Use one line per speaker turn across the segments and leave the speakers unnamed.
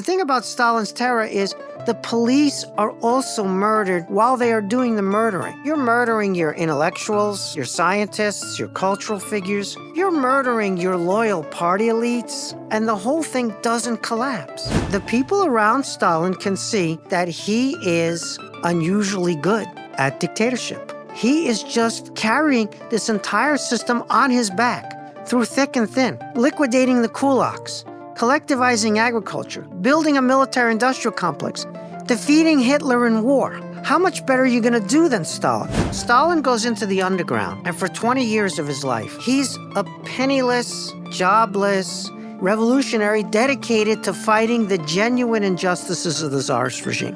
The thing about Stalin's terror is the police are also murdered while they are doing the murdering. You're murdering your intellectuals, your scientists, your cultural figures. You're murdering your loyal party elites, and the whole thing doesn't collapse. The people around Stalin can see that he is unusually good at dictatorship. He is just carrying this entire system on his back through thick and thin, liquidating the kulaks, collectivizing agriculture, building a military-industrial complex, defeating Hitler in war. How much better are you going to do than Stalin? Stalin goes into the underground, and for 20 years of his life, he's a penniless, jobless revolutionary dedicated to fighting the genuine injustices of the tsarist regime.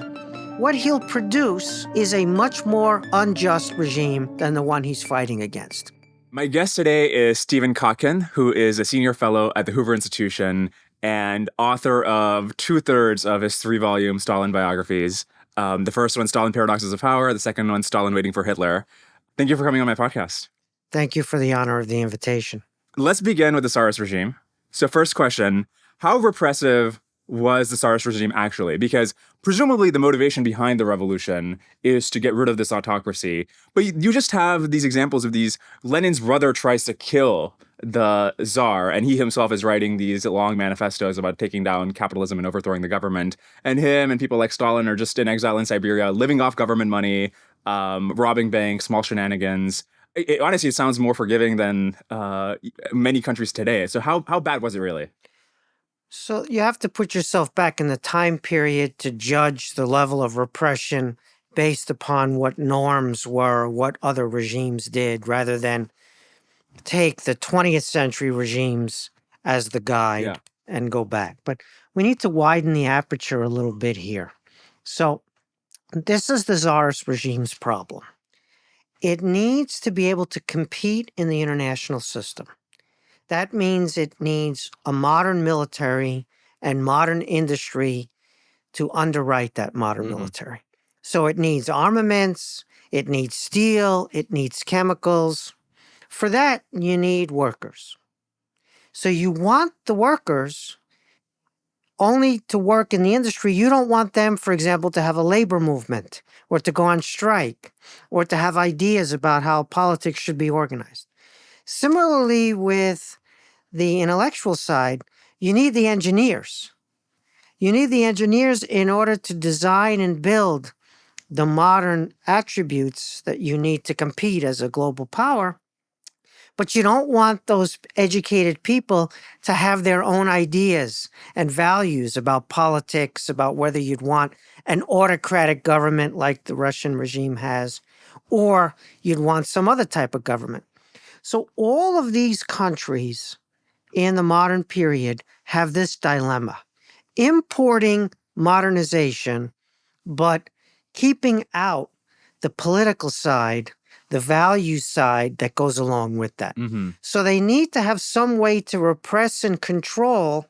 What he'll produce is a much more unjust regime than the one he's fighting against.
My guest today is Stephen Kotkin, who is a senior fellow at the Hoover Institution and author of 2/3 of his 3-volume Stalin biographies. The first one, Stalin Paradoxes of Power. The second one, Stalin Waiting for Hitler. Thank you for coming on my podcast.
Thank you for the honor of the invitation.
Let's begin with the tsarist regime. So first question, how repressive was the tsarist regime actually? Because presumably the motivation behind the revolution is to get rid of this autocracy. But you just have these examples of these. Lenin's brother tries to kill the czar, and he himself is writing these long manifestos about taking down capitalism and overthrowing the government. And him and people like Stalin are just in exile in Siberia, living off government money, robbing banks, small shenanigans. Honestly, it sounds more forgiving than many countries today. So how bad was it really?
So you have to put yourself back in the time period to judge the level of repression based upon what norms were, what other regimes did, rather than take the 20th century regimes as the guide and go back. But we need to widen the aperture a little bit here. So this is the czarist regime's problem. It needs to be able to compete in the international system. That means it needs a modern military and modern industry to underwrite that modern military. So it needs armaments, it needs steel, it needs chemicals. For that, you need workers. So you want the workers only to work in the industry. You don't want them, for example, to have a labor movement or to go on strike or to have ideas about how politics should be organized. Similarly, with the intellectual side, you need the engineers. You need the engineers in order to design and build the modern attributes that you need to compete as a global power. But you don't want those educated people to have their own ideas and values about politics, about whether you'd want an autocratic government like the Russian regime has, or you'd want some other type of government. So all of these countries in the modern period have this dilemma: importing modernization, but keeping out the political side, the value side that goes along with that. So they need to have some way to repress and control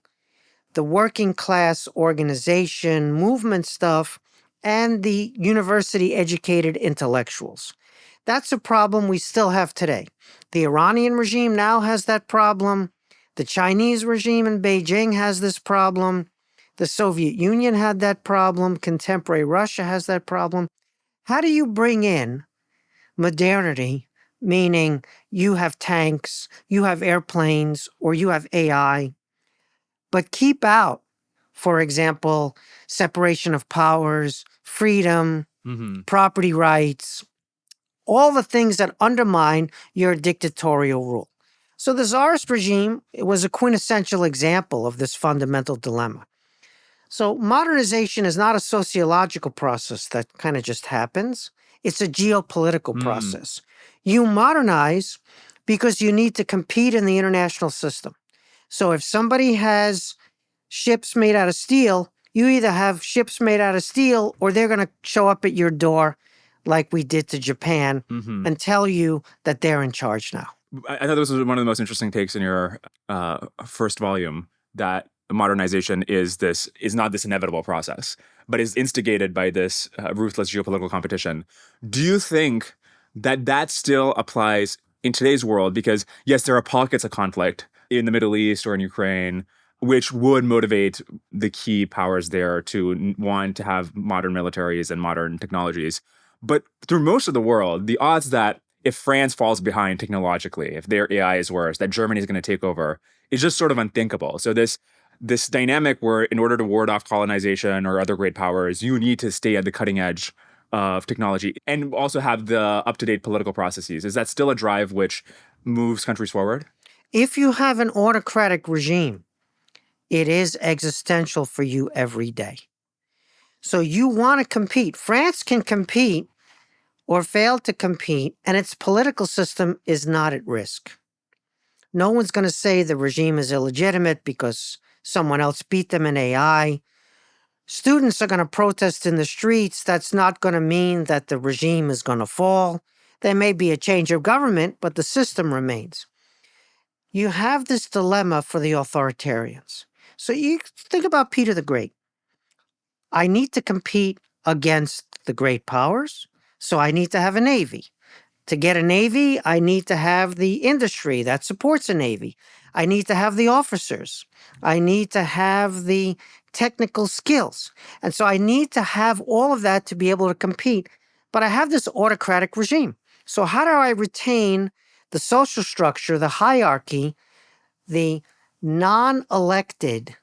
the working class organization, movement stuff, and the university-educated intellectuals. That's a problem we still have today. The Iranian regime now has that problem. The Chinese regime in Beijing has this problem. The Soviet Union had that problem. Contemporary Russia has that problem. How do you bring in modernity, meaning you have tanks, you have airplanes, or you have AI, but keep out, for example, separation of powers, freedom, property rights, all the things that undermine your dictatorial rule? So the czarist regime was a quintessential example of this fundamental dilemma. So modernization is not a sociological process that kind of just happens. It's a geopolitical process. You modernize because you need to compete in the international system. So if somebody has ships made out of steel, you either have ships made out of steel or they're going to show up at your door like we did to Japan and tell you that they're in charge now.
I thought this was one of the most interesting takes in your first volume, that modernization is not this inevitable process, but is instigated by this ruthless geopolitical competition. Do you think that still applies in today's world? Because yes, there are pockets of conflict in the Middle East or in Ukraine which would motivate the key powers there to want to have modern militaries and modern technologies. But through most of the world, the odds that if France falls behind technologically, if their AI is worse, that Germany is going to take over, is just sort of unthinkable. So this dynamic where in order to ward off colonization or other great powers, you need to stay at the cutting edge of technology and also have the up-to-date political processes. Is that still a drive which moves countries forward?
If you have an autocratic regime, it is existential for you every day. So you want to compete. France can compete or fail to compete, and its political system is not at risk. No one's going to say the regime is illegitimate because someone else beat them in AI. Students are going to protest in the streets. That's not going to mean that the regime is going to fall. There may be a change of government, but the system remains. You have this dilemma for the authoritarians. So you think about Peter the Great. I need to compete against the great powers, so I need to have a navy. To get a navy, I need to have the industry that supports a navy. I need to have the officers. I need to have the technical skills. And so I need to have all of that to be able to compete. But I have this autocratic regime. So how do I retain the social structure, the hierarchy, the non-elected,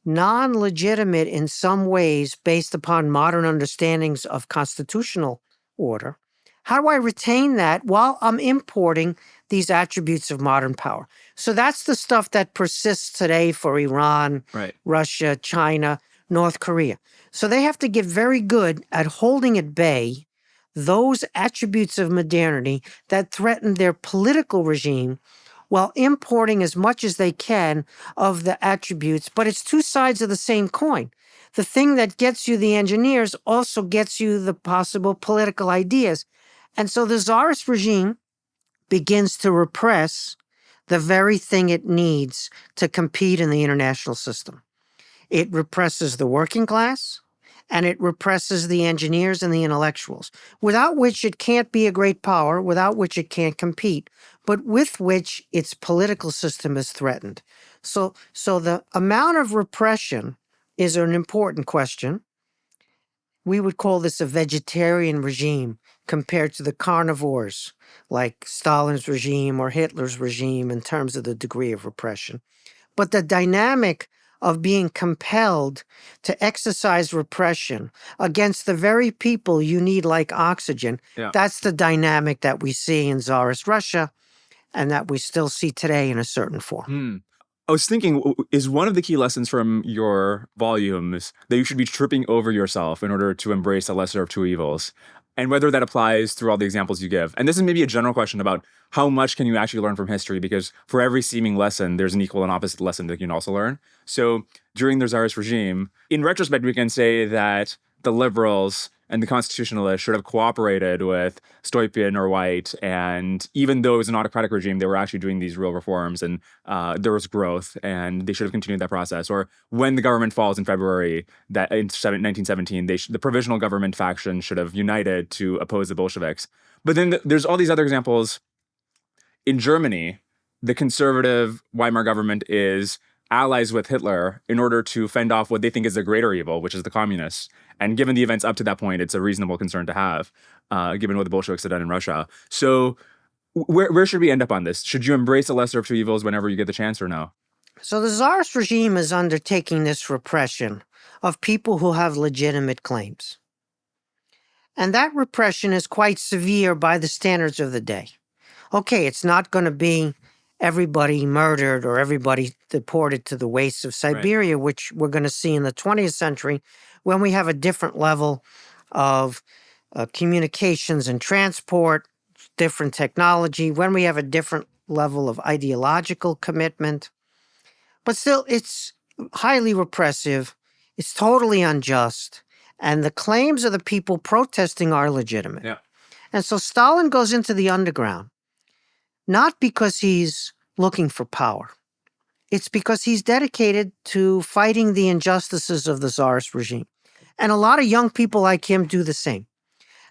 non-legitimate in some ways based upon modern understandings of constitutional order? How do I retain that while I'm importing these attributes of modern power? So that's the stuff that persists today for Iran,
Right.
Russia, China, North Korea. So they have to get very good at holding at bay those attributes of modernity that threaten their political regime while importing as much as they can of the attributes. But it's two sides of the same coin. The thing that gets you the engineers also gets you the possible political ideas. And so the czarist regime begins to repress the very thing it needs to compete in the international system. It represses the working class, and it represses the engineers and the intellectuals, without which it can't be a great power, without which it can't compete, but with which its political system is threatened. So the amount of repression is an important question. We would call this a vegetarian regime compared to the carnivores like Stalin's regime or Hitler's regime in terms of the degree of repression. But the dynamic of being compelled to exercise repression against the very people you need like oxygen, that's the dynamic that we see in Tsarist Russia and that we still see today in a certain form.
I was thinking, is one of the key lessons from your volumes that you should be tripping over yourself in order to embrace a lesser of two evils? And whether that applies through all the examples you give. And this is maybe a general question about how much can you actually learn from history, because for every seeming lesson, there's an equal and opposite lesson that you can also learn. So during the Tsarist regime, in retrospect, we can say that the liberals and the constitutionalists should have cooperated with Stoypin or White. And even though it was an autocratic regime, they were actually doing these real reforms and there was growth and they should have continued that process. Or when the government falls in February, that in 1917, the provisional government faction should have united to oppose the Bolsheviks. But then there's all these other examples. In Germany, the conservative Weimar government is allies with Hitler in order to fend off what they think is the greater evil, which is the communists. And given the events up to that point, it's a reasonable concern to have, given what the Bolsheviks had done in Russia. So where should we end up on this? Should you embrace the lesser of two evils whenever you get the chance or no?
So the Tsarist regime is undertaking this repression of people who have legitimate claims. And that repression is quite severe by the standards of the day. Okay, it's not going to be everybody murdered or everybody deported to the wastes of Siberia, right, which we're going to see in the 20th century when we have a different level of communications and transport, different technology, when we have a different level of ideological commitment. But still, it's highly repressive. It's totally unjust. And the claims of the people protesting are legitimate.
Yeah.
And so Stalin goes into the underground, not because he's looking for power. It's because he's dedicated to fighting the injustices of the Tsarist regime. And a lot of young people like him do the same.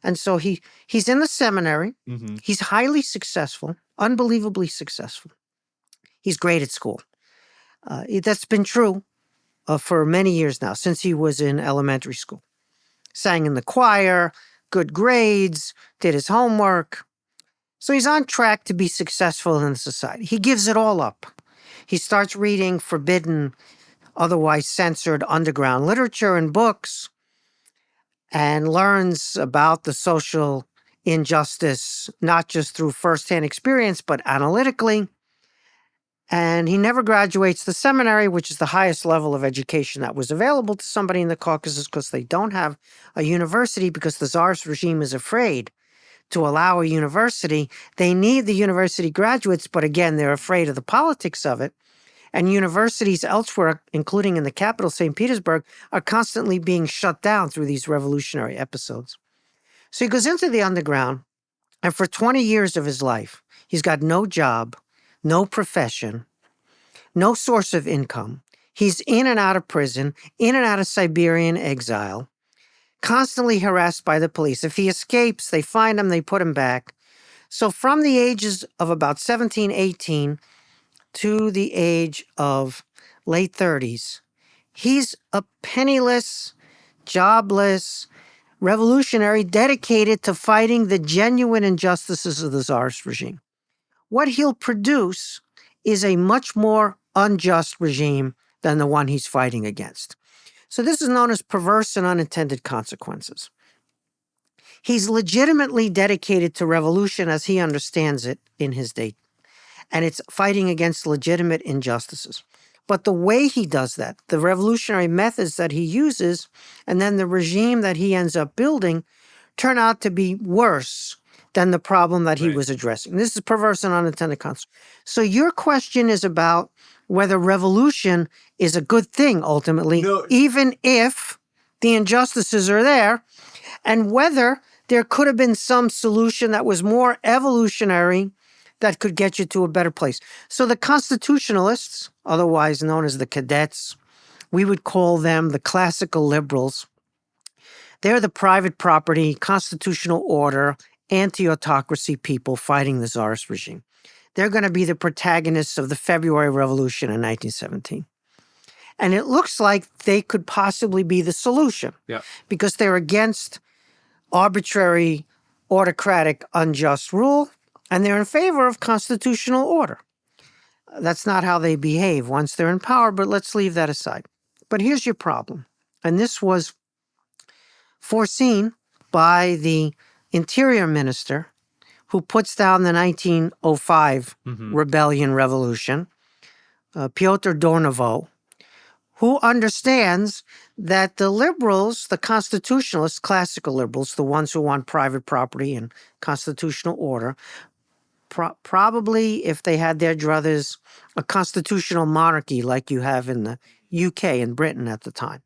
And so he's in the seminary. Mm-hmm. He's highly successful, unbelievably successful. He's great at school. That's been true for many years now, since he was in elementary school. Sang in the choir, good grades, did his homework. So he's on track to be successful in society. He gives it all up. He starts reading forbidden, otherwise censored underground literature and books, and learns about the social injustice, not just through firsthand experience, but analytically. And he never graduates the seminary, which is the highest level of education that was available to somebody in the Caucasus, because they don't have a university, because the Tsarist regime is afraid to allow a university. They need the university graduates, but again, they're afraid of the politics of it. And universities elsewhere, including in the capital, St. Petersburg, are constantly being shut down through these revolutionary episodes. So he goes into the underground, and for 20 years of his life, he's got no job, no profession, no source of income. He's in and out of prison, in and out of Siberian exile, constantly harassed by the police. If he escapes, they find him, they put him back. So from the ages of about 17, 18 to the age of late 30s, he's a penniless, jobless revolutionary dedicated to fighting the genuine injustices of the Tsarist regime. What he'll produce is a much more unjust regime than the one he's fighting against. So this is known as perverse and unintended consequences. He's legitimately dedicated to revolution as he understands it in his day, and it's fighting against legitimate injustices. But the way he does that, the revolutionary methods that he uses, and then the regime that he ends up building, turn out to be worse than the problem that he was addressing. This is perverse and unintended consequences. So your question is about whether revolution is a good thing ultimately, even if the injustices are there, and whether there could have been some solution that was more evolutionary that could get you to a better place. So the constitutionalists, otherwise known as the cadets, we would call them the classical liberals. They're the private property, constitutional order, anti-autocracy people fighting the Tsarist regime. They're going to be the protagonists of the February Revolution in 1917. And it looks like they could possibly be the solution because they're against arbitrary, autocratic, unjust rule, and they're in favor of constitutional order. That's not how they behave once they're in power, but let's leave that aside. But here's your problem. And this was foreseen by the interior minister who puts down the 1905 rebellion revolution, Pyotr Dornovo, who understands that the liberals, the constitutionalists, classical liberals, the ones who want private property and constitutional order, probably if they had their druthers, a constitutional monarchy like you have in the UK and Britain at the time.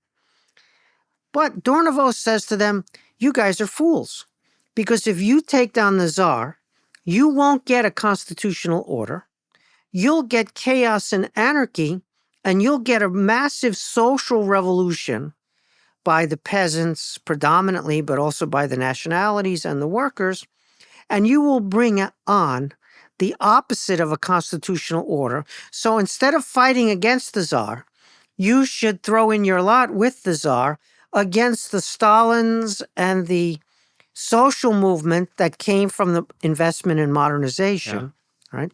But Dornovo says to them, you guys are fools, because if you take down the Tsar, you won't get a constitutional order, you'll get chaos and anarchy, and you'll get a massive social revolution by the peasants predominantly, but also by the nationalities and the workers, and you will bring on the opposite of a constitutional order. So instead of fighting against the Tsar, you should throw in your lot with the Tsar against the Stalins and the social movement that came from the investment in modernization, right?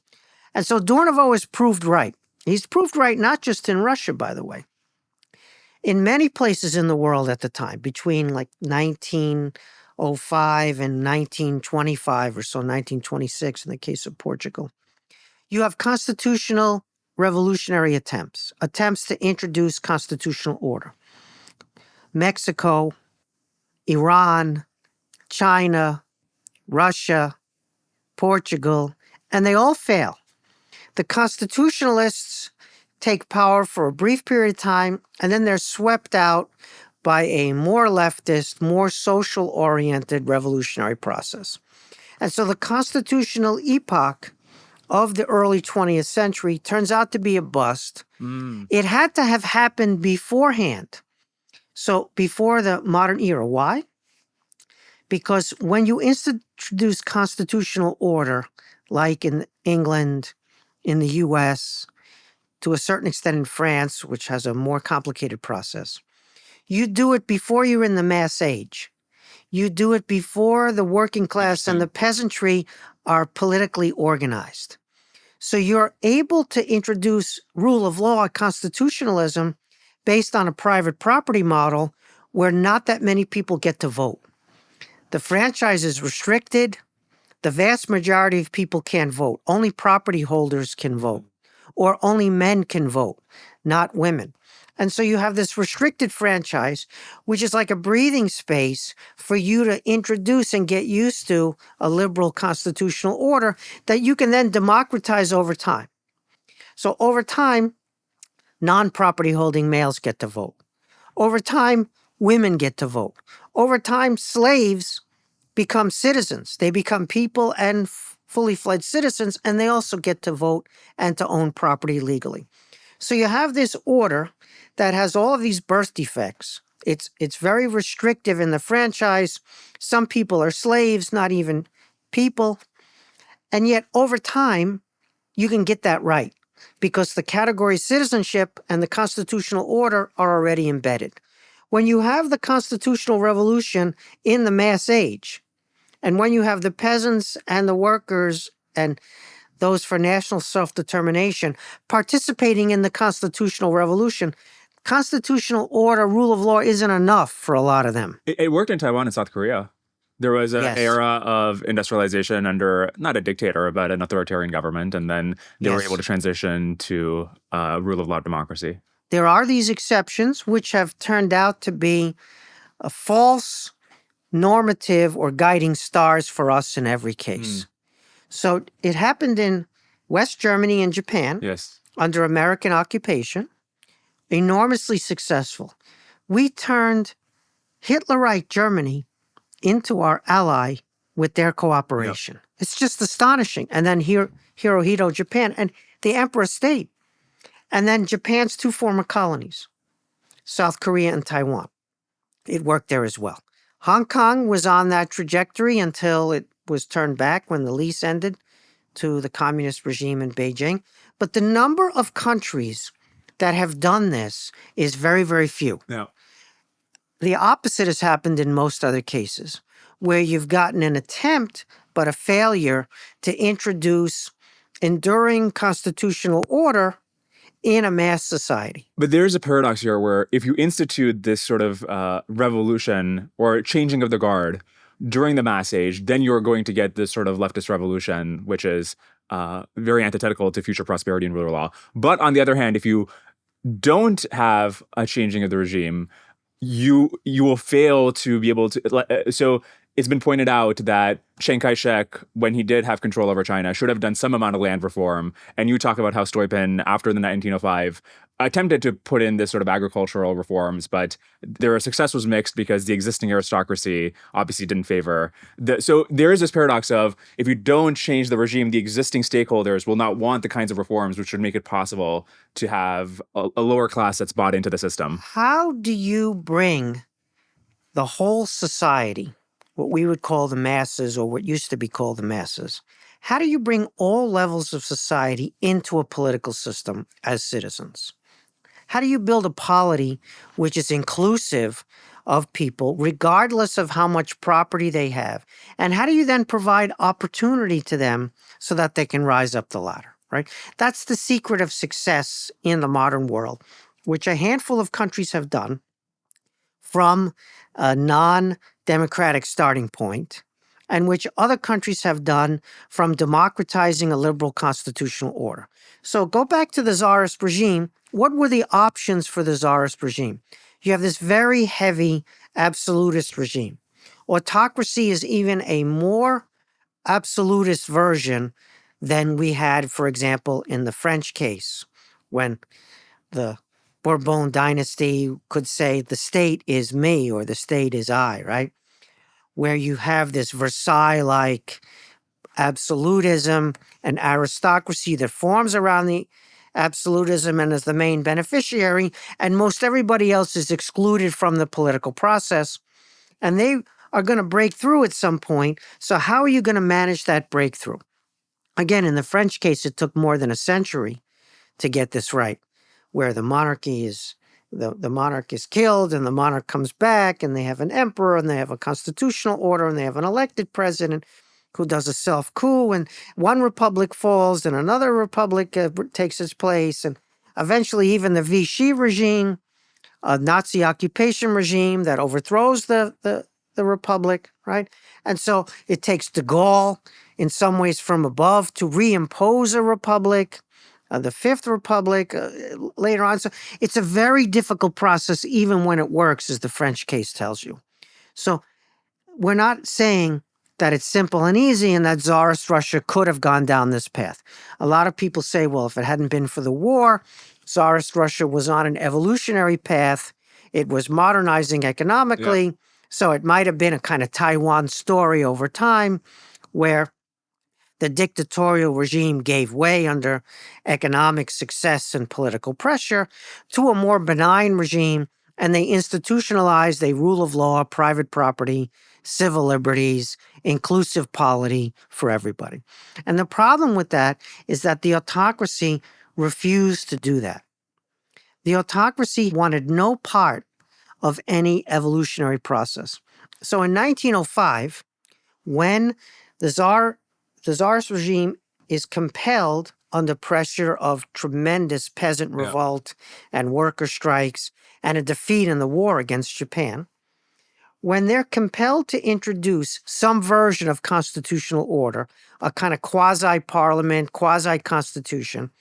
And so Dornovo is proved right. He's proved right not just in Russia, by the way. In many places in the world at the time, between like 1905 and 1925 or so, 1926 in the case of Portugal, you have constitutional revolutionary attempts to introduce constitutional order. Mexico, Iran, China, Russia, Portugal, and they all fail. The constitutionalists take power for a brief period of time, and then they're swept out by a more leftist, more social-oriented revolutionary process. And so the constitutional epoch of the early 20th century turns out to be a bust. It had to have happened beforehand. So before the modern era. Why? Because when you introduce constitutional order, like in England, in the US, to a certain extent in France, which has a more complicated process. You do it before you're in the mass age. You do it before the working class and the peasantry are politically organized. So you're able to introduce rule of law, constitutionalism, based on a private property model where not that many people get to vote. The franchise is restricted. The vast majority of people can't vote. Only property holders can vote, or only men can vote, not women. And so you have this restricted franchise, which is like a breathing space for you to introduce and get used to a liberal constitutional order that you can then democratize over time. So over time, non-property holding males get to vote. Over time, women get to vote. Over time, slaves become citizens. They become people and fully fledged citizens, and they also get to vote and to own property legally. So you have this order that has all of these birth defects. It's very restrictive in the franchise. Some people are slaves, not even people. And yet over time, you can get that right because the category citizenship and the constitutional order are already embedded. When you have the constitutional revolution in the mass age, and when you have the peasants and the workers and those for national self-determination participating in the constitutional revolution, constitutional order, rule of law isn't enough for a lot of them.
It worked in Taiwan and South Korea. There was an era of industrialization under not a dictator, but an authoritarian government, and then they were able to transition to rule of law democracy.
There are these exceptions, which have turned out to be a false normative or guiding stars for us in every case. So it happened in West Germany and Japan under American occupation, enormously successful. We turned Hitlerite Germany into our ally with their cooperation. It's just astonishing. And then Hirohito, Japan, and the Emperor State. And then Japan's two former colonies, South Korea and Taiwan. It worked there as well. Hong Kong was on that trajectory until it was turned back when the lease ended to the communist regime in Beijing. But the number of countries that have done this is very, very few. The opposite has happened in most other cases, where you've gotten an attempt but a failure to introduce enduring constitutional order in a mass society.
But there's a paradox here where if you institute this sort of revolution or changing of the guard during the mass age, then you're going to get this sort of leftist revolution, which is very antithetical to future prosperity and rule of law. But on the other hand, if you don't have a changing of the regime, you will fail to be able to. So it's been pointed out that Chiang Kai-shek, when he did have control over China, should have done some amount of land reform. And you talk about how Stuypen, after the 1905, attempted to put in this sort of agricultural reforms, but their success was mixed because the existing aristocracy obviously didn't favor. So there is this paradox of if you don't change the regime, the existing stakeholders will not want the kinds of reforms which would make it possible to have a lower class that's bought into the system.
How do you bring the whole society, what we would call the masses or what used to be called the masses, how do you bring all levels of society into a political system as citizens? How do you build a polity which is inclusive of people, regardless of how much property they have? And how do you then provide opportunity to them so that they can rise up the ladder, right? That's the secret of success in the modern world, which a handful of countries have done from a non-democratic starting point, and which other countries have done from democratizing a liberal constitutional order. So go back to the czarist regime. What were the options for the czarist regime? You have this very heavy absolutist regime. Autocracy is even a more absolutist version than we had, for example, in the French case, when the Bourbon dynasty could say the state is me or the state is I, right? Where you have this Versailles-like absolutism and aristocracy that forms around the absolutism and is the main beneficiary, and most everybody else is excluded from the political process, and they are going to break through at some point. So how are you going to manage that breakthrough? Again, in the French case, it took more than a century to get this right, where the monarchy is the monarch is killed and the monarch comes back and they have an emperor and they have a constitutional order and they have an elected president who does a self-coup, and one republic falls and another republic takes its place, and eventually even the Vichy regime, a Nazi occupation regime that overthrows the republic, right? And so it takes de Gaulle in some ways from above to reimpose a republic, the Fifth Republic later on. So it's a very difficult process, even when it works, as the French case tells you. So we're not saying that it's simple and easy and that Tsarist Russia could have gone down this path. A lot of people say, well, if it hadn't been for the war, Tsarist Russia was on an evolutionary path. It was modernizing economically. Yeah. So it might have been a kind of Taiwan story over time where the dictatorial regime gave way under economic success and political pressure to a more benign regime, and they institutionalized a rule of law, private property, civil liberties, inclusive polity for everybody. And the problem with that is that the autocracy refused to do that. The autocracy wanted no part of any evolutionary process. So in 1905, when the Tsarist regime is compelled under pressure of tremendous peasant revolt and worker strikes and a defeat in the war against Japan, when they're compelled to introduce some version of constitutional order, a kind of quasi-parliament, quasi-constitution,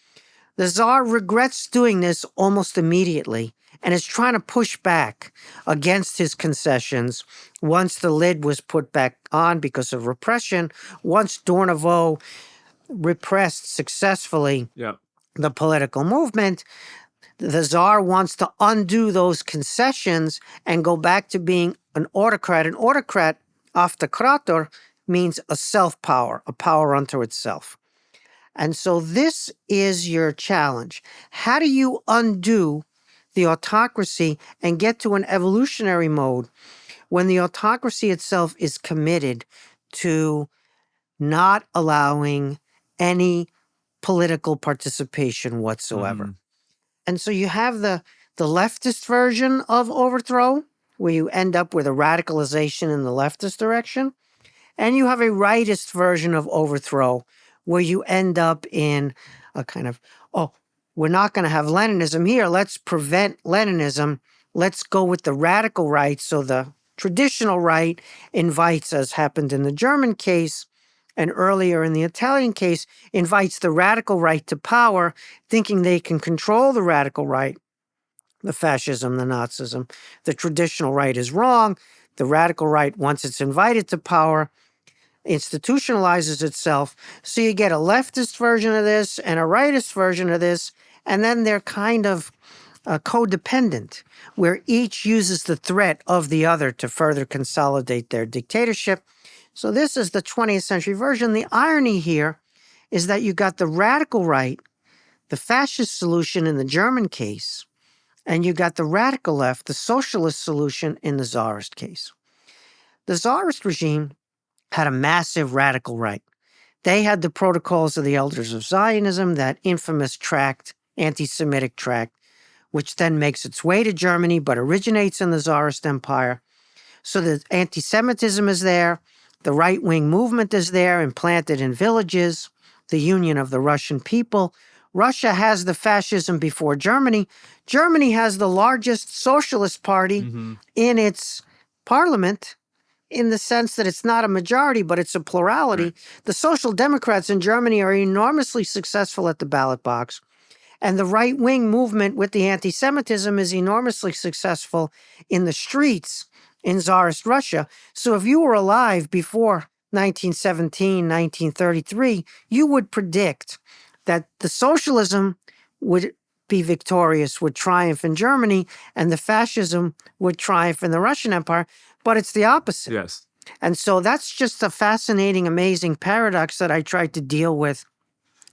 the Tsar regrets doing this almost immediately and is trying to push back against his concessions once the lid was put back on because of repression, once Dornovo repressed successfully the political movement. The Tsar wants to undo those concessions and go back to being an autocrat. An autocrat, автокраtor, means a self-power, a power unto itself. And so this is your challenge. How do you undo the autocracy and get to an evolutionary mode when the autocracy itself is committed to not allowing any political participation whatsoever? Mm-hmm. And so you have the leftist version of overthrow, where you end up with a radicalization in the leftist direction. And you have a rightist version of overthrow, where you end up in a kind of, we're not going to have Leninism here. Let's prevent Leninism. Let's go with the radical right. So the traditional right invites, as happened in the German case and earlier in the Italian case, invites the radical right to power, thinking they can control the radical right, the fascism, the Nazism. The traditional right is wrong. The radical right, once it's invited to power, institutionalizes itself. So you get a leftist version of this and a rightist version of this, and then they're kind of codependent, where each uses the threat of the other to further consolidate their dictatorship. So this is the 20th century version. The irony here is that you got the radical right, the fascist solution in the German case, and you got the radical left, the socialist solution in the Tsarist case. The Tsarist regime had a massive radical right. They had the Protocols of the Elders of Zionism, that infamous tract, anti-Semitic tract, which then makes its way to Germany, but originates in the Tsarist Empire. So the anti-Semitism is there. The right-wing movement is there, implanted in villages, the union of the Russian people. Russia has the fascism before Germany. Germany has the largest socialist party in its parliament, in the sense that it's not a majority, but it's a plurality. Right. The Social Democrats in Germany are enormously successful at the ballot box. And the right-wing movement with the anti-Semitism is enormously successful in the streets in Tsarist Russia. So if you were alive before 1917, 1933, you would predict that the socialism would be victorious, would triumph in Germany, and the fascism would triumph in the Russian Empire. But it's the opposite.
Yes.
And so that's just a fascinating, amazing paradox that I tried to deal with.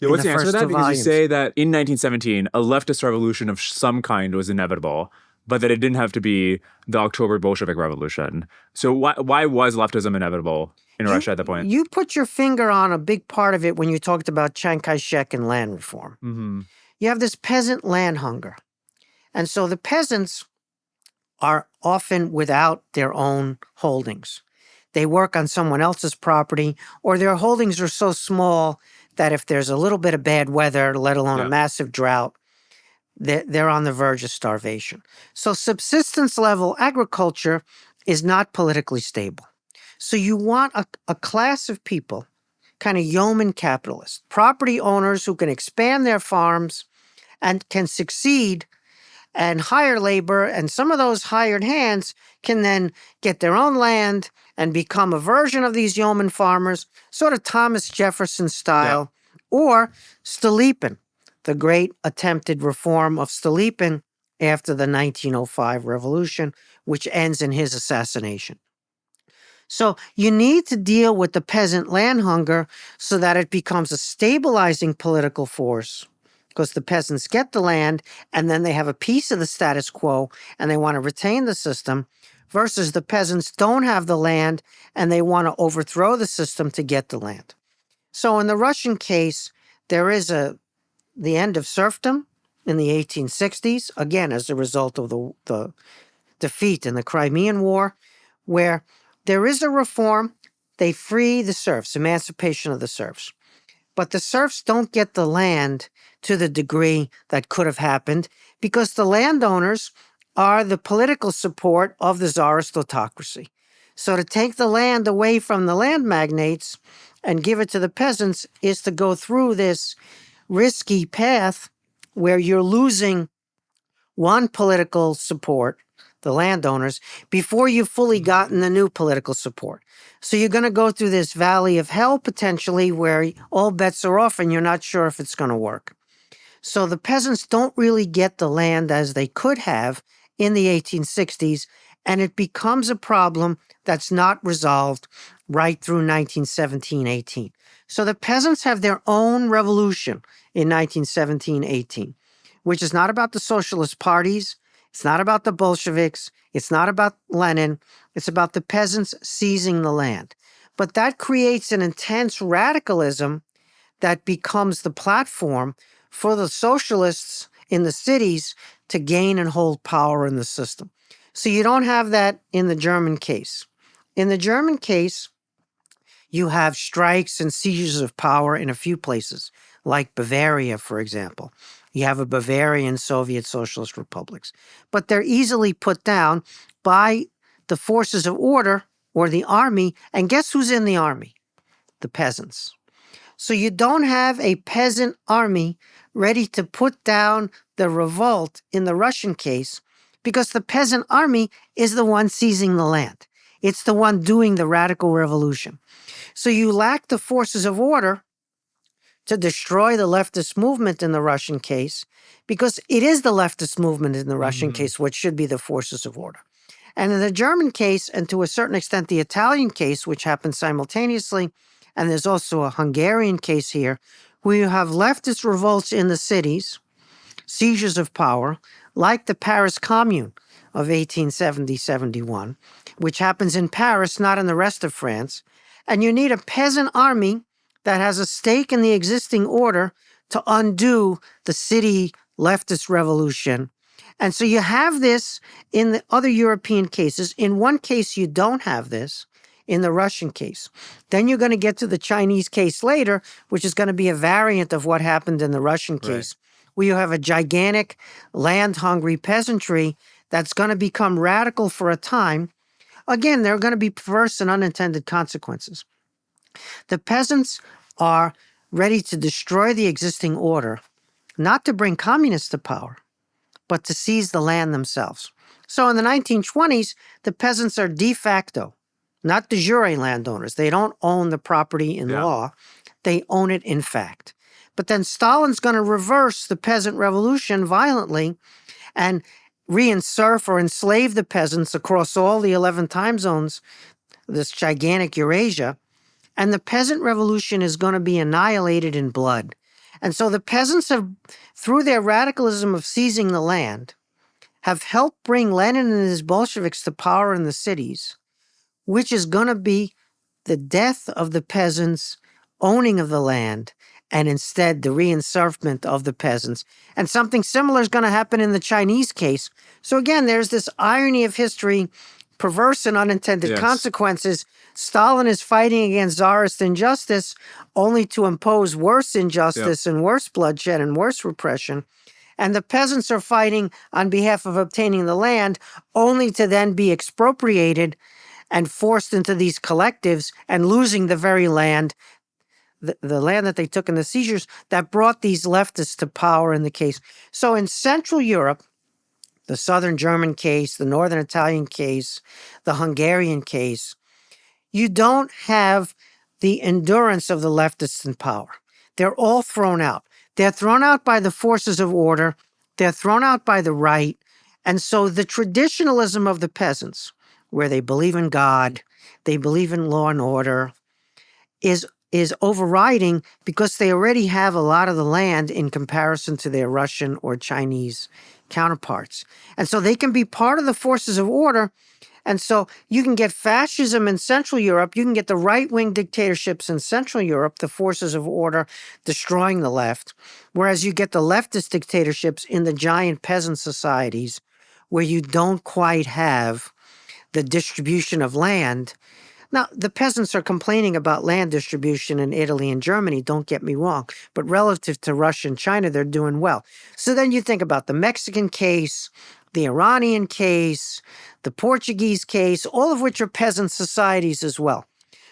Yeah, what's the answer to that? Because you say that in 1917, a leftist revolution of some kind was inevitable, but that it didn't have to be the October Bolshevik Revolution. So why was leftism inevitable in Russia at that point?
You put your finger on a big part of it when you talked about Chiang Kai-shek and land reform. Mm-hmm. you have this peasant land hunger. And so the peasants are often without their own holdings. They work on someone else's property, or their holdings are so small that if there's a little bit of bad weather, let alone a massive drought, they're on the verge of starvation. So subsistence level agriculture is not politically stable. So you want a class of people, kind of yeoman capitalists, property owners who can expand their farms and can succeed and hire labor, and some of those hired hands can then get their own land and become a version of these yeoman farmers, sort of Thomas Jefferson style, or Stolypin, the great attempted reform of Stolypin after the 1905 revolution, which ends in his assassination. So you need to deal with the peasant land hunger so that it becomes a stabilizing political force, because the peasants get the land and then they have a piece of the status quo and they want to retain the system, versus the peasants don't have the land and they want to overthrow the system to get the land. So in the Russian case, there is the end of serfdom in the 1860s, again, as a result of the defeat in the Crimean War, where there is a reform. They free the serfs, emancipation of the serfs. But the serfs don't get the land to the degree that could have happened, because the landowners are the political support of the tsarist autocracy. So to take the land away from the land magnates and give it to the peasants is to go through this risky path where you're losing one political support, the landowners, before you've fully gotten the new political support. So you're going to go through this valley of hell potentially where all bets are off and you're not sure if it's going to work. So the peasants don't really get the land as they could have in the 1860s, and it becomes a problem that's not resolved right through 1917-18. So the peasants have their own revolution in 1917-18, which is not about the socialist parties. It's not about the Bolsheviks. It's not about Lenin. It's about the peasants seizing the land. But that creates an intense radicalism that becomes the platform for the socialists in the cities to gain and hold power in the system. So you don't have that in the German case. In the German case, you have strikes and seizures of power in a few places, like Bavaria, for example. You have a Bavarian Soviet Socialist republics. But they're easily put down by the forces of order or the army. And guess who's in the army? The peasants. So you don't have a peasant army ready to put down the revolt in the Russian case, because the peasant army is the one seizing the land. It's the one doing the radical revolution. So you lack the forces of order to destroy the leftist movement in the Russian case, because it is the leftist movement in the Russian case what should be the forces of order. And in the German case, and to a certain extent the Italian case, which happened simultaneously, and there's also a Hungarian case here, where you have leftist revolts in the cities, seizures of power, like the Paris Commune of 1870-71, which happens in Paris, not in the rest of France. And you need a peasant army that has a stake in the existing order to undo the city leftist revolution. And so you have this in the other European cases. In one case, you don't have this, in the Russian case. Then you're going to get to the Chinese case later, which is going to be a variant of what happened in the Russian case, where you have a gigantic land-hungry peasantry that's going to become radical for a time. Again, there are going to be perverse and unintended consequences. The peasants are ready to destroy the existing order, not to bring communists to power, but to seize the land themselves. So in the 1920s, the peasants are de facto, not de jure landowners. They don't own the property in law. They own it in fact. But then Stalin's going to reverse the peasant revolution violently and reinsert or enslave the peasants across all the 11 time zones, this gigantic Eurasia. And the peasant revolution is going to be annihilated in blood. And so the peasants have, through their radicalism of seizing the land, have helped bring Lenin and his Bolsheviks to power in the cities, which is going to be the death of the peasants' owning of the land and instead the reinsertment of the peasants. And something similar is going to happen in the Chinese case. So again, there's this irony of history, perverse and unintended consequences. Stalin is fighting against czarist injustice only to impose worse injustice and worse bloodshed and worse repression. And the peasants are fighting on behalf of obtaining the land only to then be expropriated and forced into these collectives and losing the very land, the land that they took in the seizures that brought these leftists to power in the case. So in Central Europe, the Southern German case, the Northern Italian case, the Hungarian case, you don't have the endurance of the leftists in power. They're all thrown out. They're thrown out by the forces of order. They're thrown out by the right. And so the traditionalism of the peasants, where they believe in God, they believe in law and order, is overriding because they already have a lot of the land in comparison to their Russian or Chinese counterparts. And so they can be part of the forces of order. And so you can get fascism in Central Europe. You can get the right-wing dictatorships in Central Europe, the forces of order destroying the left, whereas you get the leftist dictatorships in the giant peasant societies where you don't quite have the distribution of land. Now, the peasants are complaining about land distribution in Italy and Germany, don't get me wrong, but relative to Russia and China, they're doing well. So then you think about the Mexican case, the Iranian case, the Portuguese case, all of which are peasant societies as well.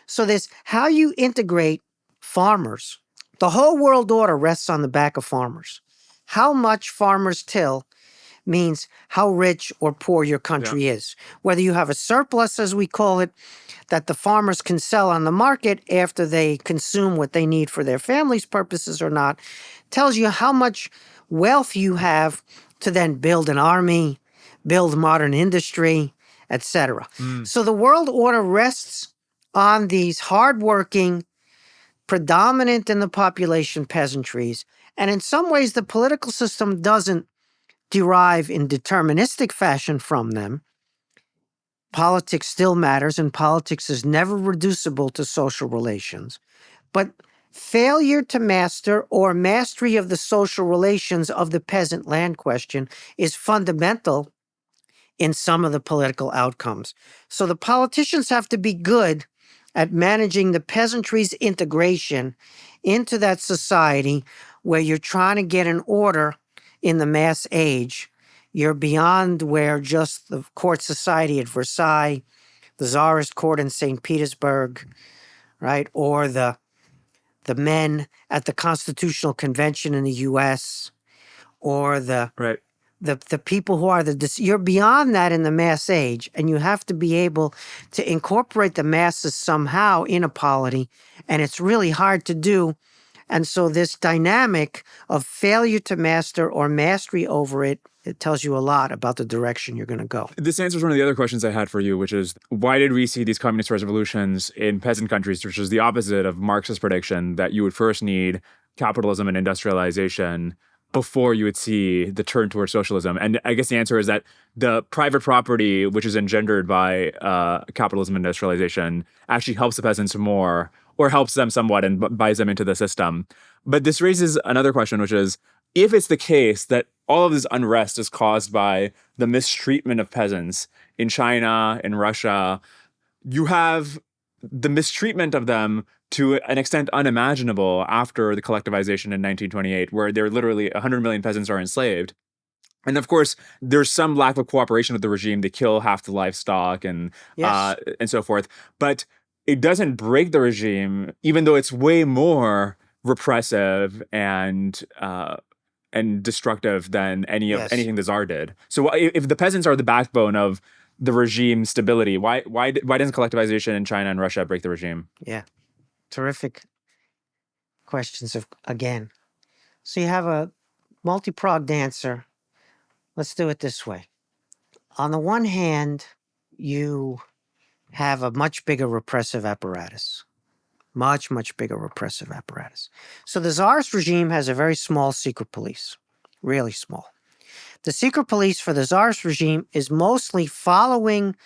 So there's how you integrate farmers. The whole world order rests on the back of farmers. How much farmers till means how rich or poor your country is. Whether you have a surplus, as we call it, that the farmers can sell on the market after they consume what they need for their family's purposes or not, tells you how much wealth you have to then build an army, build modern industry, etc. So the world order rests on these hardworking, predominant in the population peasantries. And in some ways, the political system doesn't derive in deterministic fashion from them. Politics still matters, and politics is never reducible to social relations. But failure to master or mastery of the social relations of the peasant land question is fundamental in some of the political outcomes. So the politicians have to be good at managing the peasantry's integration into that society where you're trying to get an order in the mass age. You're beyond where just the court society at Versailles, the czarist court in St. Petersburg, right, or the men at the Constitutional Convention in the U.S., or the people who are you're beyond that in the mass age, and you have to be able to incorporate the masses somehow in a polity, and it's really hard to do. And so this dynamic of failure to master or mastery over it, it tells you a lot about the direction you're going to go.
This answers one of the other questions I had for you, which is why did we see these communist revolutions in peasant countries, which is the opposite of Marx's prediction that you would first need capitalism and industrialization before you would see the turn towards socialism? And I guess the answer is that the private property, which is engendered by capitalism and industrialization, actually helps the peasants more, or helps them somewhat and buys them into the system. But this raises another question, which is, if it's the case that all of this unrest is caused by the mistreatment of peasants in China, in Russia, you have the mistreatment of them to an extent unimaginable after the collectivization in 1928, where there are literally 100 million peasants are enslaved. And of course, there's some lack of cooperation with the regime. They kill half the livestock and so forth. But it doesn't break the regime, even though it's way more repressive and destructive than anything the Tsar did. So if the peasants are the backbone of the regime stability, why doesn't collectivization in China and Russia break the regime?
Yeah, terrific questions again. So you have a multi-pronged answer. Let's do it this way. On the one hand, you have a much bigger repressive apparatus. Much, much bigger repressive apparatus. So the Tsarist regime has a very small secret police, really small. The secret police for the Tsarist regime is mostly following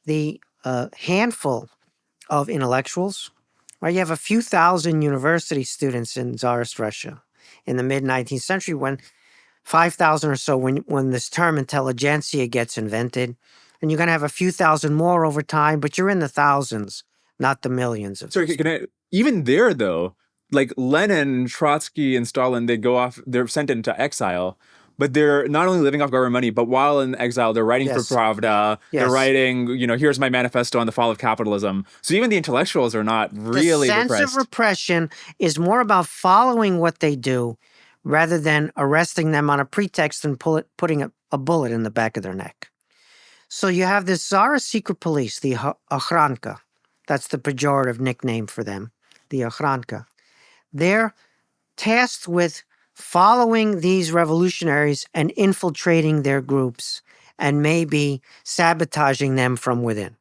the handful of intellectuals, right? You have a few thousand university students in Tsarist Russia in the mid-19th century, when 5,000 or so when this term intelligentsia gets invented. And you're going to have a few thousand more over time, but you're in the thousands, not the millions of
Sorry,
these.
can I, even there though, like Lenin, Trotsky, and Stalin, they go off, they're sent into exile, but they're not only living off government money, but while in exile, they're writing for
Yes,
Pravda, they're
yes.
writing, here's my manifesto on the fall of capitalism. So even the intellectuals are not
The
really
sense of
repressed.
repression is more about following what they do rather than arresting them on a pretext and putting a bullet in the back of their neck. So you have this Tsarist secret police, the Ochranka. That's the pejorative nickname for them, the Ochranka. They're tasked with following these revolutionaries and infiltrating their groups and maybe sabotaging them from within.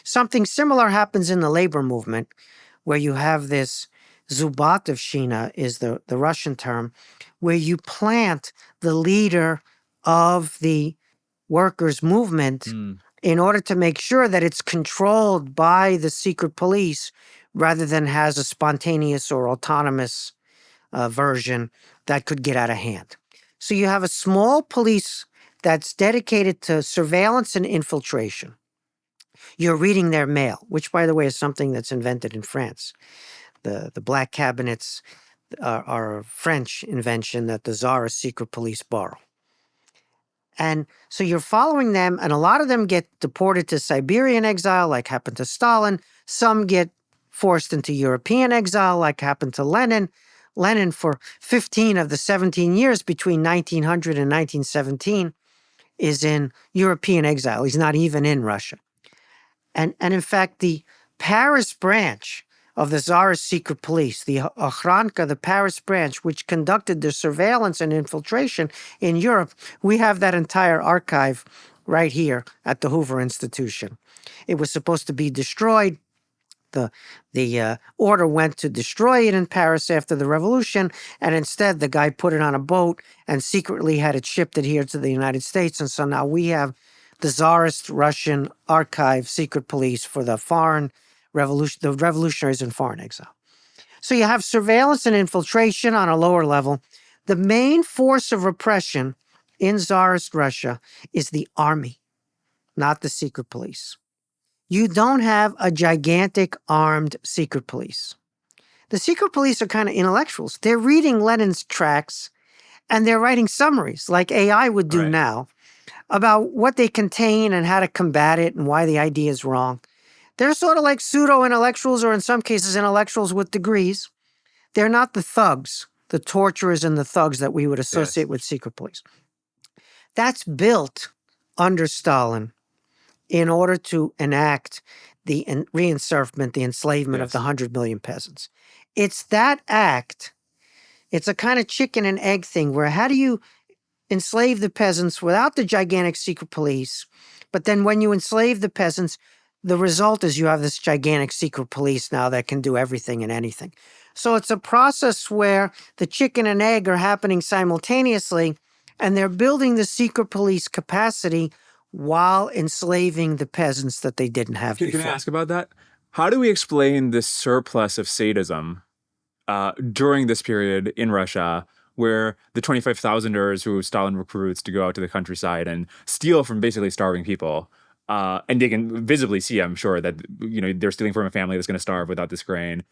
Something similar happens in the labor movement, where you have this Zubatovshina is the Russian term, where you plant the leader of the workers' movement in order to make sure that it's controlled by the secret police rather than has a spontaneous or autonomous version that could get out of hand. So you have a small police that's dedicated to surveillance and infiltration. You're reading their mail, which, by the way, is something that's invented in France. The black cabinets are a French invention that the Tsarist secret police borrow. And so you're following them, and a lot of them get deported to Siberian exile, like happened to Stalin. Some get forced into European exile, like happened to Lenin. Lenin, for 15 of the 17 years between 1900 and 1917, is in European exile. He's not even in Russia. And in fact, the Paris branch of the Tsarist secret police, the Ochranka, the Paris branch, which conducted the surveillance and infiltration in Europe, we have that entire archive right here at the Hoover Institution. It was supposed to be destroyed. The order went to destroy it in Paris after the revolution, and instead the guy put it on a boat and secretly had it shipped here to the United States. And so now we have the Tsarist Russian archive secret police for the the revolutionaries in foreign exile. So you have surveillance and infiltration on a lower level. The main force of repression in Tsarist Russia is the army, not the secret police. You don't have a gigantic armed secret police. The secret police are kind of intellectuals. They're reading Lenin's tracts and they're writing summaries like AI would do now about what they contain and how to combat it and why the idea is wrong. They're sort of like pseudo-intellectuals, or in some cases intellectuals with degrees. They're not the thugs, the torturers and the thugs that we would associate with secret police. That's built under Stalin in order to enact the reinserfment, the enslavement of the 100 million peasants. It's that act. It's a kind of chicken and egg thing where how do you enslave the peasants without the gigantic secret police? But then when you enslave the peasants, the result is you have this gigantic secret police now that can do everything and anything. So it's a process where the chicken and egg are happening simultaneously, and they're building the secret police capacity while enslaving the peasants that they didn't have before.
Can I ask about that? How do we explain this surplus of sadism during this period in Russia, where the 25,000ers who Stalin recruits to go out to the countryside and steal from basically starving people, and they can visibly see, I'm sure, that they're stealing from a family that's going to starve without this grain.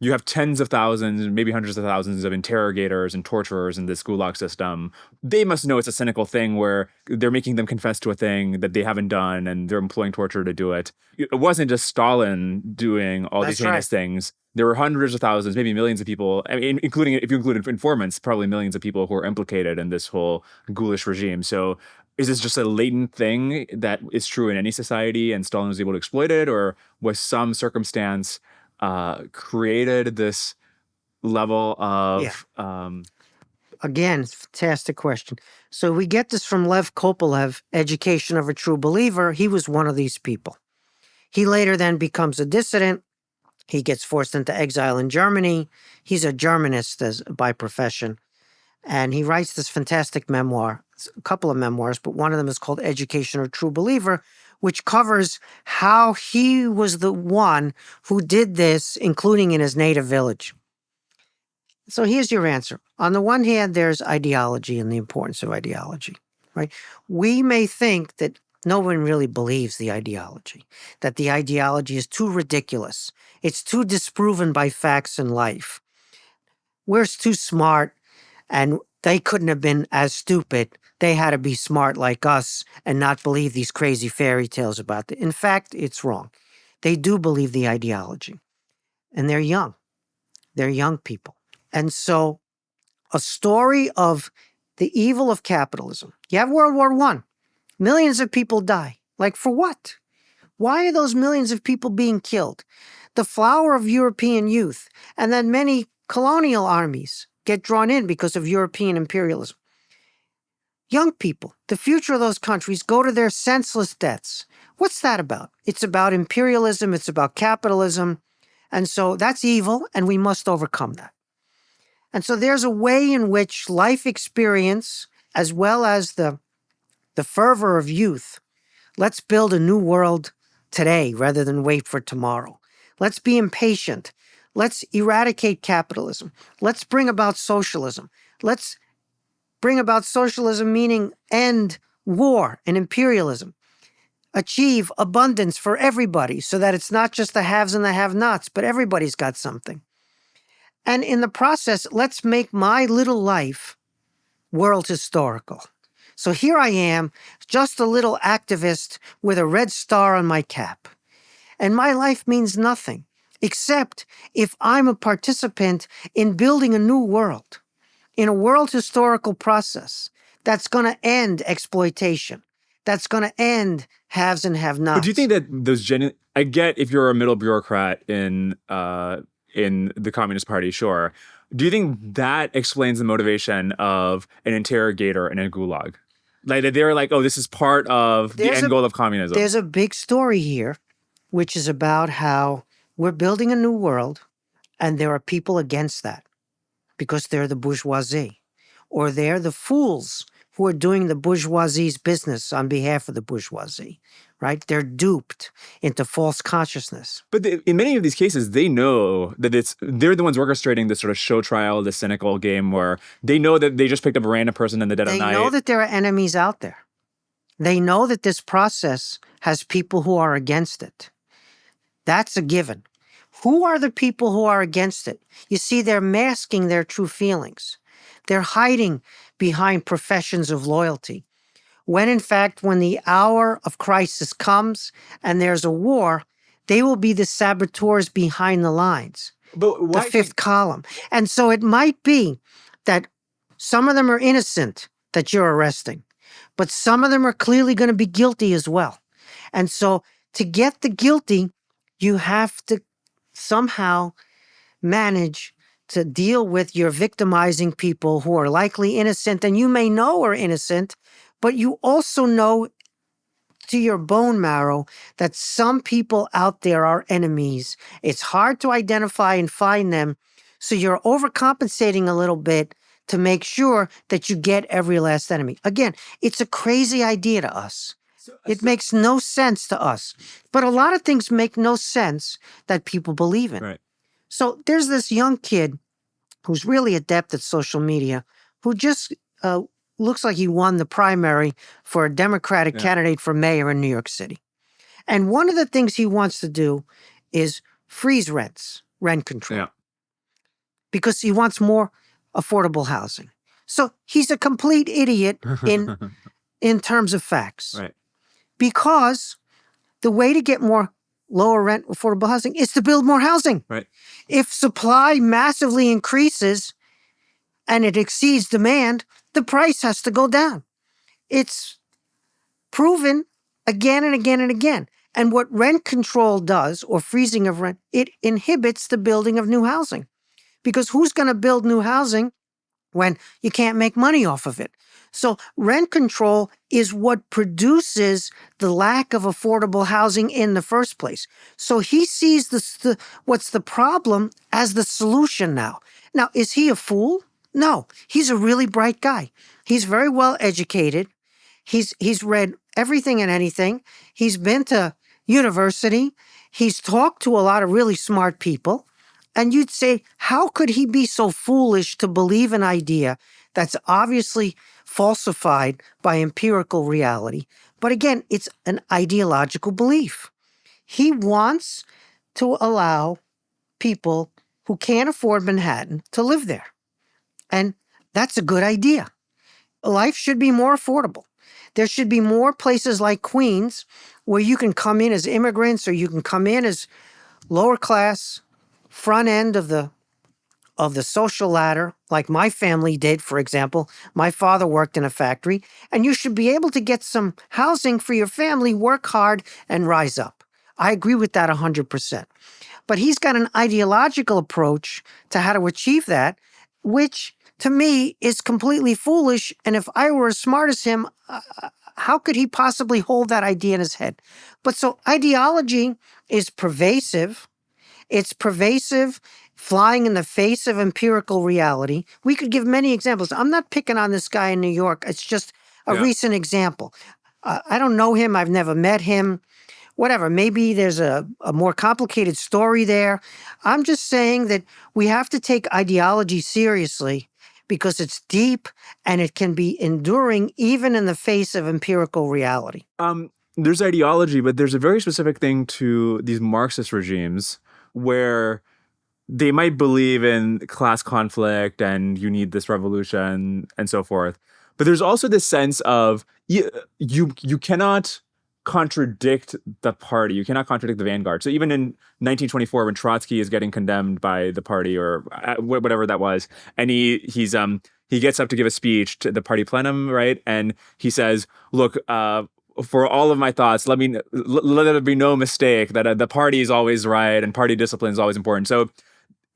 You have tens of thousands, maybe hundreds of thousands of interrogators and torturers in this gulag system. They must know it's a cynical thing where they're making them confess to a thing that they haven't done, and they're employing torture to do it. It wasn't just Stalin doing all these heinous things. There were hundreds of thousands, maybe millions of people, I mean, including, if you include informants, probably millions of people who are implicated in this whole ghoulish regime. So is this just a latent thing that is true in any society and Stalin was able to exploit it, or was some circumstance created this level of
Again, fantastic question. So we get this from Lev Kopolev, Education of a True Believer. He was one of these people. He later then becomes a dissident. He gets forced into exile in Germany. He's a Germanist by profession. And he writes this fantastic memoir, a couple of memoirs, but one of them is called Education of a True Believer, which covers how he was the one who did this, including in his native village. So here's your answer. On the one hand, there's ideology and the importance of ideology, right? We may think that no one really believes the ideology, that the ideology is too ridiculous. It's too disproven by facts in life. We're too smart, and they couldn't have been as stupid. They had to be smart like us and not believe these crazy fairy tales about it. In fact, it's wrong. They do believe the ideology, and they're young. They're young people. And so a story of the evil of capitalism. You have World War I. Millions of people die. Like, for what? Why are those millions of people being killed? The flower of European youth, and then many colonial armies get drawn in because of European imperialism. Young people, the future of those countries, go to their senseless deaths. What's that about? It's about imperialism. It's about capitalism. And so that's evil, and we must overcome that. And so there's a way in which life experience, as well as the fervor of youth, let's build a new world today rather than wait for tomorrow. Let's be impatient. Let's eradicate capitalism. Let's bring about socialism. Let's bring about socialism, meaning end war and imperialism. Achieve abundance for everybody so that it's not just the haves and the have-nots, but everybody's got something. And in the process, let's make my little life world historical. So here I am, just a little activist with a red star on my cap. And my life means nothing, except if I'm a participant in building a new world, in a world historical process that's going to end exploitation, that's going to end haves and have-nots.
But do you think that those I get if you're a middle bureaucrat in the Communist Party, sure. Do you think that explains the motivation of an interrogator in a gulag? Like they're like, oh, this is part of the end goal of communism.
There's a big story here, which is about how we're building a new world, and there are people against that because they're the bourgeoisie, or they're the fools who are doing the bourgeoisie's business on behalf of the bourgeoisie, right? They're duped into false consciousness.
But in many of these cases, they know that they're the ones orchestrating this sort of show trial, this cynical game where they know that they just picked up a random person in the dead of night.
They know that there are enemies out there. They know that this process has people who are against it. That's a given. Who are the people who are against it? You see, they're masking their true feelings. They're hiding behind professions of loyalty. When in fact, when the hour of crisis comes and there's a war, they will be the saboteurs behind the lines, the fifth column. And so it might be that some of them are innocent that you're arresting, but some of them are clearly going to be guilty as well. And so to get the guilty, you have to somehow manage to deal with your victimizing people who are likely innocent and you may know are innocent, but you also know to your bone marrow that some people out there are enemies. It's hard to identify and find them, so you're overcompensating a little bit to make sure that you get every last enemy. Again, it's a crazy idea to us. It makes no sense to us. But a lot of things make no sense that people believe in.
Right.
So there's this young kid who's really adept at social media, who just looks like he won the primary for a Democratic candidate for mayor in New York City. And one of the things he wants to do is freeze rent control, because he wants more affordable housing. So he's a complete idiot in terms of facts.
Right.
Because the way to get more lower rent affordable housing is to build more housing.
Right.
If supply massively increases and it exceeds demand, the price has to go down. It's proven again and again and again. And what rent control does, or freezing of rent, it inhibits the building of new housing. Because who's going to build new housing when you can't make money off of it? So rent control is what produces the lack of affordable housing in the first place. So he sees what's the problem as the solution now. Now, is he a fool? No, he's a really bright guy. He's very well educated. He's read everything and anything. He's been to university. He's talked to a lot of really smart people. And you'd say, how could he be so foolish to believe an idea that's obviously falsified by empirical reality? But again, it's an ideological belief. He wants to allow people who can't afford Manhattan to live there. And that's a good idea. Life should be more affordable. There should be more places like Queens where you can come in as immigrants or you can come in as lower class, front end of the social ladder, like my family did, for example. My father worked in a factory, and you should be able to get some housing for your family, work hard, and rise up. I agree with that 100%. But he's got an ideological approach to how to achieve that, which to me is completely foolish. And if I were as smart as him, how could he possibly hold that idea in his head? But so ideology is pervasive. It's pervasive, flying in the face of empirical reality. We could give many examples. I'm not picking on this guy in New York. It's just a recent example. I don't know him. I've never met him. Whatever. Maybe there's a more complicated story there. I'm just saying that we have to take ideology seriously because it's deep and it can be enduring even in the face of empirical reality.
There's ideology, but there's a very specific thing to these Marxist regimes where they might believe in class conflict and you need this revolution and so forth. But there's also this sense of you cannot contradict the party. You cannot contradict the vanguard. So even in 1924, when Trotsky is getting condemned by the party or whatever that was, and he gets up to give a speech to the party plenum, right? And he says, "Look, for all of my thoughts, let there be no mistake that the party is always right and party discipline is always important." So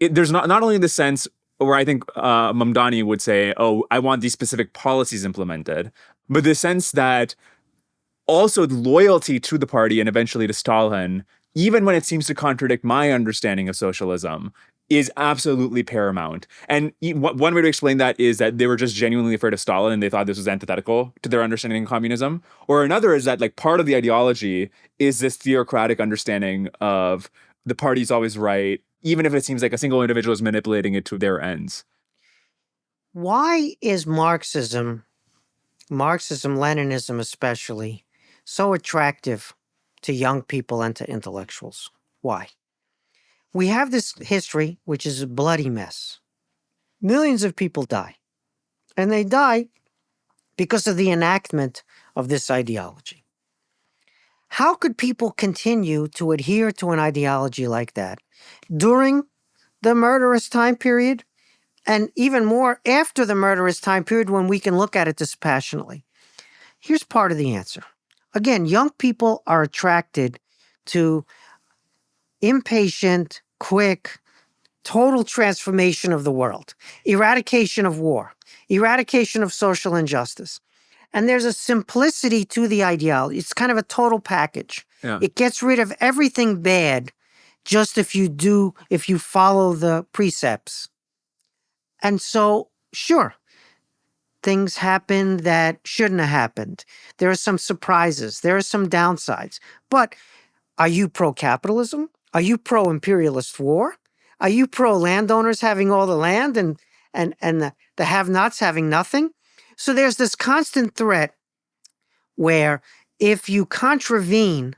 there's not only the sense where I think Mamdani would say, "Oh, I want these specific policies implemented," but the sense that also loyalty to the party and eventually to Stalin, even when it seems to contradict my understanding of socialism, is absolutely paramount. And one way to explain that is that they were just genuinely afraid of Stalin and they thought this was antithetical to their understanding of communism. Or another is that like part of the ideology is this theocratic understanding of the party's always right, even if it seems like a single individual is manipulating it to their ends.
Why is Marxism, Leninism especially, so attractive to young people and to intellectuals? Why? We have this history, which is a bloody mess. Millions of people die. And they die because of the enactment of this ideology. How could people continue to adhere to an ideology like that during the murderous time period and even more after the murderous time period when we can look at it dispassionately? Here's part of the answer. Again, young people are attracted to impatient, quick, total transformation of the world, eradication of war, eradication of social injustice. And there's a simplicity to the ideology. It's kind of a total package.
Yeah.
It gets rid of everything bad just if you follow the precepts. And so, sure, things happen that shouldn't have happened. There are some surprises. There are some downsides. But are you pro-capitalism? Are you pro-imperialist war? Are you pro-landowners having all the land and the have-nots having nothing? So there's this constant threat where if you contravene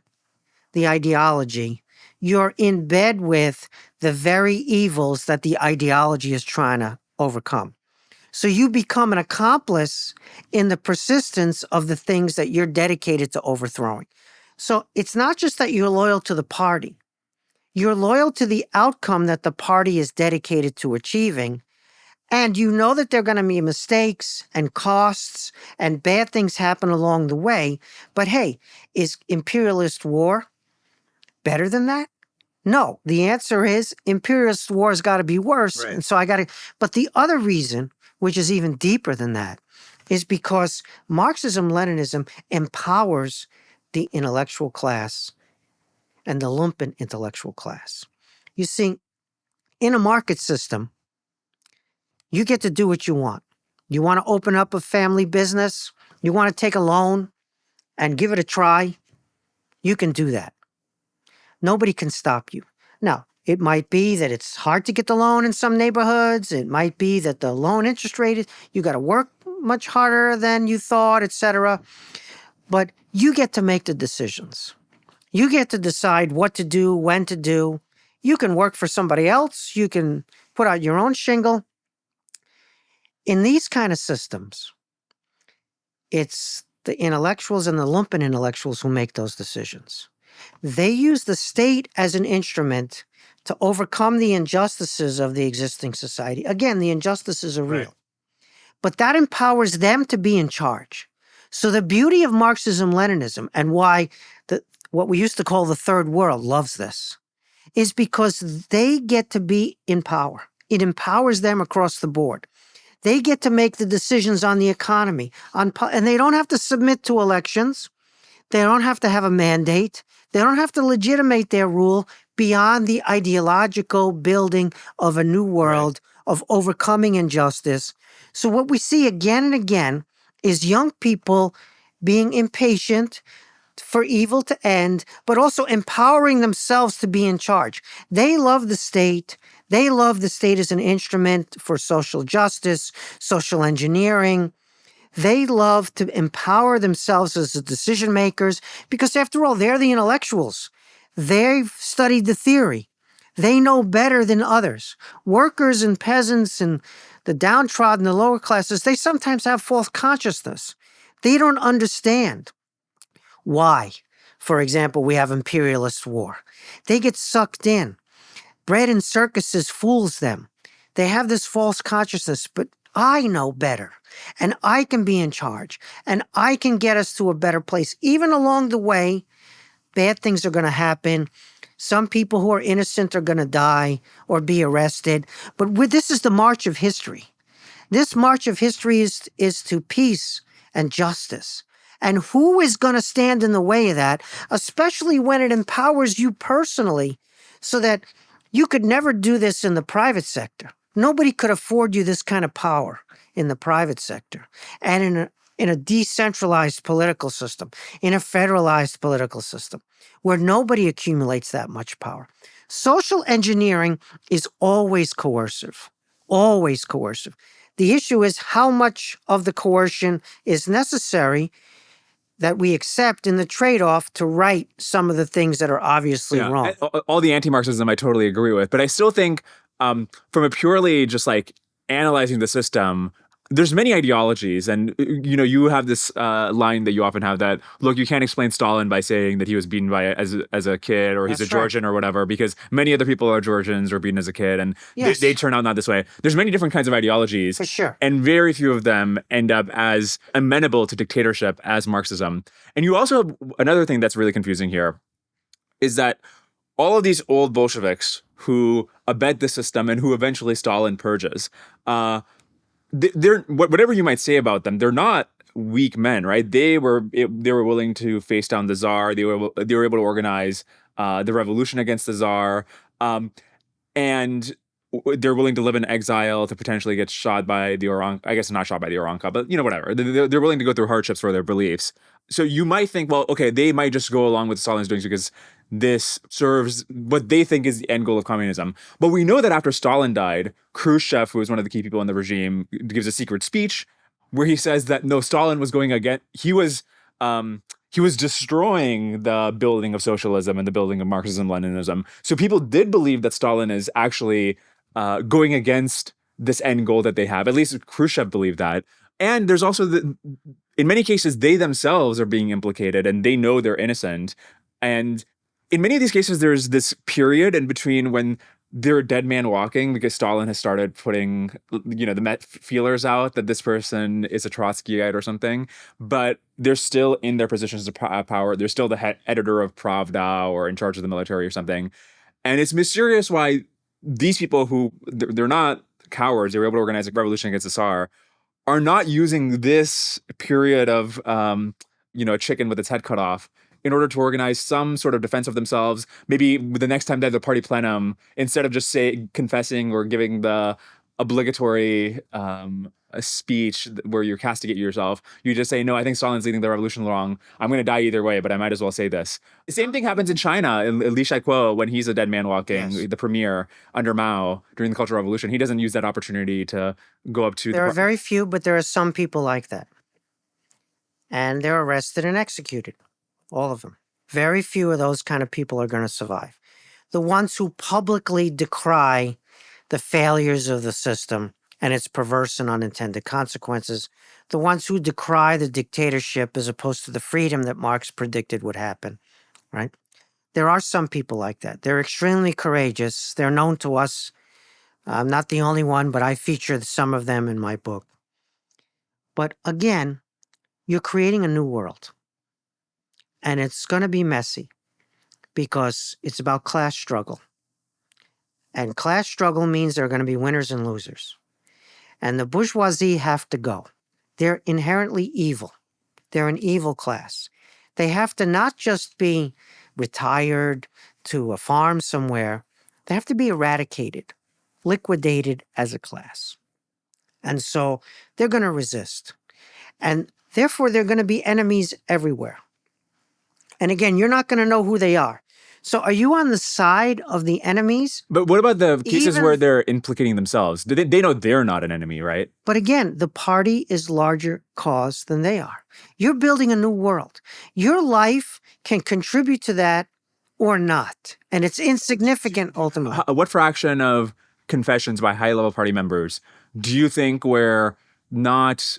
the ideology, you're in bed with the very evils that the ideology is trying to overcome. So you become an accomplice in the persistence of the things that you're dedicated to overthrowing. So it's not just that you're loyal to the party. You're loyal to the outcome that the party is dedicated to achieving. And you know that there are going to be mistakes and costs and bad things happen along the way. But hey, is imperialist war better than that? No. The answer is imperialist war has got to be worse.
Right.
And so but the other reason, which is even deeper than that, is because Marxism-Leninism empowers the intellectual class and the lumpen intellectual class. You see, in a market system, you get to do what you want. You want to open up a family business? You want to take a loan and give it a try? You can do that. Nobody can stop you. Now, it might be that it's hard to get the loan in some neighborhoods. It might be that the loan interest rate is, you got to work much harder than you thought, etc. But you get to make the decisions. You get to decide what to do, when to do. You can work for somebody else. You can put out your own shingle. In these kind of systems, it's the intellectuals and the lumpen intellectuals who make those decisions. They use the state as an instrument to overcome the injustices of the existing society. Again, the injustices are real.
Right.
But that empowers them to be in charge. So the beauty of Marxism-Leninism and why what we used to call the third world loves this is because they get to be in power. It empowers them across the board. They get to make the decisions on the economy, and they don't have to submit to elections. They don't have to have a mandate. They don't have to legitimate their rule beyond the ideological building of a new world, of overcoming injustice. So what we see again and again is young people being impatient for evil to end, but also empowering themselves to be in charge. They love the state. They love the state as an instrument for social justice, social engineering. They love to empower themselves as the decision makers because, after all, they're the intellectuals. They've studied the theory. They know better than others. Workers and peasants and the downtrodden, the lower classes, they sometimes have false consciousness. They don't understand why. For example, we have imperialist war. They get sucked in. Bread and circuses fools them. They have this false consciousness, but I know better, and I can be in charge, and I can get us to a better place. Even along the way, bad things are going to happen. Some people who are innocent are going to die or be arrested. But this is the march of history. This march of history is to peace and justice. And who is going to stand in the way of that, especially when it empowers you personally, so that you could never do this in the private sector. Nobody could afford you this kind of power in the private sector. And in a decentralized political system, in a federalized political system, where nobody accumulates that much power. Social engineering is always coercive. Always coercive. The issue is how much of the coercion is necessary that we accept in the trade-off to right some of the things that are obviously wrong.
All the anti-Marxism I totally agree with, but I still think from a purely just like analyzing the system, there's many ideologies, and you have this line that you often have that, look, you can't explain Stalin by saying that he was beaten by as a kid, or he's a Georgian or whatever, because many other people are Georgians or beaten as a kid, and they turn out not this way. There's many different kinds of ideologies,
for sure,
and very few of them end up as amenable to dictatorship as Marxism. And you also have another thing that's really confusing here, is that all of these old Bolsheviks who abet the system and who eventually Stalin purges, they're whatever you might say about them, they're not weak men, right? They were willing to face down the Tsar. They were able to organize the revolution against the Tsar, and they're willing to live in exile, to potentially get shot by the Oranka. I guess not shot by the Oranka, but whatever. They're willing to go through hardships for their beliefs. So you might think, well, okay, they might just go along with Stalin's doings because this serves what they think is the end goal of communism. But we know that after Stalin died, Khrushchev, who was one of the key people in the regime, gives a secret speech where he says that no, Stalin was going against, he was destroying the building of socialism and the building of Marxism-Leninism. So people did believe that Stalin is actually going against this end goal that they have. At least Khrushchev believed that. And there's also in many cases, they themselves are being implicated and they know they're innocent. And in many of these cases, there's this period in between when they're a dead man walking because Stalin has started putting, the feelers out that this person is a Trotskyite or something, but they're still in their positions of power. They're still the editor of Pravda or in charge of the military or something. And it's mysterious why these people who, they're not cowards, they were able to organize a revolution against the Tsar, are not using this period of, a chicken with its head cut off in order to organize some sort of defense of themselves. Maybe the next time they have the party plenum, instead of just confessing or giving the obligatory a speech where you're castigating yourself. You just say, no, I think Stalin's leading the revolution wrong. I'm going to die either way, but I might as well say this. The same thing happens in China. Li Shaiquo, when he's a dead man walking,
Yes.
the premier under Mao during the Cultural Revolution, he doesn't use that opportunity to go up to
There are very few, but there are some people like that. And they're arrested and executed. All of them. Very few of those kind of people are going to survive. The ones who publicly decry the failures of the system and its perverse and unintended consequences, the ones who decry the dictatorship as opposed to the freedom that Marx predicted would happen, right? There are some people like that. They're extremely courageous. They're known to us. I'm not the only one, but I feature some of them in my book. But again, you're creating a new world. And it's going to be messy because it's about class struggle. And class struggle means there are going to be winners and losers. And the bourgeoisie have to go. They're inherently evil. They're an evil class. They have to not just be retired to a farm somewhere, they have to be eradicated, liquidated as a class. And so they're going to resist. And therefore, they're going to be enemies everywhere. And again, you're not going to know who they are. So are you on the side of the enemies?
But what about the cases
Even
where
if-
they're implicating themselves? They know they're not an enemy, right?
But again, the party is larger cause than they are. You're building a new world. Your life can contribute to that or not. And it's insignificant ultimately.
What fraction of confessions by high-level party members do you think were not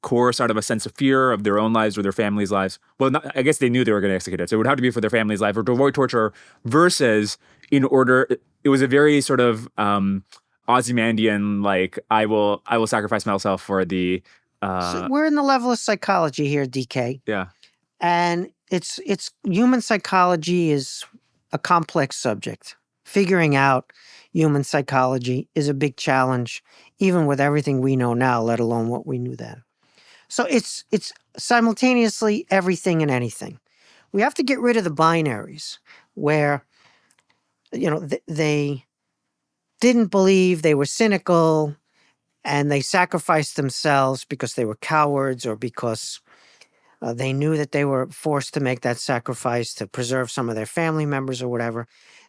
coerced out of a sense of fear of their own lives or their families' lives? Well, I guess they knew they were going to execute it, so it would have to be for their family's life or to avoid torture, versus it was a very sort of Ozymandian, like, I will sacrifice myself for the
So we're in the level of psychology here, DK.
yeah.
And it's human psychology is a complex subject. Figuring out human psychology is a big challenge, even with everything we know now, let alone what we knew then. So it's simultaneously everything and anything. We have to get rid of the binaries where, they didn't believe, they were cynical, and they sacrificed themselves because they were cowards or because they knew that they were forced to make that sacrifice to preserve some of their family members or whatever.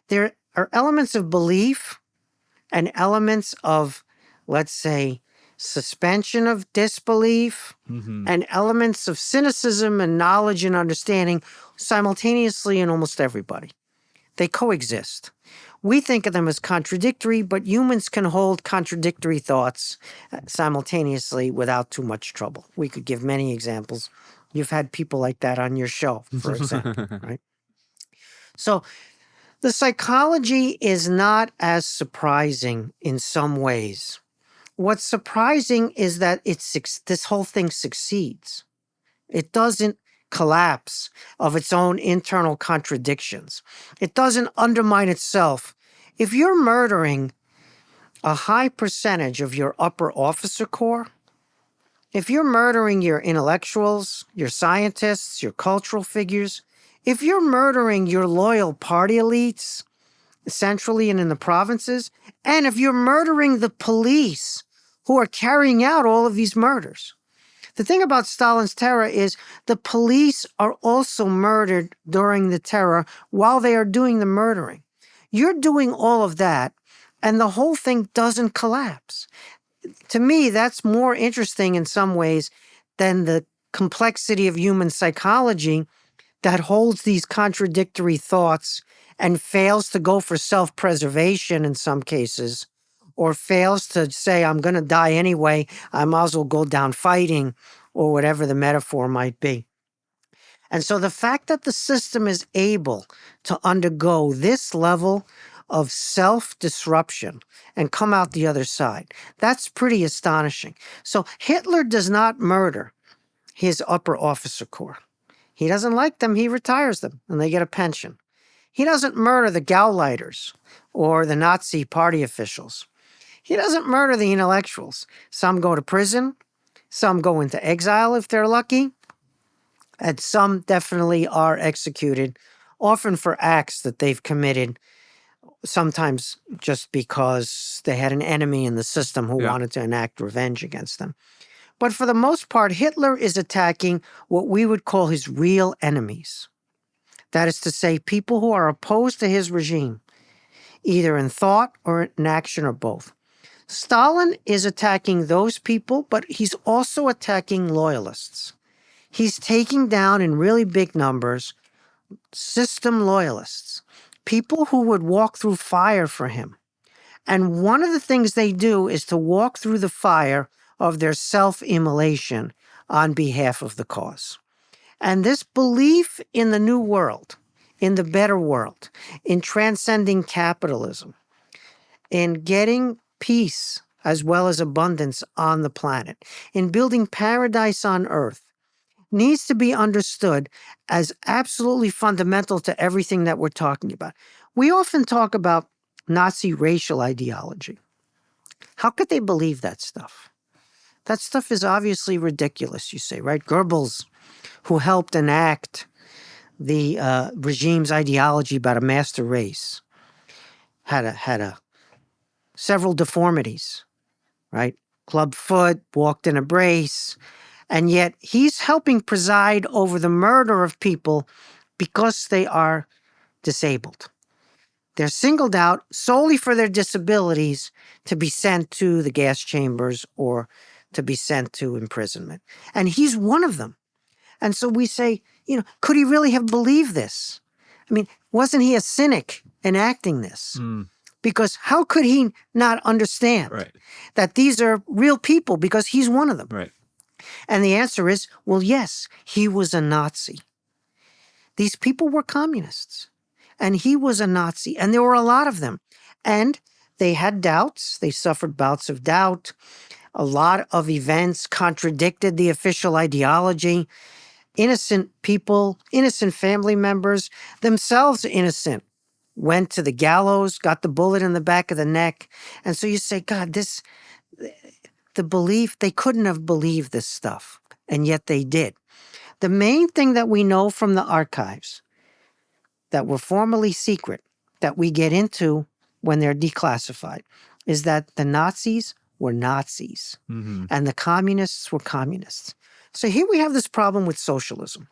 There are elements of belief and elements of, let's say, suspension of disbelief and elements of cynicism and knowledge and understanding simultaneously in almost everybody. They coexist. We think of them as contradictory, but humans can hold contradictory thoughts simultaneously without too much trouble. We could give many examples. You've had people like that on your show, for example, right? So the psychology is not as surprising in some ways. What's surprising is that this whole thing succeeds. It doesn't collapse of its own internal contradictions. It doesn't undermine itself. If you're murdering a high percentage of your upper officer corps, if you're murdering your intellectuals, your scientists, your cultural figures, if you're murdering your loyal party elites, centrally and in the provinces, and if you're murdering the police who are carrying out all of these murders. The thing about Stalin's terror is the police are also murdered during the terror while they are doing the murdering. You're doing all of that, and the whole thing doesn't collapse. To me, that's more interesting in some ways than the complexity of human psychology that holds these contradictory thoughts and fails to go for self-preservation in some cases, or fails to say, I'm going to die anyway, I might as well go down fighting, or whatever the metaphor might be. And so the fact that the system is able to undergo this level of self-disruption and come out the other side, that's pretty astonishing. So Hitler does not murder his upper officer corps. He doesn't like them, he retires them, and they get a pension. He doesn't murder the Gauleiters or the Nazi party officials. He doesn't murder the intellectuals. Some go to prison, some go into exile if they're lucky, and some definitely are executed, often for acts that they've committed sometimes just because they had an enemy in the system who
Yeah.
wanted to enact revenge against them. But for the most part, Hitler is attacking what we would call his real enemies. That is to say, people who are opposed to his regime, either in thought or in action or both. Stalin is attacking those people, but he's also attacking loyalists. He's taking down in really big numbers system loyalists, people who would walk through fire for him. And one of the things they do is to walk through the fire of their self-immolation on behalf of the cause. And this belief in the new world, in the better world, in transcending capitalism, in getting peace as well as abundance on the planet, in building paradise on earth, needs to be understood as absolutely fundamental to everything that we're talking about. We often talk about Nazi racial ideology. How could they believe that stuff? That stuff is obviously ridiculous, you say, right? Goebbels, who helped enact the regime's ideology about a master race, had several deformities, right? Club foot, walked in a brace, and yet he's helping preside over the murder of people because they are disabled. They're singled out solely for their disabilities to be sent to the gas chambers or to be sent to imprisonment. And he's one of them. And so we say, could he really have believed this? I mean, wasn't he a cynic enacting this? Because how could he not understand that these are real people because he's one of them?
Right.
And the answer is, well, yes, he was a Nazi. These people were communists. And he was a Nazi. And there were a lot of them. And they had doubts. They suffered bouts of doubt. A lot of events contradicted the official ideology. Innocent people, innocent family members, themselves innocent, went to the gallows, got the bullet in the back of the neck. And so you say, God, the belief, they couldn't have believed this stuff. And yet they did. The main thing that we know from the archives that were formerly secret, that we get into when they're declassified, is that the Nazis were Nazis and the communists were communists. So here we have this problem with socialism.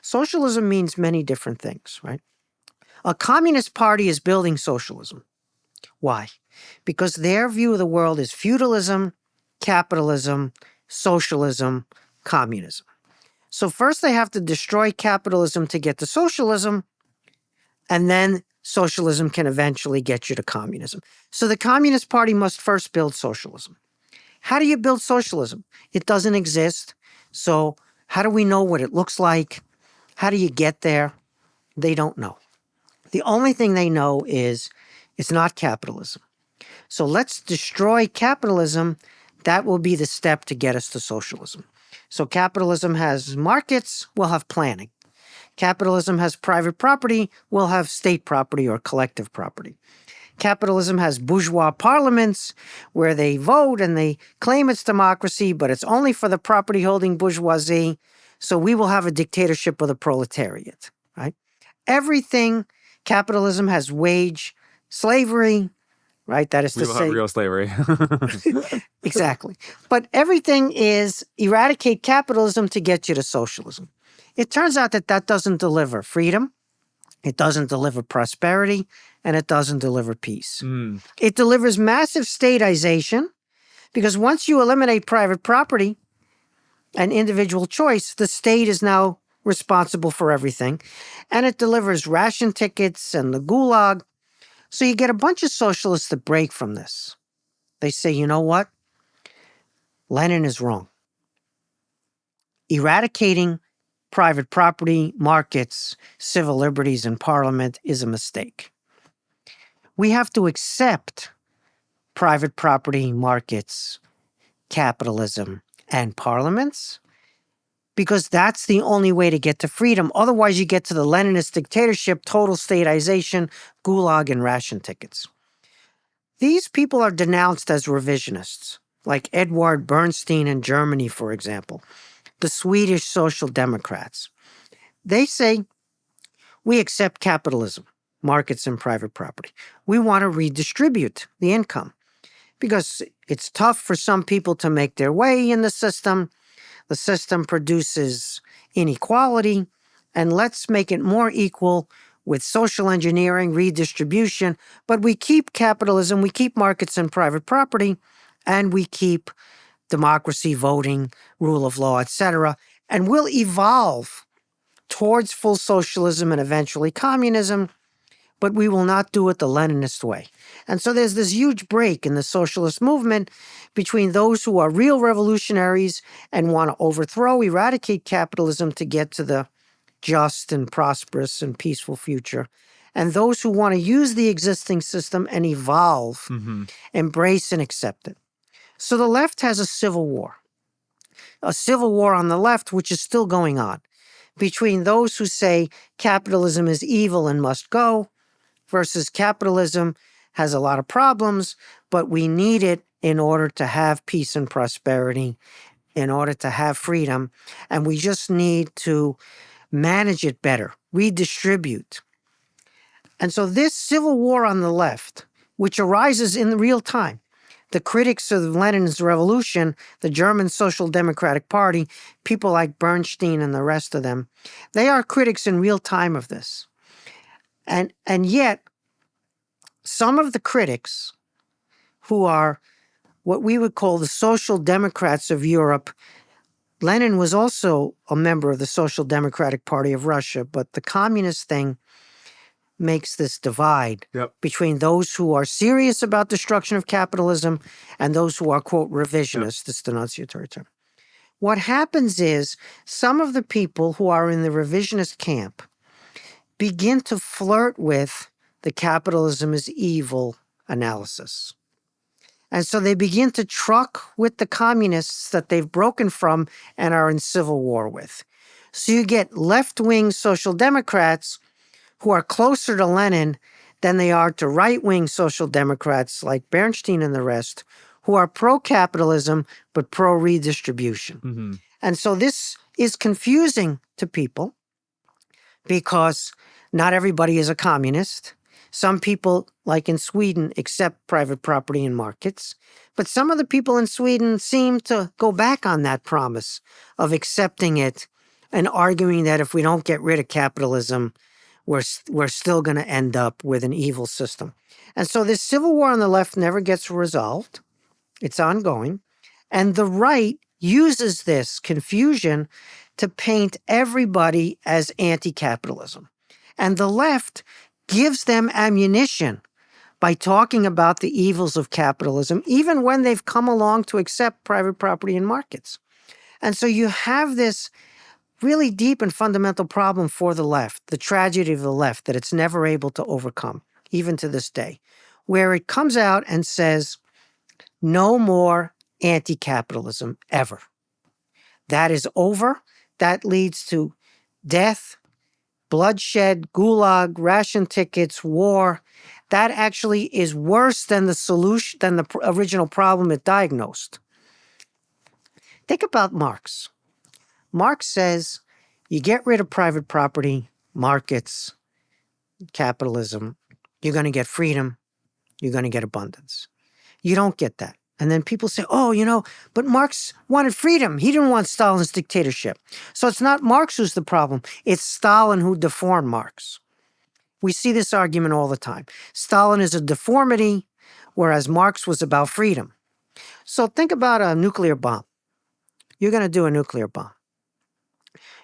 Socialism means many different things, right? A communist party is building socialism. Why? Because their view of the world is feudalism, capitalism, socialism, communism. So first they have to destroy capitalism to get to socialism, and then socialism can eventually get you to communism. So the Communist Party must first build socialism. How do you build socialism? It doesn't exist. So how do we know what it looks like? How do you get there? They don't know. The only thing they know is it's not capitalism. So let's destroy capitalism. That will be the step to get us to socialism. So capitalism has markets, we'll have planning. Capitalism has private property, we'll have state property or collective property. Capitalism has bourgeois parliaments where they vote and they claim it's democracy, but it's only for the property-holding bourgeoisie. So we will have a dictatorship of the proletariat, right? Everything, capitalism has wage slavery, right? That is to say...
We will have real slavery.
Exactly. But everything is eradicate capitalism to get you to socialism. It turns out that that doesn't deliver freedom, it doesn't deliver prosperity, and it doesn't deliver peace. It delivers massive statization because once you eliminate private property and individual choice, the state is now responsible for everything. And it delivers ration tickets and the gulag. So you get a bunch of socialists that break from this. They say, you know what? Lenin is wrong. Eradicating private property, markets, civil liberties, and parliament is a mistake. We have to accept private property, markets, capitalism, and parliaments because that's the only way to get to freedom. Otherwise, you get to the Leninist dictatorship, total statization, gulag, and ration tickets. These people are denounced as revisionists, like Edward Bernstein in Germany, for example, the Swedish Social Democrats. They say, we accept capitalism, markets and private property. We want to redistribute the income because it's tough for some people to make their way in the system. The system produces inequality, and let's make it more equal with social engineering, redistribution, but we keep capitalism, we keep markets and private property, and we keep democracy, voting, rule of law, etc., and we'll evolve towards full socialism and eventually communism, but we will not do it the Leninist way. And so there's this huge break in the socialist movement between those who are real revolutionaries and want to overthrow, eradicate capitalism to get to the just and prosperous and peaceful future, and those who want to use the existing system and evolve, embrace and accept it. So the left has a civil war on the left, which is still going on, between those who say capitalism is evil and must go, versus capitalism has a lot of problems, but we need it in order to have peace and prosperity, in order to have freedom, and we just need to manage it better, redistribute. And so this civil war on the left, which arises in real time, the critics of Lenin's revolution, the German Social Democratic Party, people like Bernstein and the rest of them, they are critics in real time of this. And yet, some of the critics who are what we would call the social democrats of Europe, Lenin was also a member of the Social Democratic Party of Russia, but the communist thing makes this divide between those who are serious about destruction of capitalism and those who are, quote, revisionist, this denunciatory term. What happens is some of the people who are in the revisionist camp begin to flirt with the capitalism is evil analysis. And so they begin to truck with the communists that they've broken from and are in civil war with. So you get left-wing social democrats who are closer to Lenin than they are to right-wing social democrats like Bernstein and the rest, who are pro-capitalism but pro-redistribution. And so this is confusing to people because not everybody is a communist. Some people, like in Sweden, accept private property and markets. But some of the people in Sweden seem to go back on that promise of accepting it and arguing that if we don't get rid of capitalism, we're still going to end up with an evil system. And so this civil war on the left never gets resolved. It's ongoing. And the right uses this confusion to paint everybody as anti-capitalism. And the left gives them ammunition by talking about the evils of capitalism, even when they've come along to accept private property and markets. And so you have this really deep and fundamental problem for the left, the tragedy of the left that it's never able to overcome, even to this day, where it comes out and says, no more anti-capitalism ever. That is over. That leads to death, bloodshed, gulag, ration tickets, war. That actually is worse than the solution, than the original problem it diagnosed. Think about Marx. Marx says you get rid of private property, markets, capitalism, you're going to get freedom, you're going to get abundance. You don't get that. And then people say, oh, but Marx wanted freedom. He didn't want Stalin's dictatorship. So it's not Marx who's the problem. It's Stalin who deformed Marx. We see this argument all the time. Stalin is a deformity, whereas Marx was about freedom. So think about a nuclear bomb. You're going to do a nuclear bomb.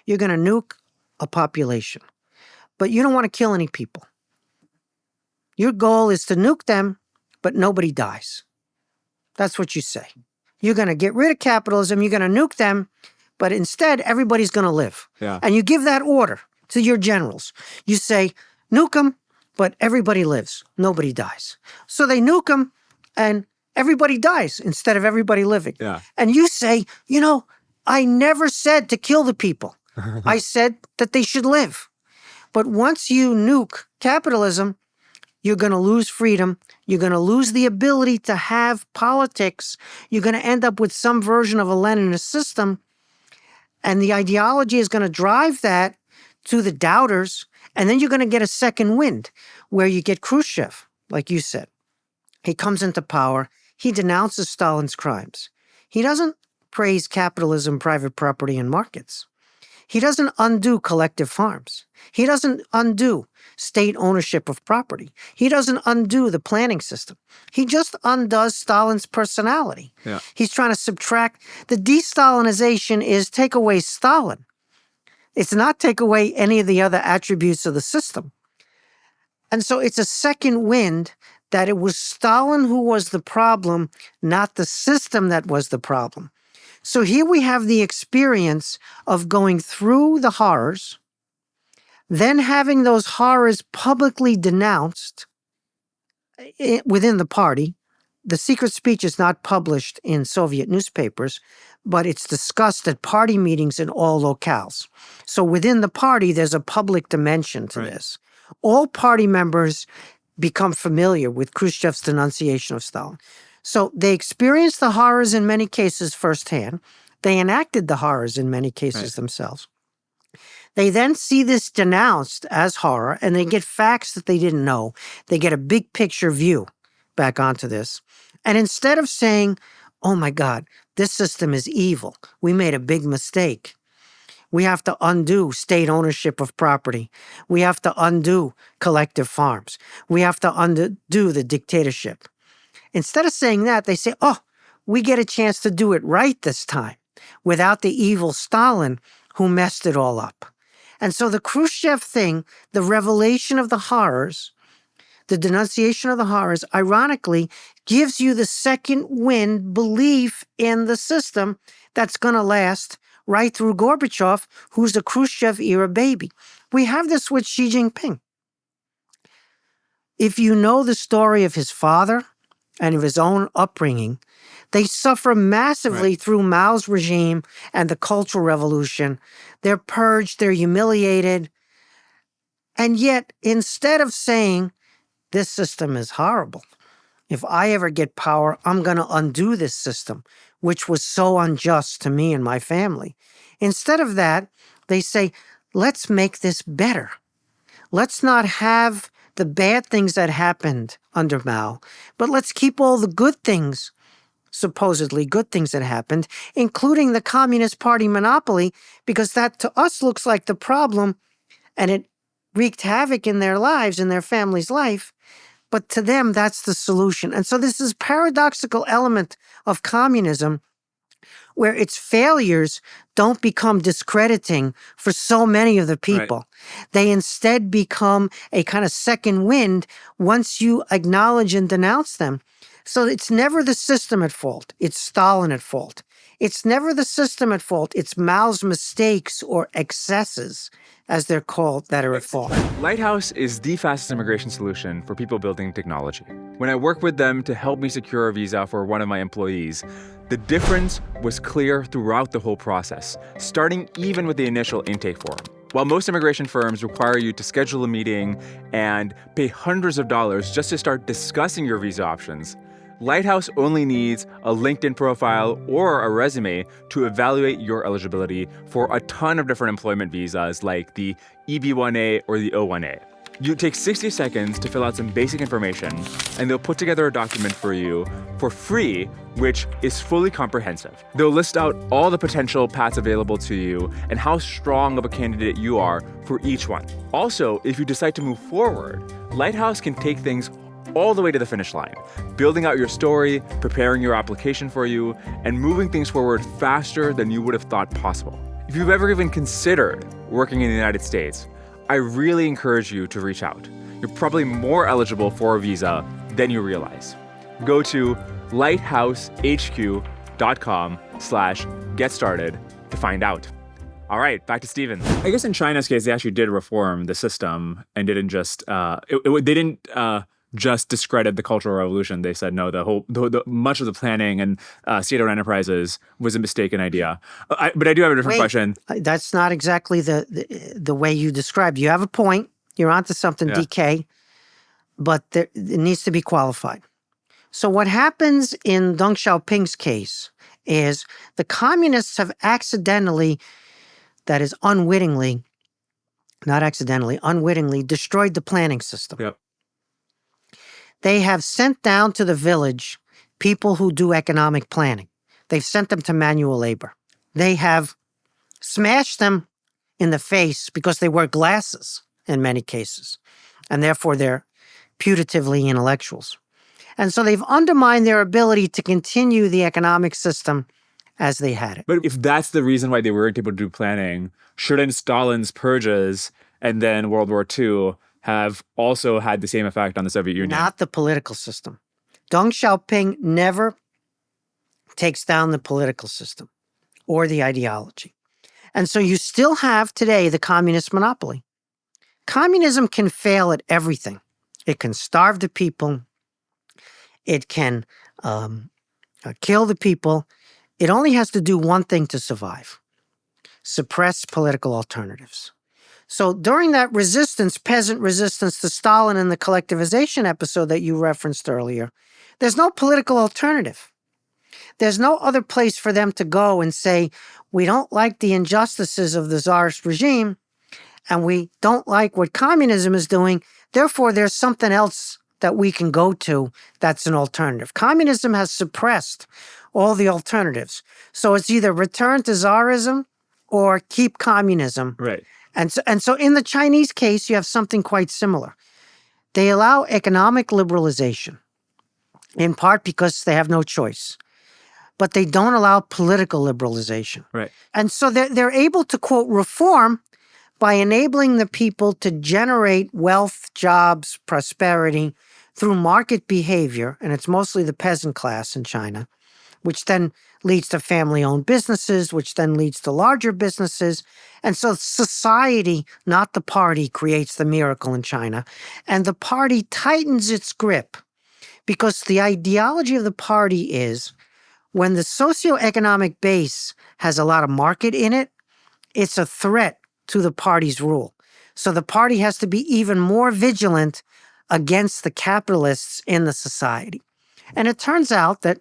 You're going to nuke a population, but you don't want to kill any people. Your goal is to nuke them, but nobody dies. That's what you say. You're going to get rid of capitalism, you're going to nuke them, but instead everybody's going to live.
Yeah.
And you give that order to your generals. You say, nuke them, but everybody lives. Nobody dies. So they nuke them and everybody dies instead of everybody living.
Yeah.
And you say, I never said to kill the people. I said that they should live. But once you nuke capitalism, you're going to lose freedom. You're going to lose the ability to have politics. You're going to end up with some version of a Leninist system. And the ideology is going to drive that to the doubters. And then you're going to get a second wind. where you get Khrushchev, like you said. He comes into power. He denounces Stalin's crimes. He doesn't praise capitalism, private property, and markets. He doesn't undo collective farms. He doesn't undo state ownership of property. He doesn't undo the planning system. He just undoes Stalin's personality.
Yeah.
He's trying to subtract. The de-Stalinization is take away Stalin. It's not take away any of the other attributes of the system. And so it's a second wind that it was Stalin who was the problem, not the system that was the problem. So here we have the experience of going through the horrors, then having those horrors publicly denounced within the party. The secret speech is not published in Soviet newspapers, but it's discussed at party meetings in all locales. So within the party, there's a public dimension to this. All party members become familiar with Khrushchev's denunciation of Stalin. So they experienced the horrors in many cases firsthand. They enacted the horrors in many cases themselves. They then see this denounced as horror, and they get facts that they didn't know. They get a big picture view back onto this. And instead of saying, oh my God, this system is evil, we made a big mistake. We have to undo state ownership of property. We have to undo collective farms. We have to undo the dictatorship. Instead of saying that, they say, oh, we get a chance to do it right this time without the evil Stalin who messed it all up. And so the Khrushchev thing, the revelation of the horrors, the denunciation of the horrors, ironically, gives you the second wind belief in the system that's going to last right through Gorbachev, who's a Khrushchev-era baby. We have this with Xi Jinping. If you know the story of his father and of his own upbringing, they suffer massively through Mao's regime and the Cultural Revolution. They're purged, they're humiliated. And yet, instead of saying, this system is horrible, if I ever get power, I'm going to undo this system, which was so unjust to me and my family. Instead of that, they say, let's make this better. Let's not have the bad things that happened under Mao, but let's keep all the good things, supposedly good things that happened, including the Communist Party monopoly, because that to us looks like the problem, and it wreaked havoc in their lives, in their family's life. But to them, that's the solution. And so this is paradoxical element of communism where its failures don't become discrediting for so many of the people. They instead become a kind of second wind once you acknowledge and denounce them. So it's never the system at fault. It's Stalin at fault. It's never the system at fault. It's Mao's mistakes or excesses, as they're called, that are at fault.
Lighthouse is the fastest immigration solution for people building technology. When I worked with them to help me secure a visa for one of my employees, the difference was clear throughout the whole process, starting even with the initial intake form. While most immigration firms require you to schedule a meeting and pay hundreds of dollars just to start discussing your visa options, Lighthouse only needs a LinkedIn profile or a resume to evaluate your eligibility for a ton of different employment visas like the EB-1A or the O-1A. You take 60 seconds to fill out some basic information, and they'll put together a document for you for free, which is fully comprehensive. They'll list out all the potential paths available to you and how strong of a candidate you are for each one. Also, if you decide to move forward, Lighthouse can take things all the way to the finish line, building out your story, preparing your application for you, and moving things forward faster than you would have thought possible. If you've ever even considered working in the United States, I really encourage you to reach out. You're probably more eligible for a visa than you realize. Go to lighthousehq.com/get-started to find out. All right, back to Stephen. I guess in China's case, they actually did reform the system and didn't just just discredit the Cultural Revolution. They said no. Much of the planning and state-owned enterprises was a mistaken idea. But I do have a different question.
That's not exactly the way you described. You have a point. You're onto something, DK. But it needs to be qualified. So what happens in Deng Xiaoping's case is the communists have accidentally, that is unwittingly, not accidentally, unwittingly destroyed the planning system.
Yep.
they have sent down to the village people who do economic planning. They've sent them to manual labor. They have smashed them in the face because they wear glasses in many cases, and therefore they're putatively intellectuals. And so they've undermined their ability to continue the economic system as they had it.
But if that's the reason why they weren't able to do planning, shouldn't Stalin's purges and then World War II have also had the same effect on the Soviet Union?
Not the political system. Deng Xiaoping never takes down the political system or the ideology. And so you still have today the communist monopoly. Communism can fail at everything. It can starve the people. It can kill the people. It only has to do one thing to survive: suppress political alternatives. So during that resistance, peasant resistance to Stalin in the collectivization episode that you referenced earlier, there's no political alternative. There's no other place for them to go and say, we don't like the injustices of the czarist regime, and we don't like what communism is doing. Therefore, there's something else that we can go to that's an alternative. Communism has suppressed all the alternatives. So it's either return to czarism or keep communism.
Right.
And so in the Chinese case, you have something quite similar. They allow economic liberalization, in part because they have no choice. But they don't allow political liberalization.
Right.
And so they're able to, quote, reform by enabling the people to generate wealth, jobs, prosperity through market behavior, and it's mostly the peasant class in China, which then leads to family-owned businesses, which then leads to larger businesses. And so society, not the party, creates the miracle in China. And the party tightens its grip because the ideology of the party is when the socioeconomic base has a lot of market in it, it's a threat to the party's rule. So the party has to be even more vigilant against the capitalists in the society. And it turns out that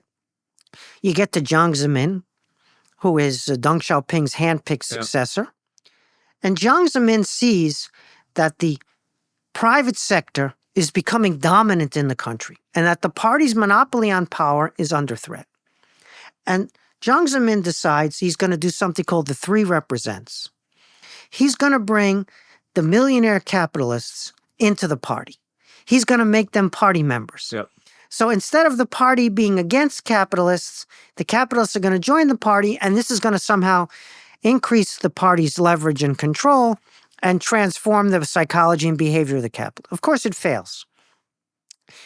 you get to Jiang Zemin, who is Deng Xiaoping's handpicked successor. And Jiang Zemin sees that the private sector is becoming dominant in the country and that the party's monopoly on power is under threat. And Jiang Zemin decides he's going to do something called the Three Represents. He's going to bring the millionaire capitalists into the party. He's going to make them party members.
Yep.
So instead of the party being against capitalists, the capitalists are going to join the party, and this is going to somehow increase the party's leverage and control and transform the psychology and behavior of the capital. Of course, it fails.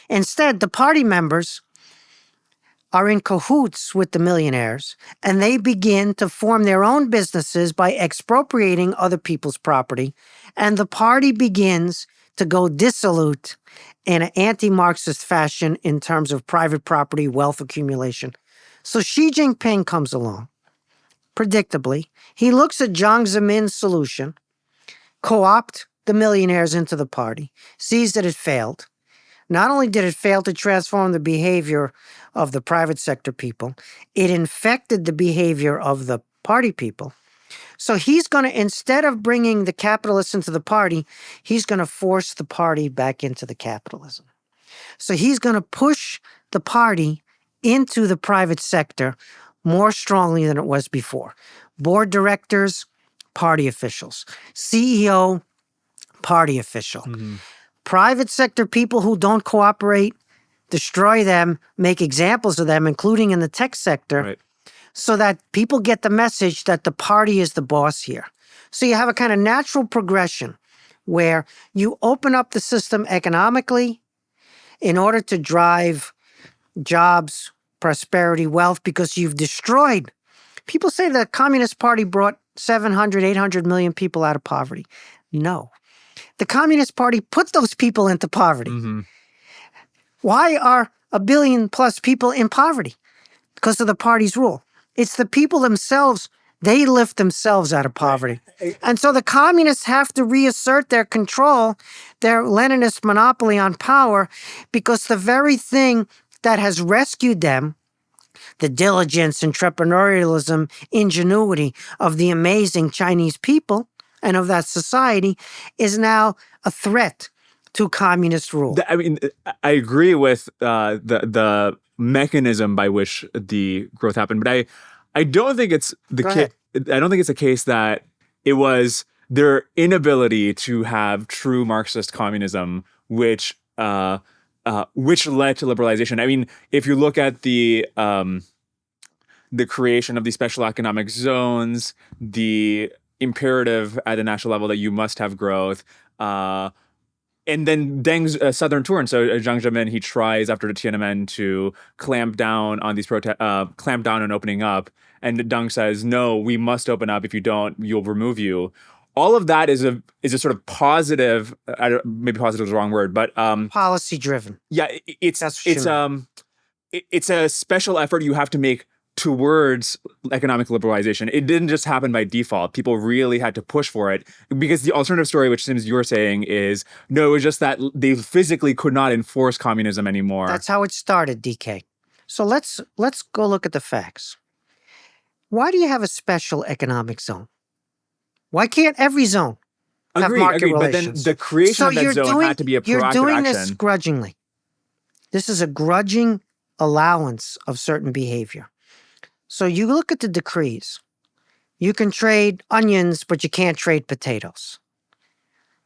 Instead, the party members are in cahoots with the millionaires, and they begin to form their own businesses by expropriating other people's property, and the party begins to go dissolute in an anti-Marxist fashion in terms of private property, wealth accumulation. So Xi Jinping comes along. Predictably, he looks at Jiang Zemin's solution, co-opt the millionaires into the party, sees that it failed. Not only did it fail to transform the behavior of the private sector people, it infected the behavior of the party people. So he's going to, instead of bringing the capitalists into the party, he's going to force the party back into the capitalism. So he's going to push the party into the private sector more strongly than it was before. Board directors, party officials. CEO, party official. Mm-hmm. Private sector people who don't cooperate, destroy them, make examples of them, including in the tech sector.
Right.
So that people get the message that the party is the boss here. So you have a kind of natural progression where you open up the system economically in order to drive jobs, prosperity, wealth, because you've destroyed. People say the Communist Party brought 700, 800 million people out of poverty. No. The Communist Party put those people into poverty. Mm-hmm. Why are 1 billion plus people in poverty? Because of the party's rule. It's the people themselves, they lift themselves out of poverty. And so the communists have to reassert their control, their Leninist monopoly on power, because the very thing that has rescued them, the diligence, entrepreneurialism, ingenuity of the amazing Chinese people and of that society, is now a threat to communist rule.
I mean, I agree with the mechanism by which the growth happened, but I don't think it's the case. I don't think it's a case that it was their inability to have true Marxist communism, which led to liberalization. I mean, if you look at the creation of these special economic zones, the imperative at the national level that you must have growth, and then Deng's southern tour. And so Jiang Zemin, he tries after the Tiananmen to clamp down on these clamp down on opening up. And Deng says, no, we must open up. If you don't, you'll remove you. All of that is a sort of positive, maybe positive is the wrong word, but
policy driven.
Yeah, it's a special effort you have to make towards economic liberalization. It didn't just happen by default. People really had to push for it, because the alternative story, which seems you're saying, is no, it was just that they physically could not enforce communism anymore.
That's how it started, DK. So let's go look at the facts. Why do you have a special economic zone? Why can't every zone have market relations?
But then the creation of that zone had to be a proactive
You're doing
action.
this grudgingly. This is a grudging allowance of certain behavior. So you look at the decrees. You can trade onions, but you can't trade potatoes.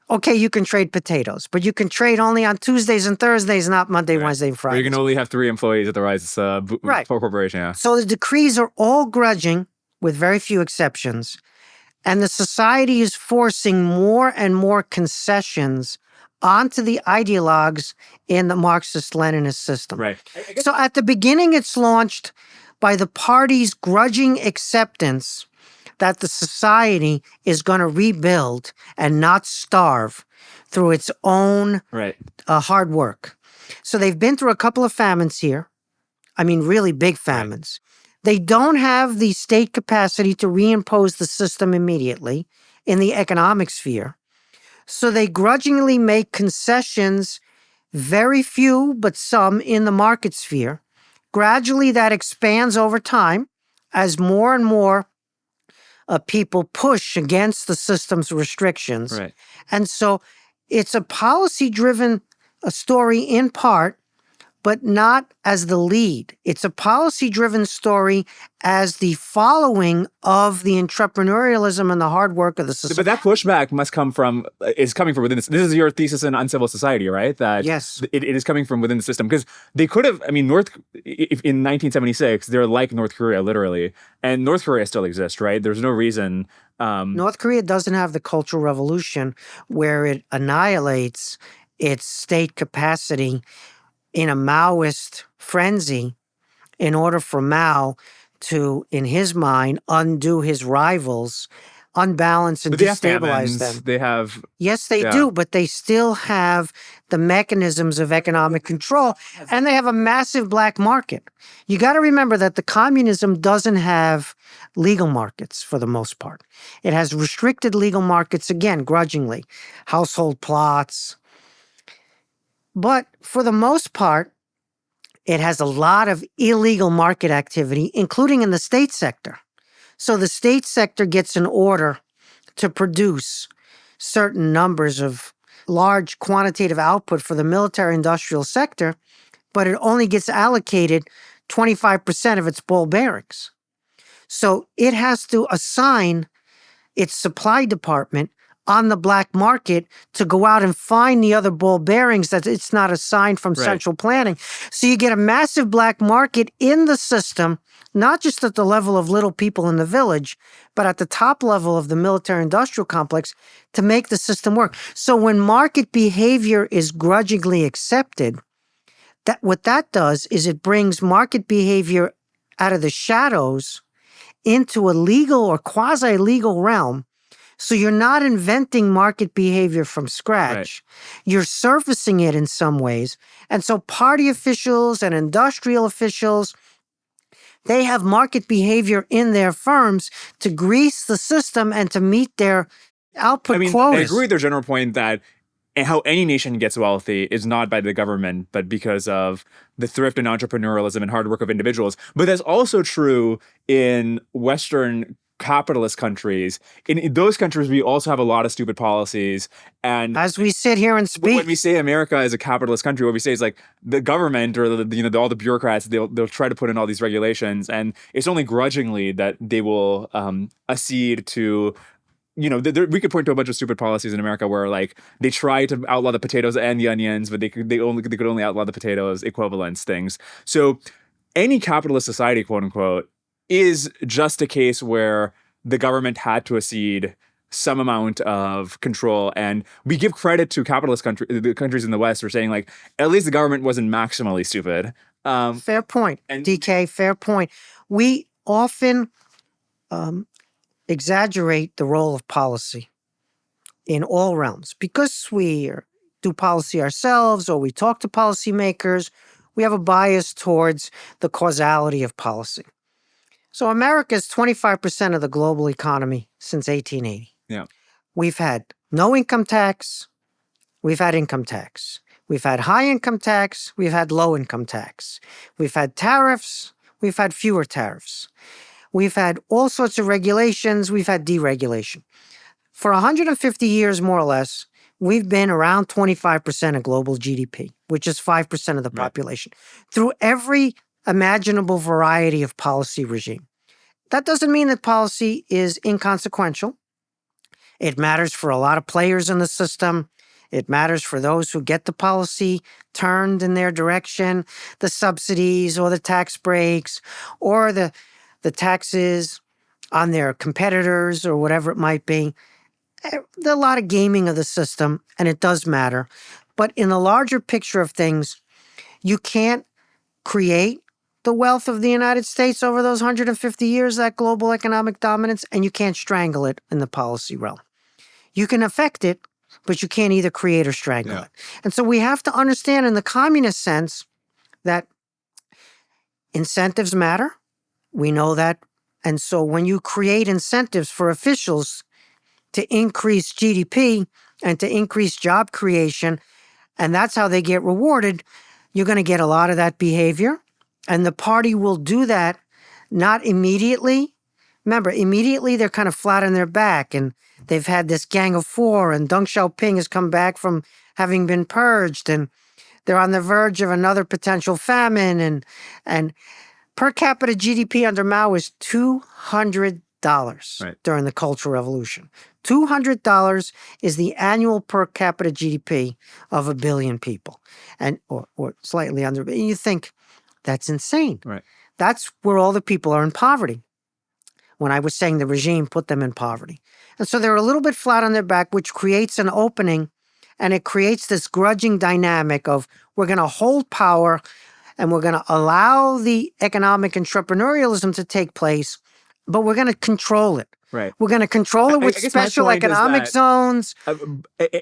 Okay, you can trade potatoes, but you can trade only on Tuesdays and Thursdays, not Monday, Wednesday, and Friday.
Or you can only have 3 employees, otherwise it's a corporation. Yeah.
So the decrees are all grudging, with very few exceptions, and the society is forcing more and more concessions onto the ideologues in the Marxist-Leninist system.
Right.
So at the beginning, it's launched by the party's grudging acceptance that the society is going to rebuild and not starve through its own hard work. So they've been through a couple of famines here. I mean, really big famines. They don't have the state capacity to reimpose the system immediately in the economic sphere. So they grudgingly make concessions, very few, but some, in the market sphere. Gradually, that expands over time as more and more people push against the system's restrictions.
Right.
And so it's a policy-driven story in part, but not as the lead. It's a policy-driven story as the following of the entrepreneurialism and the hard work of the society.
But that pushback is coming from within this. This is your thesis in Uncivil Society, right? That
yes,
it is coming from within the system. Because they could have, I mean, in 1976, they're like North Korea, literally. And North Korea still exists, right? There's no reason.
North Korea doesn't have the Cultural Revolution where it annihilates its state capacity in a Maoist frenzy in order for Mao to, in his mind, undo his rivals, unbalance and destabilize them.
They have...
Yes, they do, but they still have the mechanisms of economic control, and they have a massive black market. You got to remember that the communism doesn't have legal markets for the most part. It has restricted legal markets, again, grudgingly, household plots. But for the most part, it has a lot of illegal market activity, including in the state sector. So the state sector gets an order to produce certain numbers of large quantitative output for the military-industrial sector, but it only gets allocated 25% of its ball bearings. So it has to assign its supply department on the black market to go out and find the other ball bearings that it's not assigned from central planning. So you get a massive black market in the system, not just at the level of little people in the village, but at the top level of the military-industrial complex to make the system work. So when market behavior is grudgingly accepted, what that does is it brings market behavior out of the shadows into a legal or quasi-legal realm. So you're not inventing market behavior from scratch. You're surfacing it in some ways. And so party officials and industrial officials, they have market behavior in their firms to grease the system and to meet their output quotas.
I agree with their general point that how any nation gets wealthy is not by the government, but because of the thrift and entrepreneurialism and hard work of individuals. But that's also true in Western capitalist countries. In those countries, we also have a lot of stupid policies. And
As we sit here and
when
speak,
we say America is a capitalist country, what we say is like the government or all the bureaucrats, they'll try to put in all these regulations, and it's only grudgingly that they will accede to. We could point to a bunch of stupid policies in America where like they try to outlaw the potatoes and the onions, but they could only outlaw the potatoes, equivalence things. So any capitalist society, quote unquote, is just a case where the government had to accede some amount of control. And we give credit to the countries in the West for saying like, at least the government wasn't maximally stupid.
fair point, DK, fair point. We often exaggerate the role of policy in all realms because we do policy ourselves or we talk to policymakers. We have a bias towards the causality of policy. So America is 25% of the global economy since 1880.
Yeah.
We've had no income tax. We've had income tax. We've had high income tax. We've had low income tax. We've had tariffs. We've had fewer tariffs. We've had all sorts of regulations. We've had deregulation. For 150 years, more or less, we've been around 25% of global GDP, which is 5% of the population, through every imaginable variety of policy regime. That doesn't mean that policy is inconsequential. It matters for a lot of players in the system. It matters for those who get the policy turned in their direction, the subsidies or the tax breaks or the taxes on their competitors or whatever it might be. There's a lot of gaming of the system, and it does matter. But in the larger picture of things, you can't create the wealth of the United States over those 150 years, that global economic dominance, and you can't strangle it in the policy realm. You can affect it, but you can't either create or strangle it. And so we have to understand in the communist sense that incentives matter. We know that. And so when you create incentives for officials to increase GDP and to increase job creation, and that's how they get rewarded, you're going to get a lot of that behavior. And the party will do that not immediately. Remember, immediately they're kind of flat on their back and they've had this Gang of Four and Deng Xiaoping has come back from having been purged and they're on the verge of another potential famine and per capita GDP under Mao is $200 during the Cultural Revolution. $200 is the annual per capita GDP of 1 billion people, and or slightly under. And you think, that's insane.
Right.
That's where all the people are in poverty. When I was saying the regime put them in poverty. And so they're a little bit flat on their back, which creates an opening, and it creates this grudging dynamic of we're going to hold power and we're going to allow the economic entrepreneurialism to take place, but we're going to control it.
Right.
We're going to control it with special economic zones.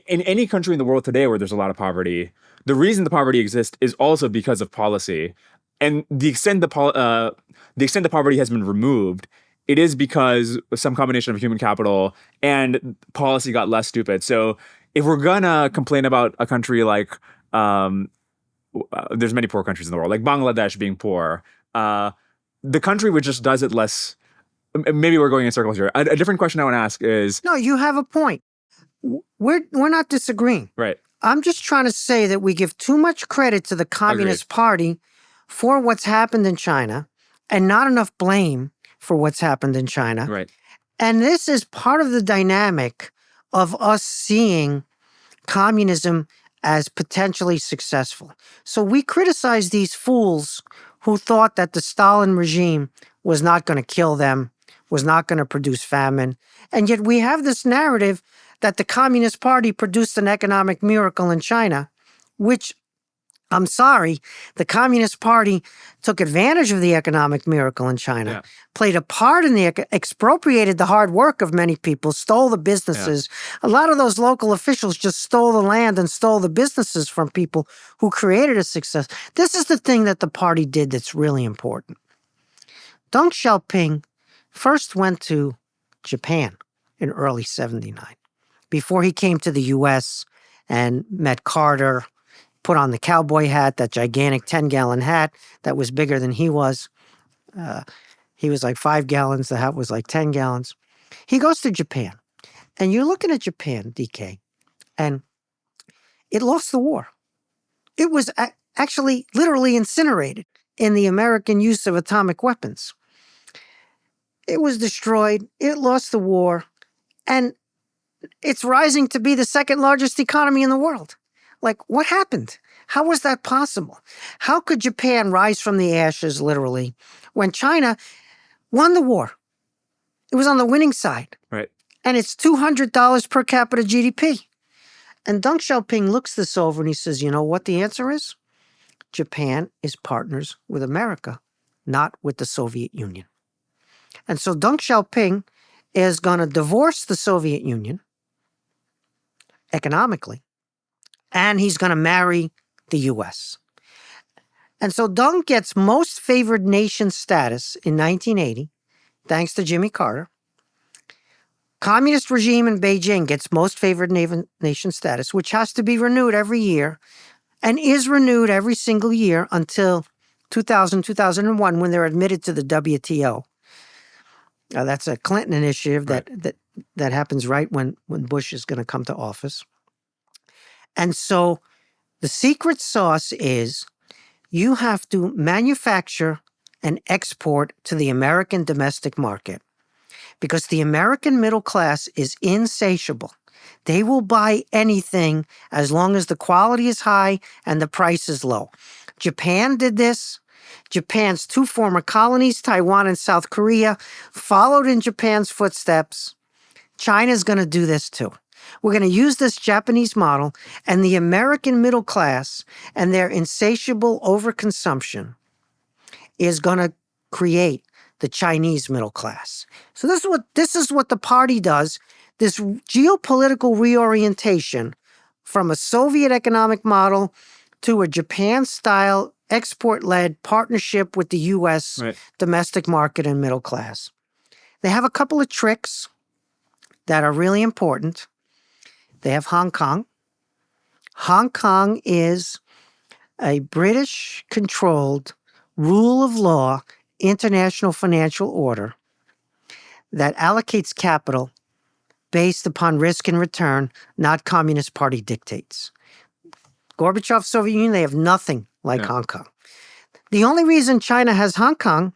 In any country in the world today where there's a lot of poverty, the reason the poverty exists is also because of policy. And the extent the poverty has been removed, it is because of some combination of human capital and policy got less stupid. So if we're gonna complain about a country like, there's many poor countries in the world, like Bangladesh being poor, the country which just does it less. Maybe we're going in circles here. A different question I want to ask is...
No, you have a point. We're not disagreeing.
Right.
I'm just trying to say that we give too much credit to the Communist Party for what's happened in China and not enough blame for what's happened in China.
Right.
And this is part of the dynamic of us seeing communism as potentially successful. So we criticize these fools who thought that the Stalin regime was not going to kill them, was not going to produce famine. And yet we have this narrative that the Communist Party produced an economic miracle in China, which, I'm sorry, the Communist Party took advantage of the economic miracle in China, played a part in expropriated the hard work of many people, stole the businesses. A lot of those local officials just stole the land and stole the businesses from people who created a success. This is the thing that the party did that's really important. Deng Xiaoping first went to Japan in early 79, before he came to the U.S. and met Carter, put on the cowboy hat, that gigantic 10-gallon hat that was bigger than he was. He was like 5 gallons. The hat was like 10 gallons. He goes to Japan. And you're looking at Japan, DK, and it lost the war. It was actually literally incinerated in the American use of atomic weapons. It was destroyed. It lost the war. And it's rising to be the second largest economy in the world. Like, what happened? How was that possible? How could Japan rise from the ashes, literally, when China won the war? It was on the winning side.
Right.
And it's $200 per capita GDP. And Deng Xiaoping looks this over and he says, you know what the answer is? Japan is partners with America, not with the Soviet Union. And so Deng Xiaoping is going to divorce the Soviet Union economically, and he's going to marry the U.S. And so Deng gets most favored nation status in 1980, thanks to Jimmy Carter. Communist regime in Beijing gets most favored nation status, which has to be renewed every year and is renewed every single year until 2000, 2001, when they're admitted to the WTO. That's a Clinton initiative that happens right when Bush is going to come to office. And so the secret sauce is you have to manufacture and export to the American domestic market, because the American middle class is insatiable. They will buy anything as long as the quality is high and the price is low. Japan did this. Japan's 2 former colonies, Taiwan and South Korea, followed in Japan's footsteps. China's going to do this too. We're going to use this Japanese model, and the American middle class and their insatiable overconsumption is going to create the Chinese middle class. So this is what the party does, this geopolitical reorientation from a Soviet economic model to a Japan-style export-led partnership with the U.S. domestic market and middle class. They have a couple of tricks that are really important. They have Hong Kong. Hong Kong is a British-controlled rule of law international financial order that allocates capital based upon risk and return, not Communist Party dictates. Gorbachev, Soviet Union, they have nothing like Hong Kong. The only reason China has Hong Kong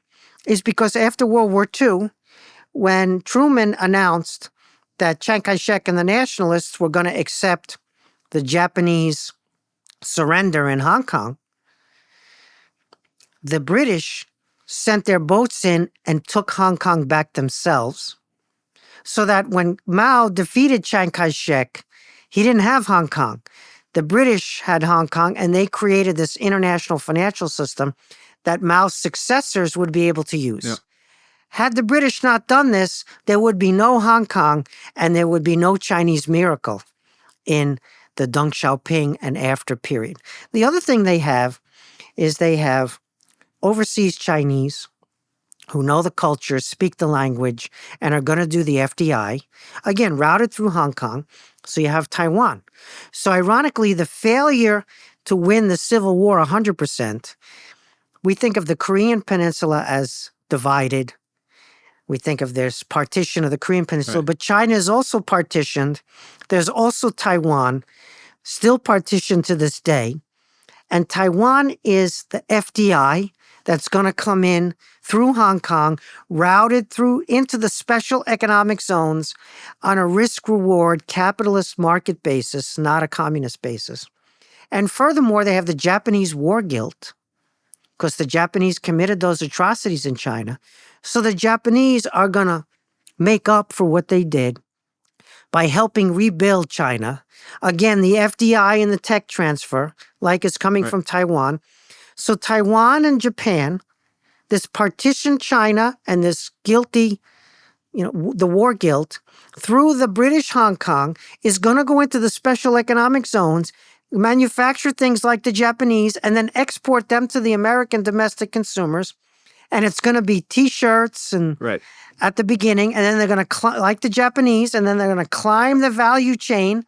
is because after World War II, when Truman announced that Chiang Kai-shek and the nationalists were going to accept the Japanese surrender in Hong Kong, the British sent their boats in and took Hong Kong back themselves, so that when Mao defeated Chiang Kai-shek, he didn't have Hong Kong. The British had Hong Kong, and they created this international financial system that Mao's successors would be able to use. Yeah. Had the British not done this, there would be no Hong Kong, and there would be no Chinese miracle in the Deng Xiaoping and after period. The other thing they have is they have overseas Chinese who know the culture, speak the language, and are going to do the FDI, again, routed through Hong Kong. So you have Taiwan. So ironically, the failure to win the Civil War 100%, we think of the Korean Peninsula as divided. We think of this partition of the Korean Peninsula, but China is also partitioned. There's also Taiwan, still partitioned to this day. And Taiwan is the FDI that's going to come in through Hong Kong, routed through into the special economic zones on a risk-reward capitalist market basis, not a communist basis. And furthermore, they have the Japanese war guilt, because the Japanese committed those atrocities in China. So the Japanese are going to make up for what they did by helping rebuild China. Again, the FDI and the tech transfer, like it's coming from Taiwan. So Taiwan and Japan, this partitioned China and this guilty, the war guilt, through the British Hong Kong, is going to go into the special economic zones, manufacture things like the Japanese, and then export them to the American domestic consumers. And it's going to be T-shirts and at the beginning, and then they're going to, like the Japanese, and then they're going to climb the value chain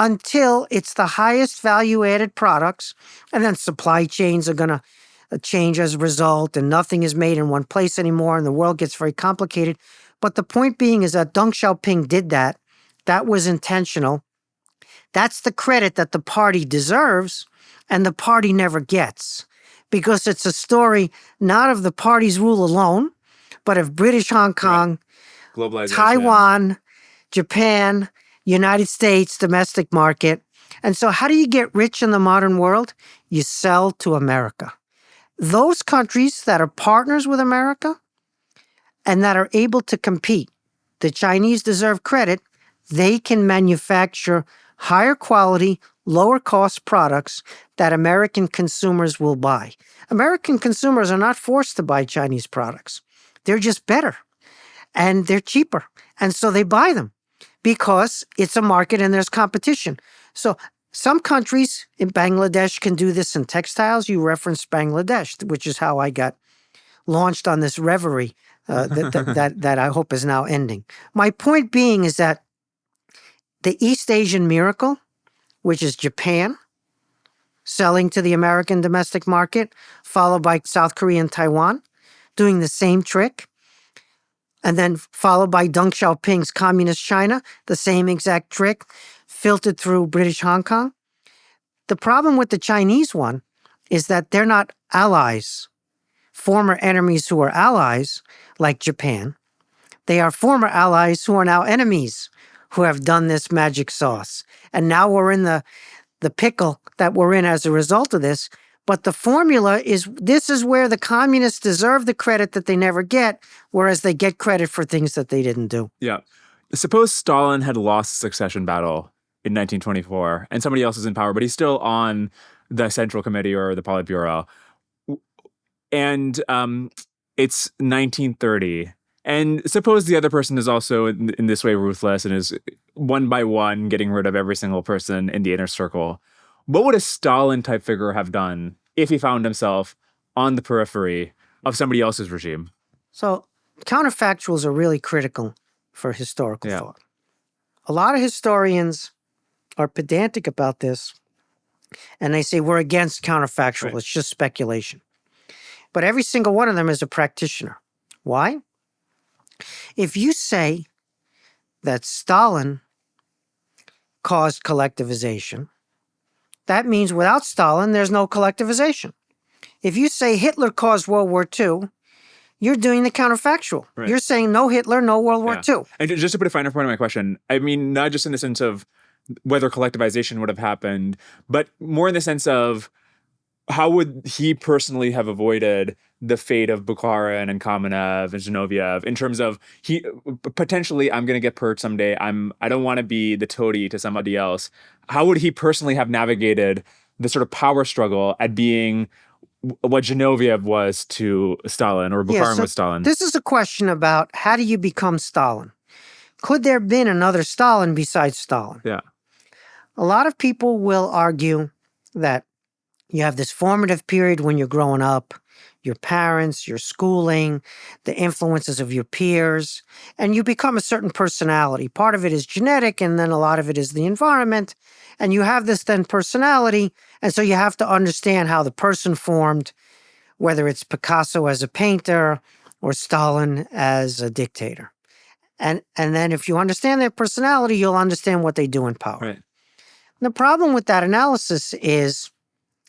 until it's the highest value-added products, and then supply chains are going to change as a result, and nothing is made in one place anymore, and the world gets very complicated. But the point being is that Deng Xiaoping did that. That was intentional. That's the credit that the party deserves, and the party never gets, because it's a story not of the party's rule alone, but of British Hong Kong,
Globalization.
Taiwan, Japan, United States, domestic market. And so how do you get rich in the modern world? You sell to America. Those countries that are partners with America and that are able to compete, the Chinese deserve credit, they can manufacture higher quality, lower cost products that American consumers will buy. American consumers are not forced to buy Chinese products. They're just better and they're cheaper. And so they buy them because it's a market and there's competition. So some countries in Bangladesh can do this in textiles. You referenced Bangladesh, which is how I got launched on this reverie that I hope is now ending. My point being is that the East Asian miracle, which is Japan selling to the American domestic market, followed by South Korea and Taiwan doing the same trick, and then followed by Deng Xiaoping's communist China, the same exact trick, filtered through British Hong Kong. The problem with the Chinese one is that they're not allies, former enemies who are allies, like Japan. They are former allies who are now enemies who have done this magic sauce. And now we're in the pickle that we're in as a result of this. But the formula is, this is where the communists deserve the credit that they never get, whereas they get credit for things that they didn't do.
Yeah. Suppose Stalin had lost the succession battle in 1924 and somebody else is in power, but he's still on the Central Committee or the Politburo. And it's 1930. And suppose the other person is also in this way ruthless and is one by one getting rid of every single person in the inner circle. What would a Stalin-type figure have done if he found himself on the periphery of somebody else's regime?
So counterfactuals are really critical for historical thought. A lot of historians are pedantic about this, and they say we're against counterfactual. Right. It's just speculation. But every single one of them is a practitioner. Why? If you say that Stalin caused collectivization, that means without Stalin, there's no collectivization. If you say Hitler caused World War II, you're doing the counterfactual. Right. You're saying no Hitler, no World War II.
And just to put a finer point on my question, I mean, not just in the sense of whether collectivization would have happened, but more in the sense of how would he personally have avoided the fate of Bukharin and Kamenev and Zinoviev in terms of he potentially, I'm going to get purged someday. I don't want to be the toady to somebody else. How would he personally have navigated the sort of power struggle at being what Zinoviev was to Stalin or Bukharin was Stalin?
This is a question about how do you become Stalin? Could there have been another Stalin besides Stalin?
Yeah.
A lot of people will argue that you have this formative period when you're growing up, your parents, your schooling, the influences of your peers, and you become a certain personality. Part of it is genetic, and then a lot of it is the environment. And you have this then personality, and so you have to understand how the person formed, whether it's Picasso as a painter or Stalin as a dictator. And then if you understand their personality, you'll understand what they do in power.
Right.
The problem with that analysis is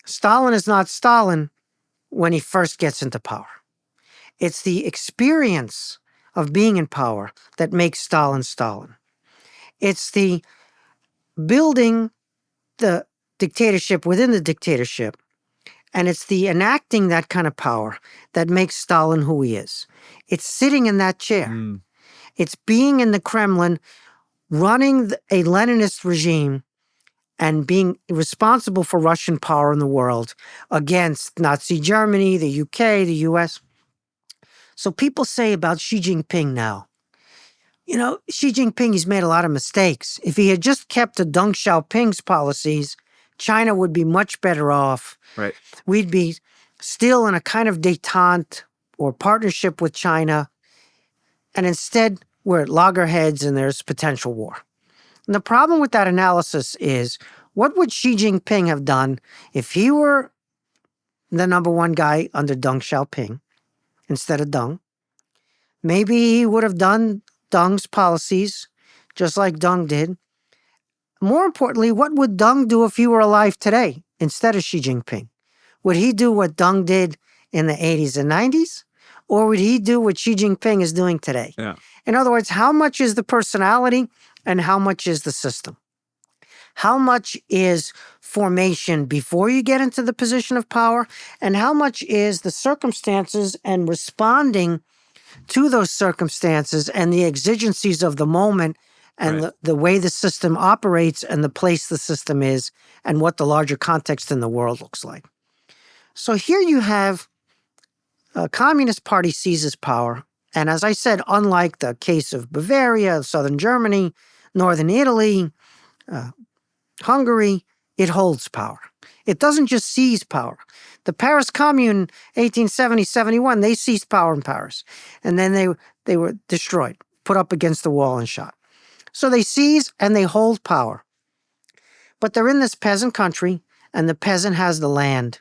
Stalin is not Stalin when he first gets into power. It's the experience of being in power that makes Stalin Stalin. It's the building the dictatorship within the dictatorship, and it's the enacting that kind of power that makes Stalin who he is. It's sitting in that chair. It's being in the Kremlin, running a Leninist regime and being responsible for Russian power in the world against Nazi Germany, the UK, the US. So people say about Xi Jinping now, you know, Xi Jinping, he's made a lot of mistakes. If he had just kept to Deng Xiaoping's policies, China would be much better off.
Right.
We'd be still in a kind of détente or partnership with China. And instead, we're at loggerheads and there's potential war. And the problem with that analysis is, what would Xi Jinping have done if he were the number one guy under Deng Xiaoping instead of Deng. Maybe he would have done Deng's policies just like Deng did. More importantly, what would Deng do if he were alive today instead of Xi Jinping? Would he do what Deng did in the 80s and 90s? Or would he do what Xi Jinping is doing today?
Yeah.
In other words, how much is the personality and how much is the system? How much is formation before you get into the position of power? And how much is the circumstances and responding to those circumstances and the exigencies of the moment and
Right.
the way the system operates and the place the system is and what the larger context in the world looks like. So here you have a Communist Party seizes power. And as I said, unlike the case of Bavaria, southern Germany, northern Italy, Hungary, it holds power. It doesn't just seize power. The Paris Commune, 1870-71, they seized power in Paris. And then they were destroyed, put up against the wall and shot. So they seize and they hold power. But they're in this peasant country, and the peasant has the land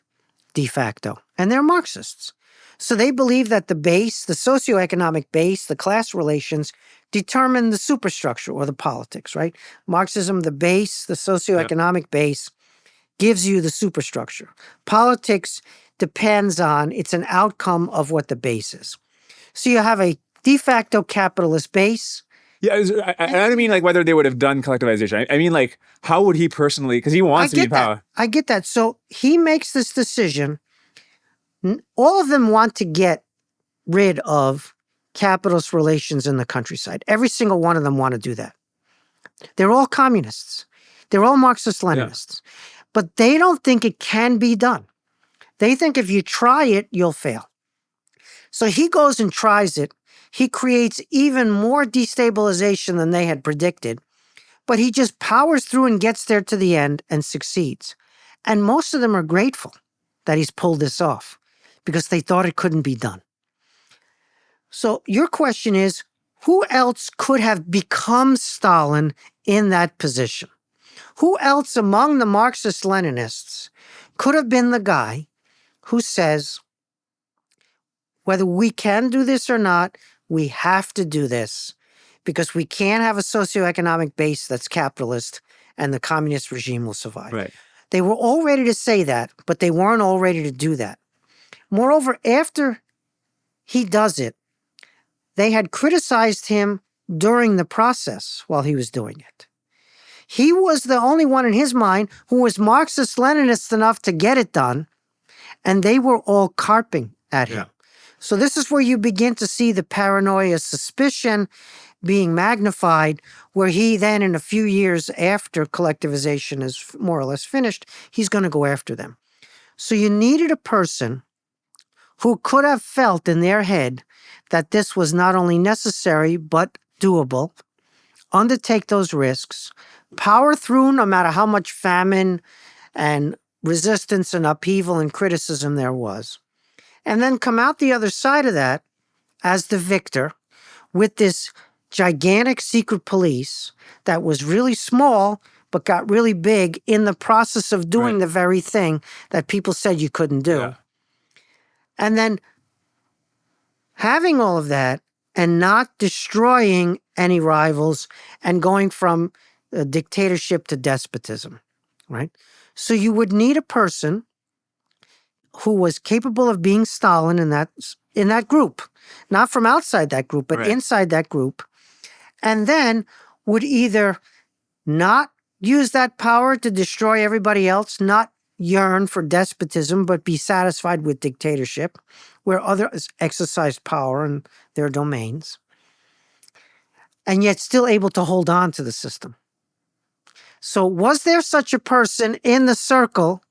de facto. And they're Marxists. So they believe that the base, the socioeconomic base, the class relations, determine the superstructure or the politics, right? Marxism, the base, the socioeconomic base, gives you the superstructure. Politics depends on, it's an outcome of what the base is. So you have a de facto capitalist base.
Yeah, I don't mean like whether they would have done collectivization. I mean like how would he personally, because he wants to be in power.
I get that. So he makes this decision. All of them want to get rid of capitalist relations in the countryside. Every single one of them want to do that. They're all communists. They're all Marxist-Leninists. Yeah. But they don't think it can be done. They think if you try it, you'll fail. So he goes and tries it. He creates even more destabilization than they had predicted. But he just powers through and gets there to the end and succeeds. And most of them are grateful that he's pulled this off because they thought it couldn't be done. So your question is, who else could have become Stalin in that position? Who else among the Marxist-Leninists could have been the guy who says, whether we can do this or not, we have to do this because we can't have a socioeconomic base that's capitalist and the communist regime will survive.
Right.
They were all ready to say that, but they weren't all ready to do that. Moreover, after he does it, they had criticized him during the process while he was doing it. He was the only one in his mind who was Marxist-Leninist enough to get it done, and they were all carping at him. Yeah. So this is where you begin to see the paranoia, suspicion being magnified, where he then, in a few years after collectivization is more or less finished, he's going to go after them. So you needed a person who could have felt in their head that this was not only necessary, but doable, undertake those risks, power through no matter how much famine and resistance and upheaval and criticism there was, and then come out the other side of that as the victor with this gigantic secret police that was really small but got really big in the process of doing the very thing that people said you couldn't do. Yeah. And then having all of that and not destroying any rivals and going from a dictatorship to despotism, right? So you would need a person who was capable of being Stalin in that group, not from outside that group, but inside that group, and then would either not use that power to destroy everybody else, not yearn for despotism, but be satisfied with dictatorship, where others exercise power in their domains, and yet still able to hold on to the system. So was there such a person in the circle,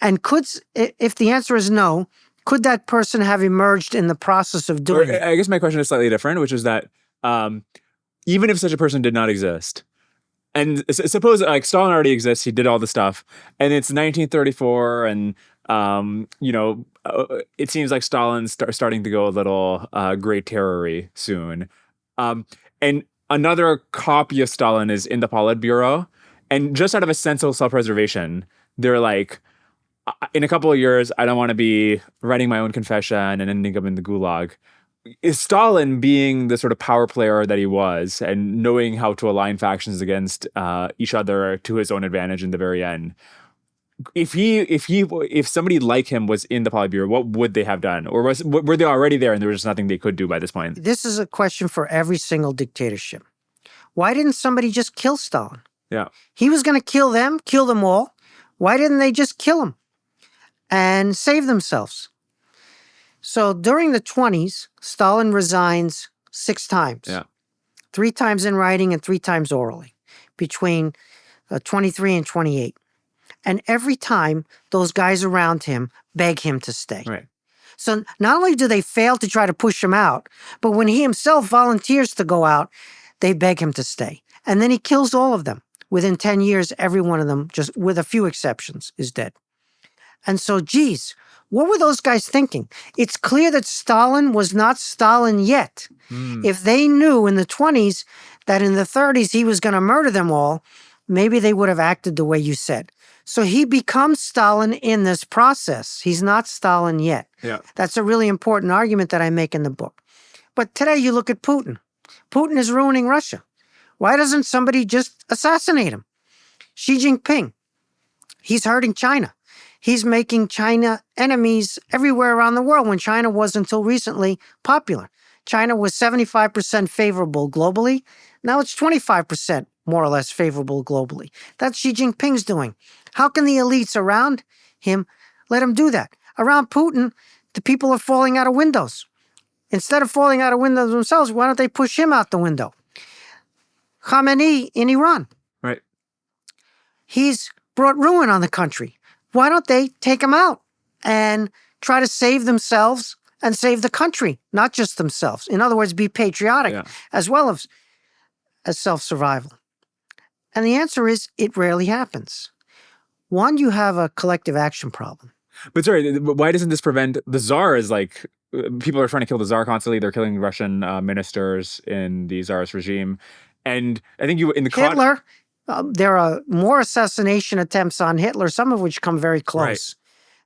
and could, if the answer is no, could that person have emerged in the process of doing it?
I guess my question is slightly different, which is that even if such a person did not exist, and suppose like Stalin already exists, he did all the stuff, and it's 1934, and it seems like Stalin's starting to go a little Great Terror-y soon, and another copy of Stalin is in the Politburo, and just out of a sense of self-preservation, they're like, in a couple of years, I don't want to be writing my own confession and ending up in the gulag. Is Stalin, being the sort of power player that he was and knowing how to align factions against each other to his own advantage in the very end, if somebody like him was in the Politburo, what would they have done? Or were they already there and there was just nothing they could do by this point?
This is a question for every single dictatorship. Why didn't somebody just kill Stalin?
Yeah.
He was going to kill them all. Why didn't they just kill him and save themselves? So during the 20s, Stalin resigns 6 times.
Yeah.
3 times in writing and 3 times orally, between 23 and 28. And every time, those guys around him beg him to stay.
Right.
So not only do they fail to try to push him out, but when he himself volunteers to go out, they beg him to stay. And then he kills all of them. Within 10 years, every one of them, just with a few exceptions, is dead. And so, geez, what were those guys thinking? It's clear that Stalin was not Stalin yet. If they knew in the 20s that in the 30s he was going to murder them all, maybe they would have acted the way you said. So he becomes Stalin in this process. He's not Stalin yet.
Yeah.
That's a really important argument that I make in the book. But today you look at Putin. Putin is ruining Russia. Why doesn't somebody just assassinate him? Xi Jinping, he's hurting China. He's making China enemies everywhere around the world when China was until recently popular. China was 75% favorable globally. Now it's 25% more or less favorable globally. That's Xi Jinping's doing. How can the elites around him let him do that? Around Putin, the people are falling out of windows. Instead of falling out of windows themselves, why don't they push him out the window? Khamenei in Iran.
Right.
He's brought ruin on the country. Why don't they take him out and try to save themselves and save the country, not just themselves? In other words, be patriotic as well as self-survival. And the answer is, it rarely happens. One, you have a collective action problem.
But sorry, why doesn't this prevent the Tsar? Is like, people are trying to kill the Tsar constantly. They're killing Russian ministers in the Tsarist regime. And I think
Hitler, there are more assassination attempts on Hitler, some of which come very close,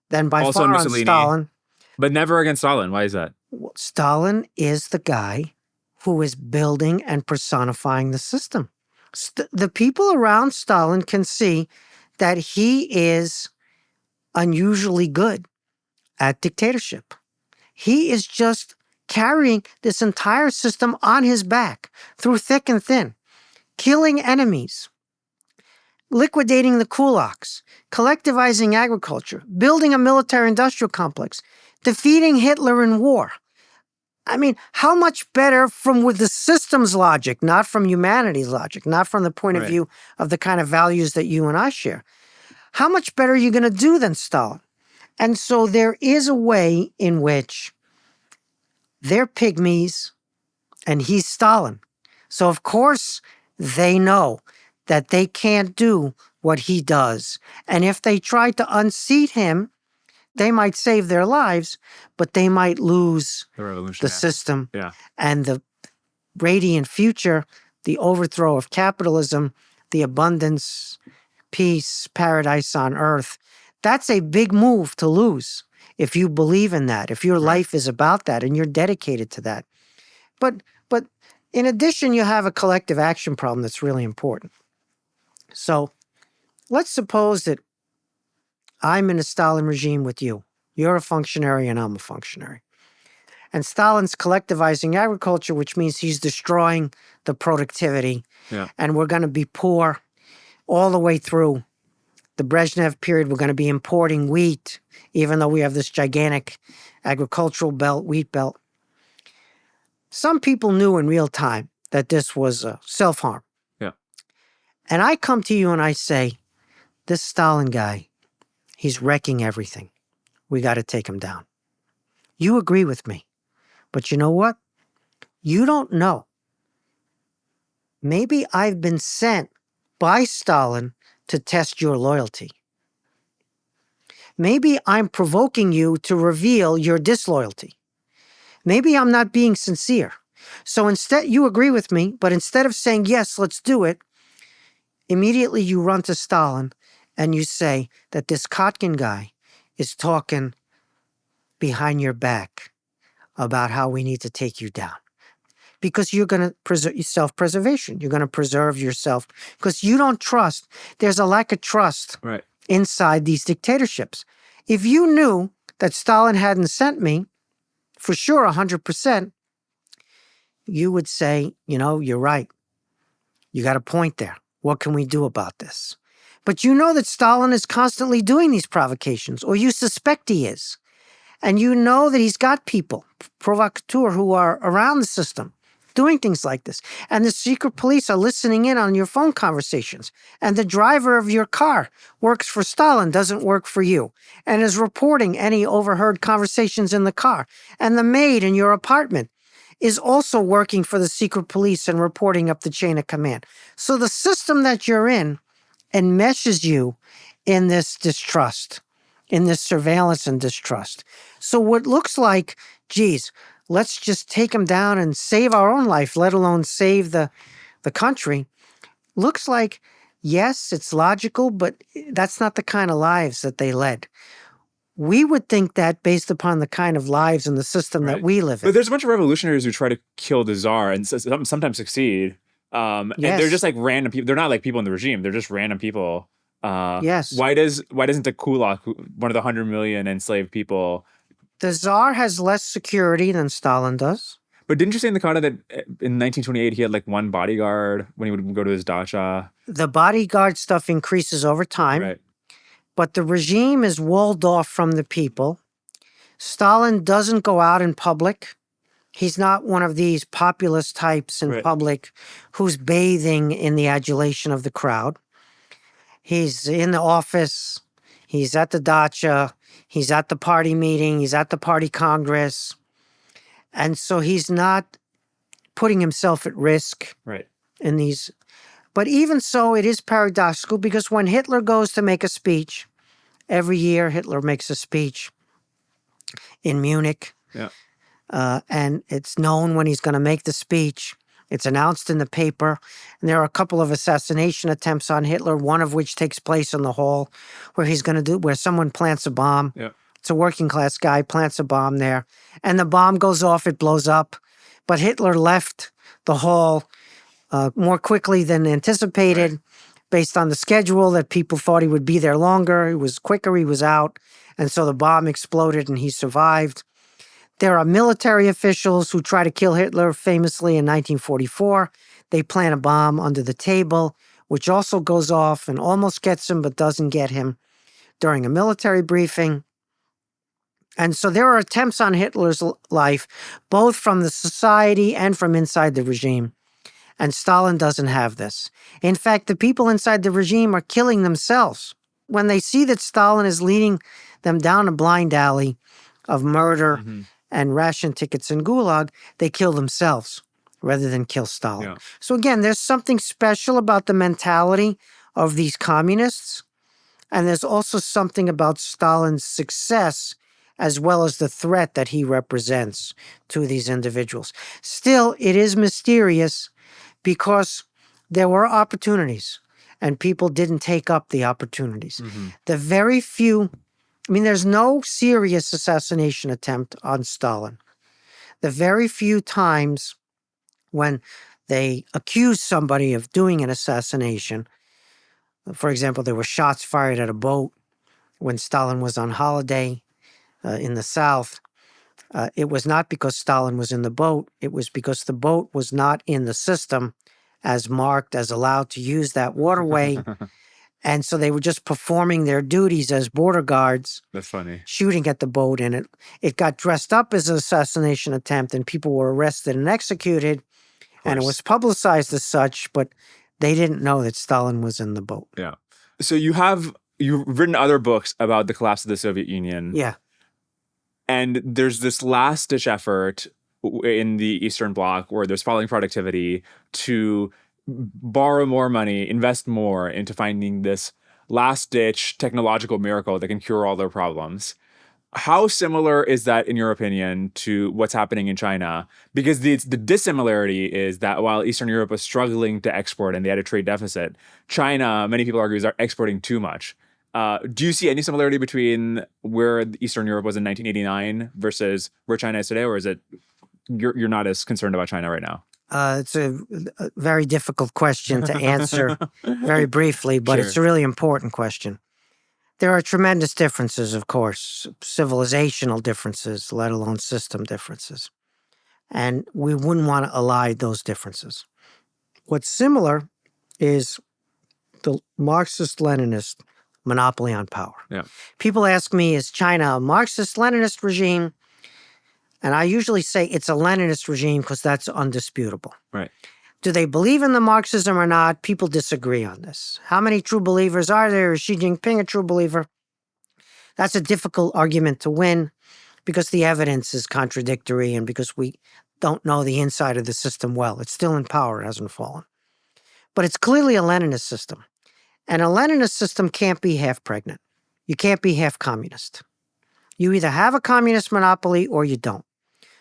than by
also
far
Mussolini,
on Stalin.
But never against Stalin. Why is that?
Well, Stalin is the guy who is building and personifying the system. The people around Stalin can see that he is unusually good at dictatorship. He is just carrying this entire system on his back through thick and thin, killing enemies, liquidating the kulaks, collectivizing agriculture, building a military-industrial complex, defeating Hitler in war. I mean, how much better with the system's logic, not from humanity's logic, not from the point of view of the kind of values that you and I share. How much better are you going to do than Stalin? And so there is a way in which they're pygmies and he's Stalin. So of course they know that they can't do what he does. And if they try to unseat him, they might save their lives, but they might lose the system and the radiant future, the overthrow of capitalism, the abundance, peace, paradise on earth. That's a big move to lose if you believe in that, if your life is about that and you're dedicated to that. But in addition, you have a collective action problem that's really important. So let's suppose that I'm in a Stalin regime with you. You're a functionary and I'm a functionary. And Stalin's collectivizing agriculture, which means he's destroying the productivity. And we're going to be poor all the way through the Brezhnev period. We're going to be importing wheat, even though we have this gigantic agricultural belt, wheat belt. Some people knew in real time that this was self-harm. And I come to you and I say, this Stalin guy, he's wrecking everything. We got to take him down. You agree with me. But you know what? You don't know. Maybe I've been sent by Stalin to test your loyalty. Maybe I'm provoking you to reveal your disloyalty. Maybe I'm not being sincere. So instead, you agree with me, but instead of saying, yes, let's do it, immediately you run to Stalin and you say that this Kotkin guy is talking behind your back about how we need to take you down. Because you're going to preserve self-preservation. You're going to preserve yourself because you don't trust. There's a lack of trust
Right.
inside these dictatorships. If you knew that Stalin hadn't sent me, for sure, 100%, you would say, you're right. You got a point there. What can we do about this? But you know that Stalin is constantly doing these provocations, or you suspect he is. And you know that he's got people, provocateurs, who are around the system doing things like this. And the secret police are listening in on your phone conversations. And the driver of your car works for Stalin, doesn't work for you, and is reporting any overheard conversations in the car. And the maid in your apartment is also working for the secret police and reporting up the chain of command. So the system that you're in enmeshes you in this distrust, in this surveillance and distrust. So what looks like, geez, let's just take them down and save our own life, let alone save the country, looks like, yes, it's logical, but that's not the kind of lives that they led. We would think that based upon the kind of lives and the system that we live in.
But there's a bunch of revolutionaries who try to kill the czar and sometimes succeed. And they're just like random people. They're not like people in the regime. They're just random people.
Yes.
Why doesn't the kulak, one of the 100 million enslaved people?
The czar has less security than Stalin does.
But didn't you say in the Kata that in 1928 he had like one bodyguard when he would go to his dacha?
The bodyguard stuff increases over time.
Right.
But the regime is walled off from the people. Stalin doesn't go out in public. He's not one of these populist types in public who's bathing in the adulation of the crowd. He's in the office. He's at the dacha. He's at the party meeting. He's at the party congress. And so he's not putting himself at risk in these. But even so, it is paradoxical because when Hitler goes to make a speech, every year Hitler makes a speech in Munich.
Yeah.
And it's known when he's going to make the speech. It's announced in the paper. And there are a couple of assassination attempts on Hitler, one of which takes place in the hall where someone plants a bomb.
Yeah.
It's a working class guy, plants a bomb there. And the bomb goes off, it blows up. But Hitler left the hall more quickly than anticipated based on the schedule that people thought he would be there longer. He was quicker, he was out. And so the bomb exploded and he survived. There are military officials who try to kill Hitler famously in 1944. They plant a bomb under the table, which also goes off and almost gets him, but doesn't get him during a military briefing. And so there are attempts on Hitler's life, both from the society and from inside the regime. And Stalin doesn't have this. In fact, the people inside the regime are killing themselves. When they see that Stalin is leading them down a blind alley of murder and ration tickets and gulag, they kill themselves rather than kill Stalin.
Yeah.
So again, there's something special about the mentality of these communists. And there's also something about Stalin's success as well as the threat that he represents to these individuals. Still, it is mysterious because there were opportunities and people didn't take up the opportunities. The very few, there's no serious assassination attempt on Stalin. The very few times when they accuse somebody of doing an assassination, for example, there were shots fired at a boat when Stalin was on holiday in the South. It was not because Stalin was in the boat. It was because the boat was not in the system as marked, as allowed to use that waterway. And so they were just performing their duties as border guards.
That's funny.
Shooting at the boat. And it got dressed up as an assassination attempt and people were arrested and executed. And it was publicized as such, but they didn't know that Stalin was in the boat.
Yeah. So you've written other books about the collapse of the Soviet Union.
Yeah.
And there's this last-ditch effort in the Eastern Bloc where there's falling productivity to borrow more money, invest more into finding this last-ditch technological miracle that can cure all their problems. How similar is that, in your opinion, to what's happening in China? Because the dissimilarity is that while Eastern Europe was struggling to export and they had a trade deficit, China, many people argue, is exporting too much. Do you see any similarity between where Eastern Europe was in 1989 versus where China is today, or is it you're not as concerned about China right now?
It's a very difficult question to answer very briefly, but it's a really important question. There are tremendous differences, of course, civilizational differences, let alone system differences. And we wouldn't want to elide those differences. What's similar is the Marxist-Leninist monopoly on power.
Yeah.
People ask me, is China a Marxist-Leninist regime? And I usually say it's a Leninist regime because that's undisputable.
Right.
Do they believe in the Marxism or not? People disagree on this. How many true believers are there? Is Xi Jinping a true believer? That's a difficult argument to win because the evidence is contradictory and because we don't know the inside of the system well. It's still in power, it hasn't fallen. But it's clearly a Leninist system. And a Leninist system can't be half pregnant. You can't be half communist. You either have a communist monopoly or you don't.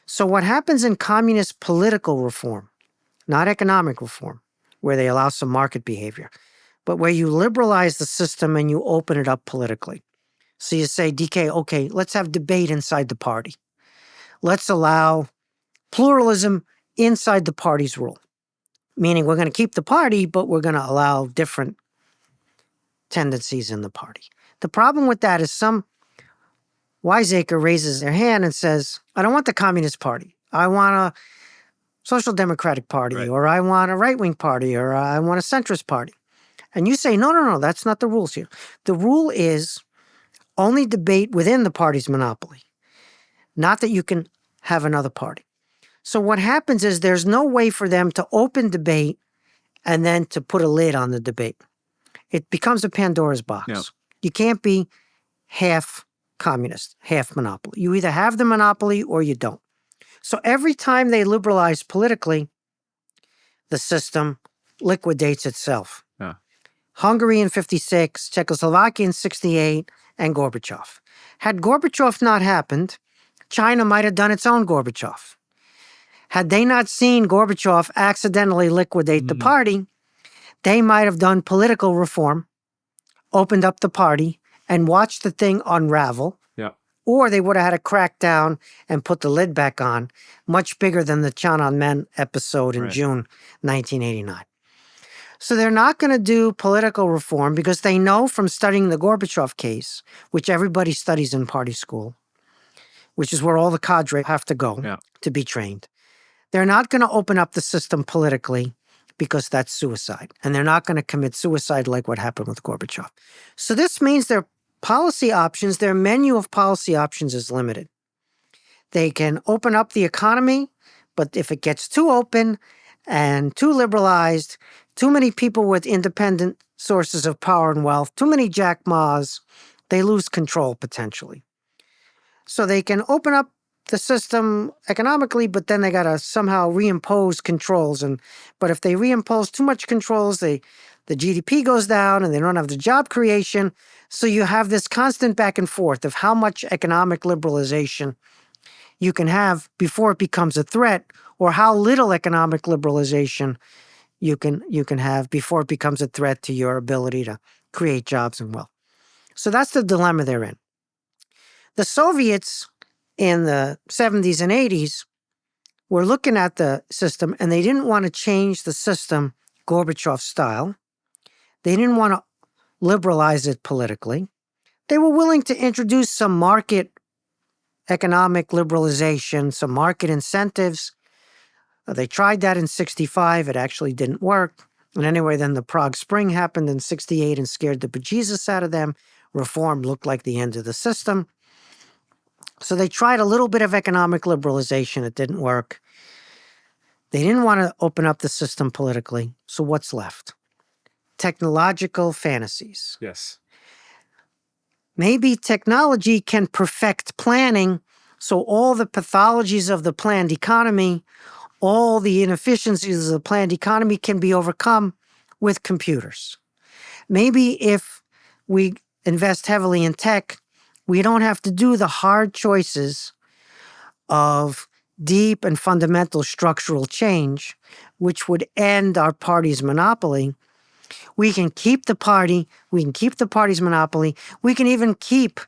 So what happens in communist political reform, not economic reform, where they allow some market behavior, but where you liberalize the system and you open it up politically. So you say, DK, okay, let's have debate inside the party. Let's allow pluralism inside the party's rule. Meaning we're going to keep the party, but we're going to allow different tendencies in the party. The problem with that is some wiseacre raises their hand and says, I don't want the Communist Party. I want a Social Democratic Party,
Right.
or I want a right-wing party, or I want a centrist party. And you say, no, that's not the rules here. The rule is only debate within the party's monopoly, not that you can have another party. So what happens is there's no way for them to open debate and then to put a lid on the debate. It becomes a Pandora's box.
Yeah.
You can't be half communist, half monopoly. You either have the monopoly or you don't. So every time they liberalize politically, the system liquidates itself.
Yeah.
Hungary in 56, Czechoslovakia in 68, and Gorbachev. Had Gorbachev not happened, China might have done its own Gorbachev. Had they not seen Gorbachev accidentally liquidate the party, they might have done political reform, opened up the party, and watched the thing unravel.
Yeah.
Or they would have had a crackdown and put the lid back on, much bigger than the Tiananmen episode in June 1989. So they're not going to do political reform because they know from studying the Gorbachev case, which everybody studies in party school, which is where all the cadre have to go to be trained. They're not going to open up the system politically because that's suicide. And they're not going to commit suicide like what happened with Gorbachev. So this means their policy options, their menu of policy options is limited. They can open up the economy, but if it gets too open and too liberalized, too many people with independent sources of power and wealth, too many Jack Ma's, they lose control potentially. So they can open up the system economically, but then they got to somehow reimpose controls. But if they reimpose too much controls, the GDP goes down and they don't have the job creation. So you have this constant back and forth of how much economic liberalization you can have before it becomes a threat, or how little economic liberalization you can have before it becomes a threat to your ability to create jobs and wealth. So that's the dilemma they're in. The Soviets in the 70s and 80s were looking at the system and they didn't want to change the system Gorbachev style. They didn't want to liberalize it politically. They were willing to introduce some market economic liberalization, some market incentives. They tried that in 65. It actually didn't work. And anyway, then the Prague Spring happened in 68 and scared the bejesus out of them. Reform looked like the end of the system. So they tried a little bit of economic liberalization. It didn't work. They didn't want to open up the system politically. So what's left? Technological fantasies.
Yes.
Maybe technology can perfect planning, so all the pathologies of the planned economy, all the inefficiencies of the planned economy can be overcome with computers. Maybe if we invest heavily in tech, we don't have to do the hard choices of deep and fundamental structural change, which would end our party's monopoly. We can keep the party. We can keep the party's monopoly. We can even keep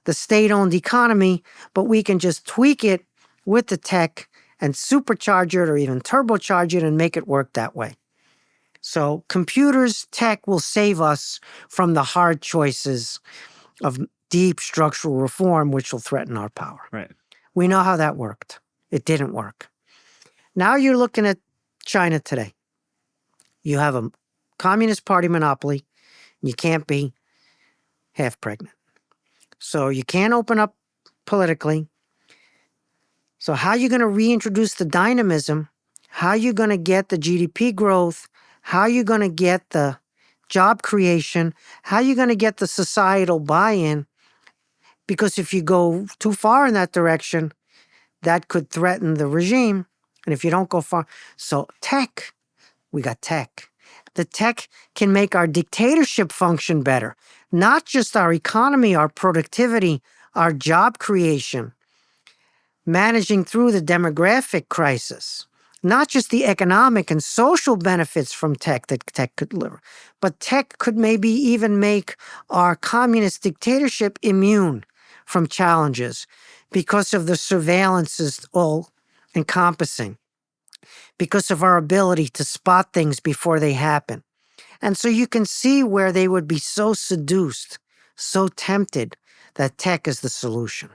the state-owned economy, but we can just tweak it with the tech and supercharge it or even turbocharge it and make it work that way. So computers, tech will save us from the hard choices of deep structural reform, which will threaten our power.
Right.
We know how that worked. It didn't work. Now you're looking at China today. You have a Communist Party monopoly. You can't be half pregnant. So you can't open up politically. So how are you going to reintroduce the dynamism? How are you going to get the GDP growth? How are you going to get the job creation? How are you going to get the societal buy-in? Because if you go too far in that direction, that could threaten the regime. And if you don't go far, so tech, we got tech. The tech can make our dictatorship function better, not just our economy, our productivity, our job creation, managing through the demographic crisis, not just the economic and social benefits from tech that tech could deliver, but tech could maybe even make our communist dictatorship immune from challenges because of the surveillance is all encompassing, because of our ability to spot things before they happen. And so you can see where they would be so seduced, so tempted that tech is the solution.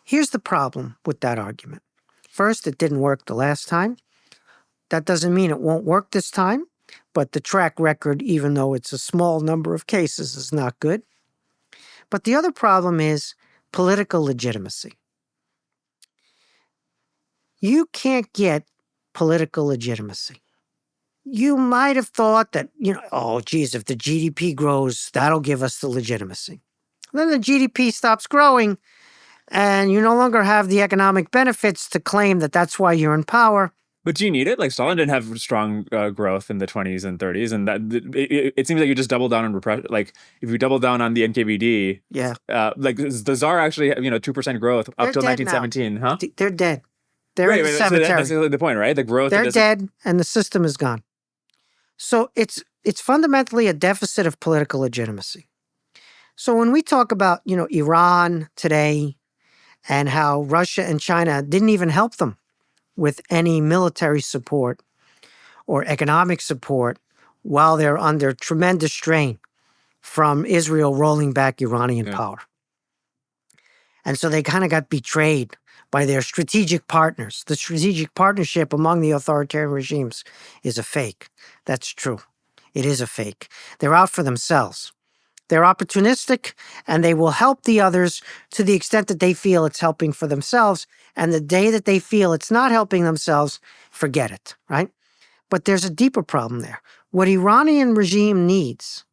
Here's the problem with that argument. First, it didn't work the last time. That doesn't mean it won't work this time, but the track record, even though it's a small number of cases, is not good. But the other problem is political legitimacy. You can't get political legitimacy. You might have thought that, oh, geez, if the GDP grows, that'll give us the legitimacy. Then the GDP stops growing, and you no longer have the economic benefits to claim that that's why you're in power.
But do you need it? Like Stalin didn't have strong growth in the 20s and 30s, and that it seems like you just double down on repression. Like if you double down on the NKVD,
Yeah,
like the Tsar actually, 2% growth up till 1917, huh?
They're dead. They're in the
So
cemetery.
that's the point, right? The growth.
They're dead, and the system is gone. So it's fundamentally a deficit of political legitimacy. So when we talk about, Iran today and how Russia and China didn't even help them with any military support or economic support while they're under tremendous strain from Israel rolling back Iranian power. And so they kind of got betrayed by their strategic partners. The strategic partnership among the authoritarian regimes is a fake. That's true. It is a fake. They're out for themselves. They're opportunistic, and they will help the others to the extent that they feel it's helping for themselves. And the day that they feel it's not helping themselves, forget it, right? But there's a deeper problem there. What Iranian regime needs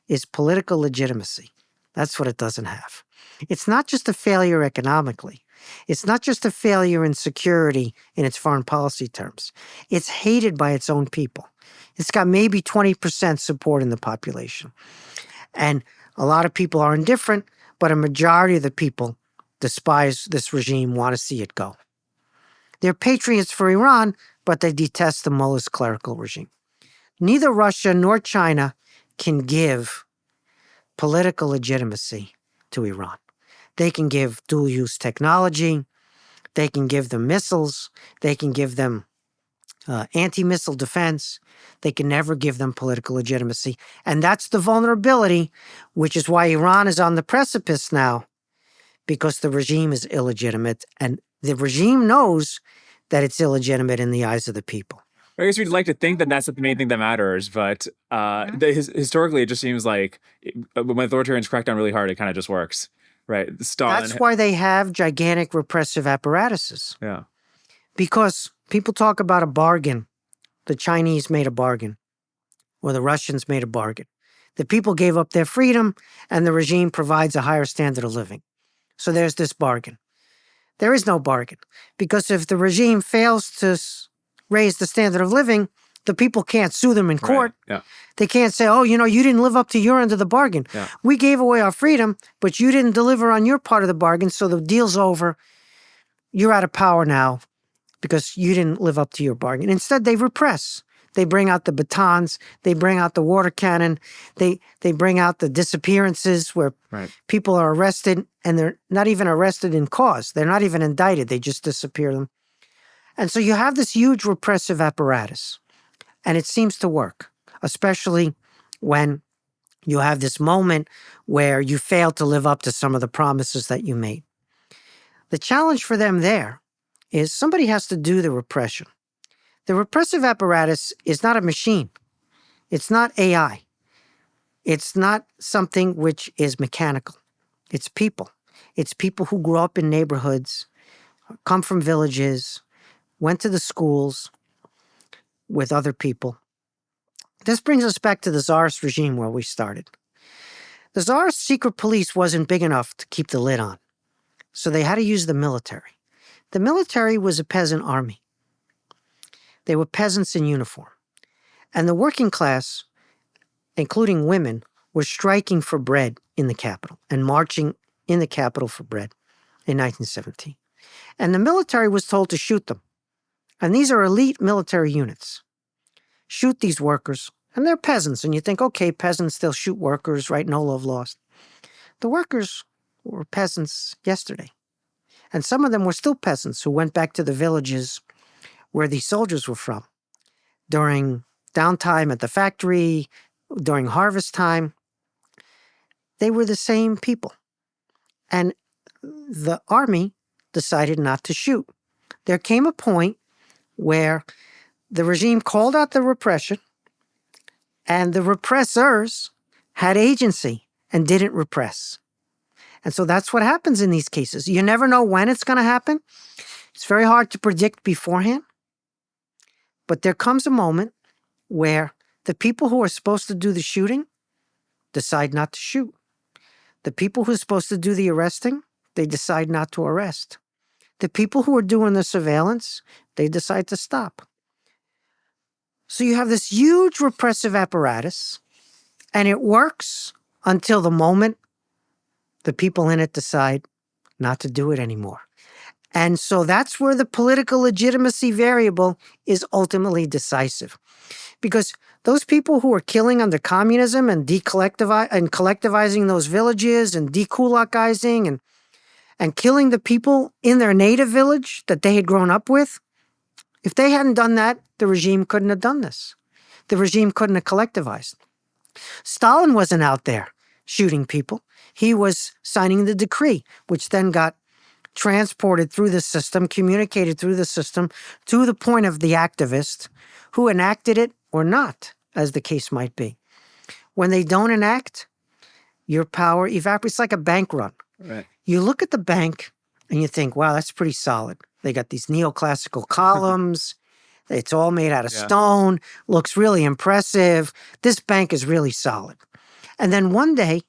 is political legitimacy. That's what it doesn't have. It's not just a failure economically. It's not just a failure in security in its foreign policy terms. It's hated by its own people. It's got maybe 20% support in the population. And a lot of people are indifferent, but a majority of the people despise this regime, want to see it go. They're patriots for Iran, but they detest the mullah's clerical regime. Neither Russia nor China can give political legitimacy to Iran. They can give dual-use technology. They can give them missiles. They can give them anti-missile defense. They can never give them political legitimacy. And that's the vulnerability, which is why Iran is on the precipice now, because the regime is illegitimate. And the regime knows that it's illegitimate in the eyes of the people.
I guess we'd like to think that that's the main thing that matters, but historically, it just seems like when authoritarians crack down really hard, it kind of just works, right? Stalin.
That's why they have gigantic repressive apparatuses.
Yeah.
Because people talk about a bargain. The Chinese made a bargain, or the Russians made a bargain. The people gave up their freedom, and the regime provides a higher standard of living. So there's this bargain. There is no bargain, because if the regime fails to raise the standard of living, the people can't sue them in court.
Right. Yeah.
They can't say, oh, you didn't live up to your end of the bargain.
Yeah.
We gave away our freedom, but you didn't deliver on your part of the bargain, so the deal's over. You're out of power now because you didn't live up to your bargain. Instead, they repress. They bring out the batons. They bring out the water cannon. They bring out the disappearances where people are arrested and they're not even arrested in cause. They're not even indicted. They just disappear them. And so you have this huge repressive apparatus, and it seems to work, especially when you have this moment where you fail to live up to some of the promises that you made. The challenge for them there is somebody has to do the repression. The repressive apparatus is not a machine. It's not AI. It's not something which is mechanical. It's people. It's people who grew up in neighborhoods, come from villages, went to the schools with other people. This brings us back to the czarist regime where we started. The czarist secret police wasn't big enough to keep the lid on, so they had to use the military. The military was a peasant army. They were peasants in uniform. And the working class, including women, were striking for bread in the capital and marching in the capital for bread in 1917. And the military was told to shoot them. And these are elite military units. Shoot these workers. And they're peasants. And you think, okay, peasants, they'll shoot workers, right? No love lost. The workers were peasants yesterday. And some of them were still peasants who went back to the villages where these soldiers were from during downtime at the factory, during harvest time. They were the same people. And the army decided not to shoot. There came a point where the regime called out the repression, and the repressors had agency and didn't repress. And so that's what happens in these cases. You never know when it's going to happen. It's very hard to predict beforehand. But there comes a moment where the people who are supposed to do the shooting decide not to shoot. The people who are supposed to do the arresting, they decide not to arrest. The people who are doing the surveillance, they decide to stop. So you have this huge repressive apparatus, and it works until the moment the people in it decide not to do it anymore. And so that's where the political legitimacy variable is ultimately decisive. Because those people who are killing under communism and collectivizing those villages and dekulakizing and killing the people in their native village that they had grown up with, if they hadn't done that, the regime couldn't have done this. The regime couldn't have collectivized. Stalin wasn't out there shooting people. He was signing the decree, which then got transported through the system, communicated through the system to the point of the activist who enacted it or not, as the case might be. When they don't enact, your power evaporates. It's like a bank run.
Right.
You look at the bank and you think, wow, that's pretty solid. They got these neoclassical columns. It's all made out of stone. Looks really impressive. This bank is really solid. And then one day,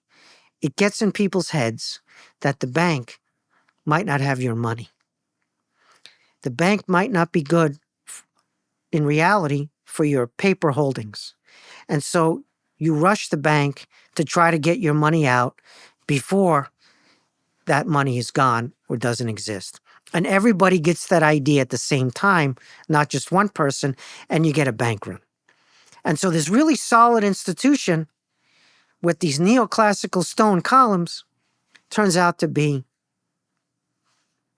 it gets in people's heads that the bank might not have your money. The bank might not be good in reality for your paper holdings. And so you rush the bank to try to get your money out before that money is gone or doesn't exist. And everybody gets that idea at the same time, not just one person, and you get a bank run. And so this really solid institution with these neoclassical stone columns turns out to be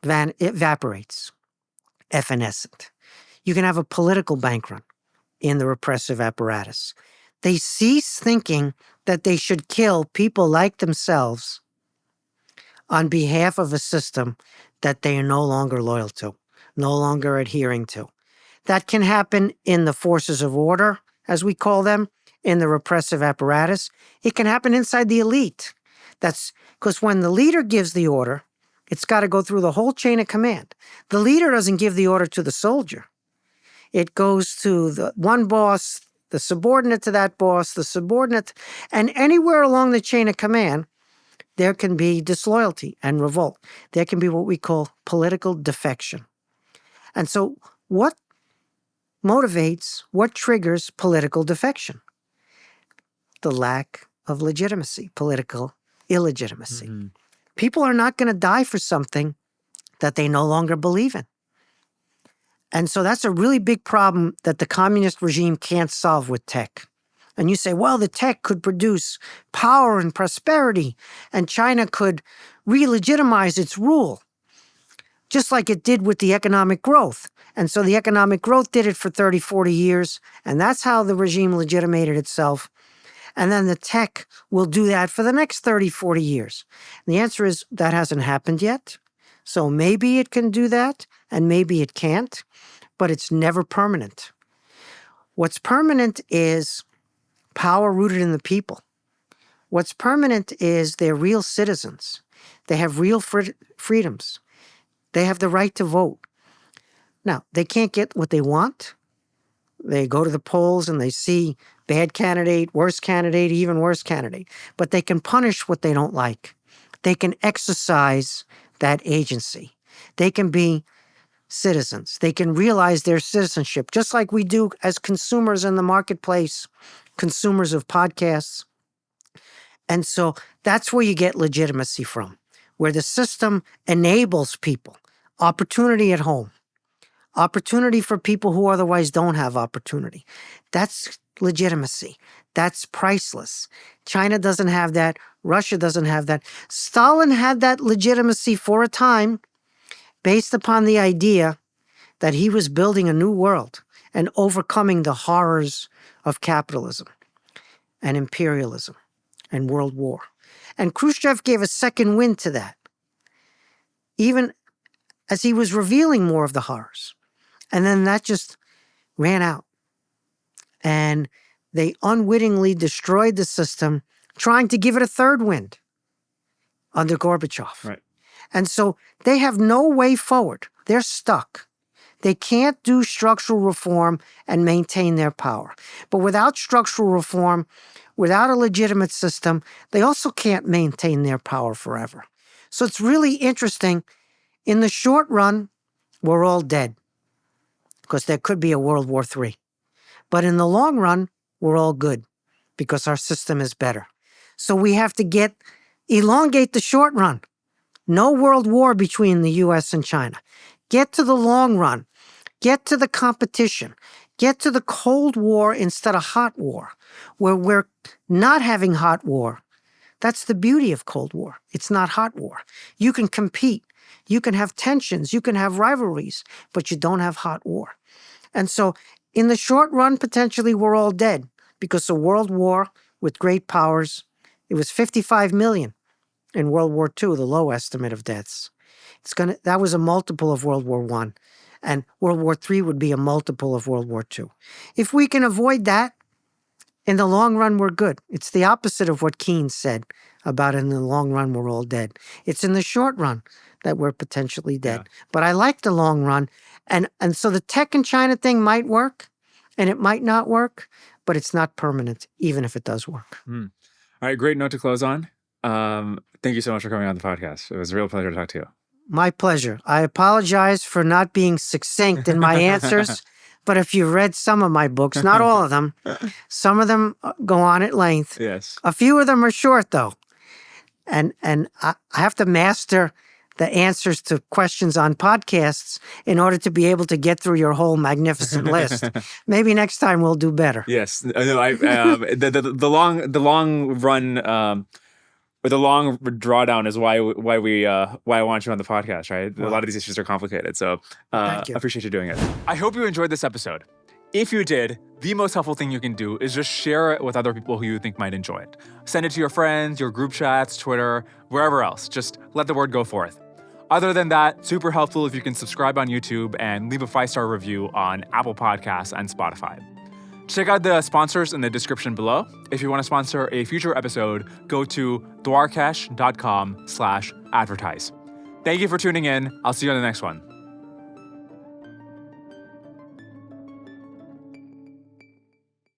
evaporates, evanescent. You can have a political bank run in the repressive apparatus. They cease thinking that they should kill people like themselves on behalf of a system that they are no longer loyal to, no longer adhering to. That can happen in the forces of order, as we call them, in the repressive apparatus. It can happen inside the elite. That's because when the leader gives the order, it's got to go through the whole chain of command. The leader doesn't give the order to the soldier. It goes to the one boss, the subordinate to that boss, the subordinate, and anywhere along the chain of command, there can be disloyalty and revolt. There can be what we call political defection. And so what motivates, what triggers political defection? The lack of legitimacy, political illegitimacy. Mm-hmm. People are not going to die for something that they no longer believe in. And so that's a really big problem that the communist regime can't solve with tech. And you say, well, the tech could produce power and prosperity, and China could re-legitimize its rule, just like it did with the economic growth. And so the economic growth did it for 30, 40 years, and that's how the regime legitimated itself. And then the tech will do that for the next 30, 40 years. And the answer is that hasn't happened yet. So maybe it can do that, and maybe it can't, but it's never permanent. What's permanent is power rooted in the people. What's permanent is they're real citizens. They have real freedoms. They have the right to vote. Now, they can't get what they want. They go to the polls and they see bad candidate, worse candidate, even worse candidate. But they can punish what they don't like. They can exercise that agency. They can be citizens. They can realize their citizenship, just like we do as consumers in the marketplace, consumers of podcasts. And so that's where you get legitimacy from, where the system enables people, opportunity at home, opportunity for people who otherwise don't have opportunity. That's legitimacy. That's priceless. China doesn't have that. Russia doesn't have that. Stalin had that legitimacy for a time based upon the idea that he was building a new world and overcoming the horrors of capitalism and imperialism and world war. And Khrushchev gave a second wind to that, even as he was revealing more of the horrors. And then that just ran out. And they unwittingly destroyed the system, trying to give it a third wind under Gorbachev.
Right.
And so they have no way forward. They're stuck. They can't do structural reform and maintain their power. But without structural reform, without a legitimate system, they also can't maintain their power forever. So it's really interesting. In the short run, we're all dead because there could be a World War III. But in the long run, we're all good because our system is better. So we have to elongate the short run. No world war between the U.S. and China. Get to the long run. Get to the competition. Get to the Cold War instead of hot war, where we're not having hot war. That's the beauty of Cold War. It's not hot war. You can compete. You can have tensions. You can have rivalries, but you don't have hot war. And so in the short run, potentially we're all dead because a world war with great powers, it was 55 million. In World War II, the low estimate of deaths. That was a multiple of World War I. And World War III would be a multiple of World War II. If we can avoid that, in the long run, we're good. It's the opposite of what Keynes said about in the long run, we're all dead. It's in the short run that we're potentially dead. Yeah. But I like the long run. And so the tech in China thing might work, and it might not work, but it's not permanent, even if it does work.
All right, great note to close on. Thank you so much for coming on the podcast. It was a real pleasure to talk to you.
My pleasure. I apologize for not being succinct in my answers, but if you've read some of my books, not all of them, some of them go on at length.
Yes.
A few of them are short, though. And I have to master the answers to questions on podcasts in order to be able to get through your whole magnificent list. Maybe next time we'll do better.
Yes. No, the long run... But the long drawdown is why I want you on the podcast, right? Wow. A lot of these issues are complicated, so I appreciate you doing it. I hope you enjoyed this episode. If you did, the most helpful thing you can do is just share it with other people who you think might enjoy it. Send it to your friends, your group chats, Twitter, wherever else. Just let the word go forth. Other than that, super helpful if you can subscribe on YouTube and leave a 5-star review on Apple Podcasts and Spotify. Check out the sponsors in the description below. If you want to sponsor a future episode, go to dwarkesh.com/advertise. Thank you for tuning in. I'll see you on the next one.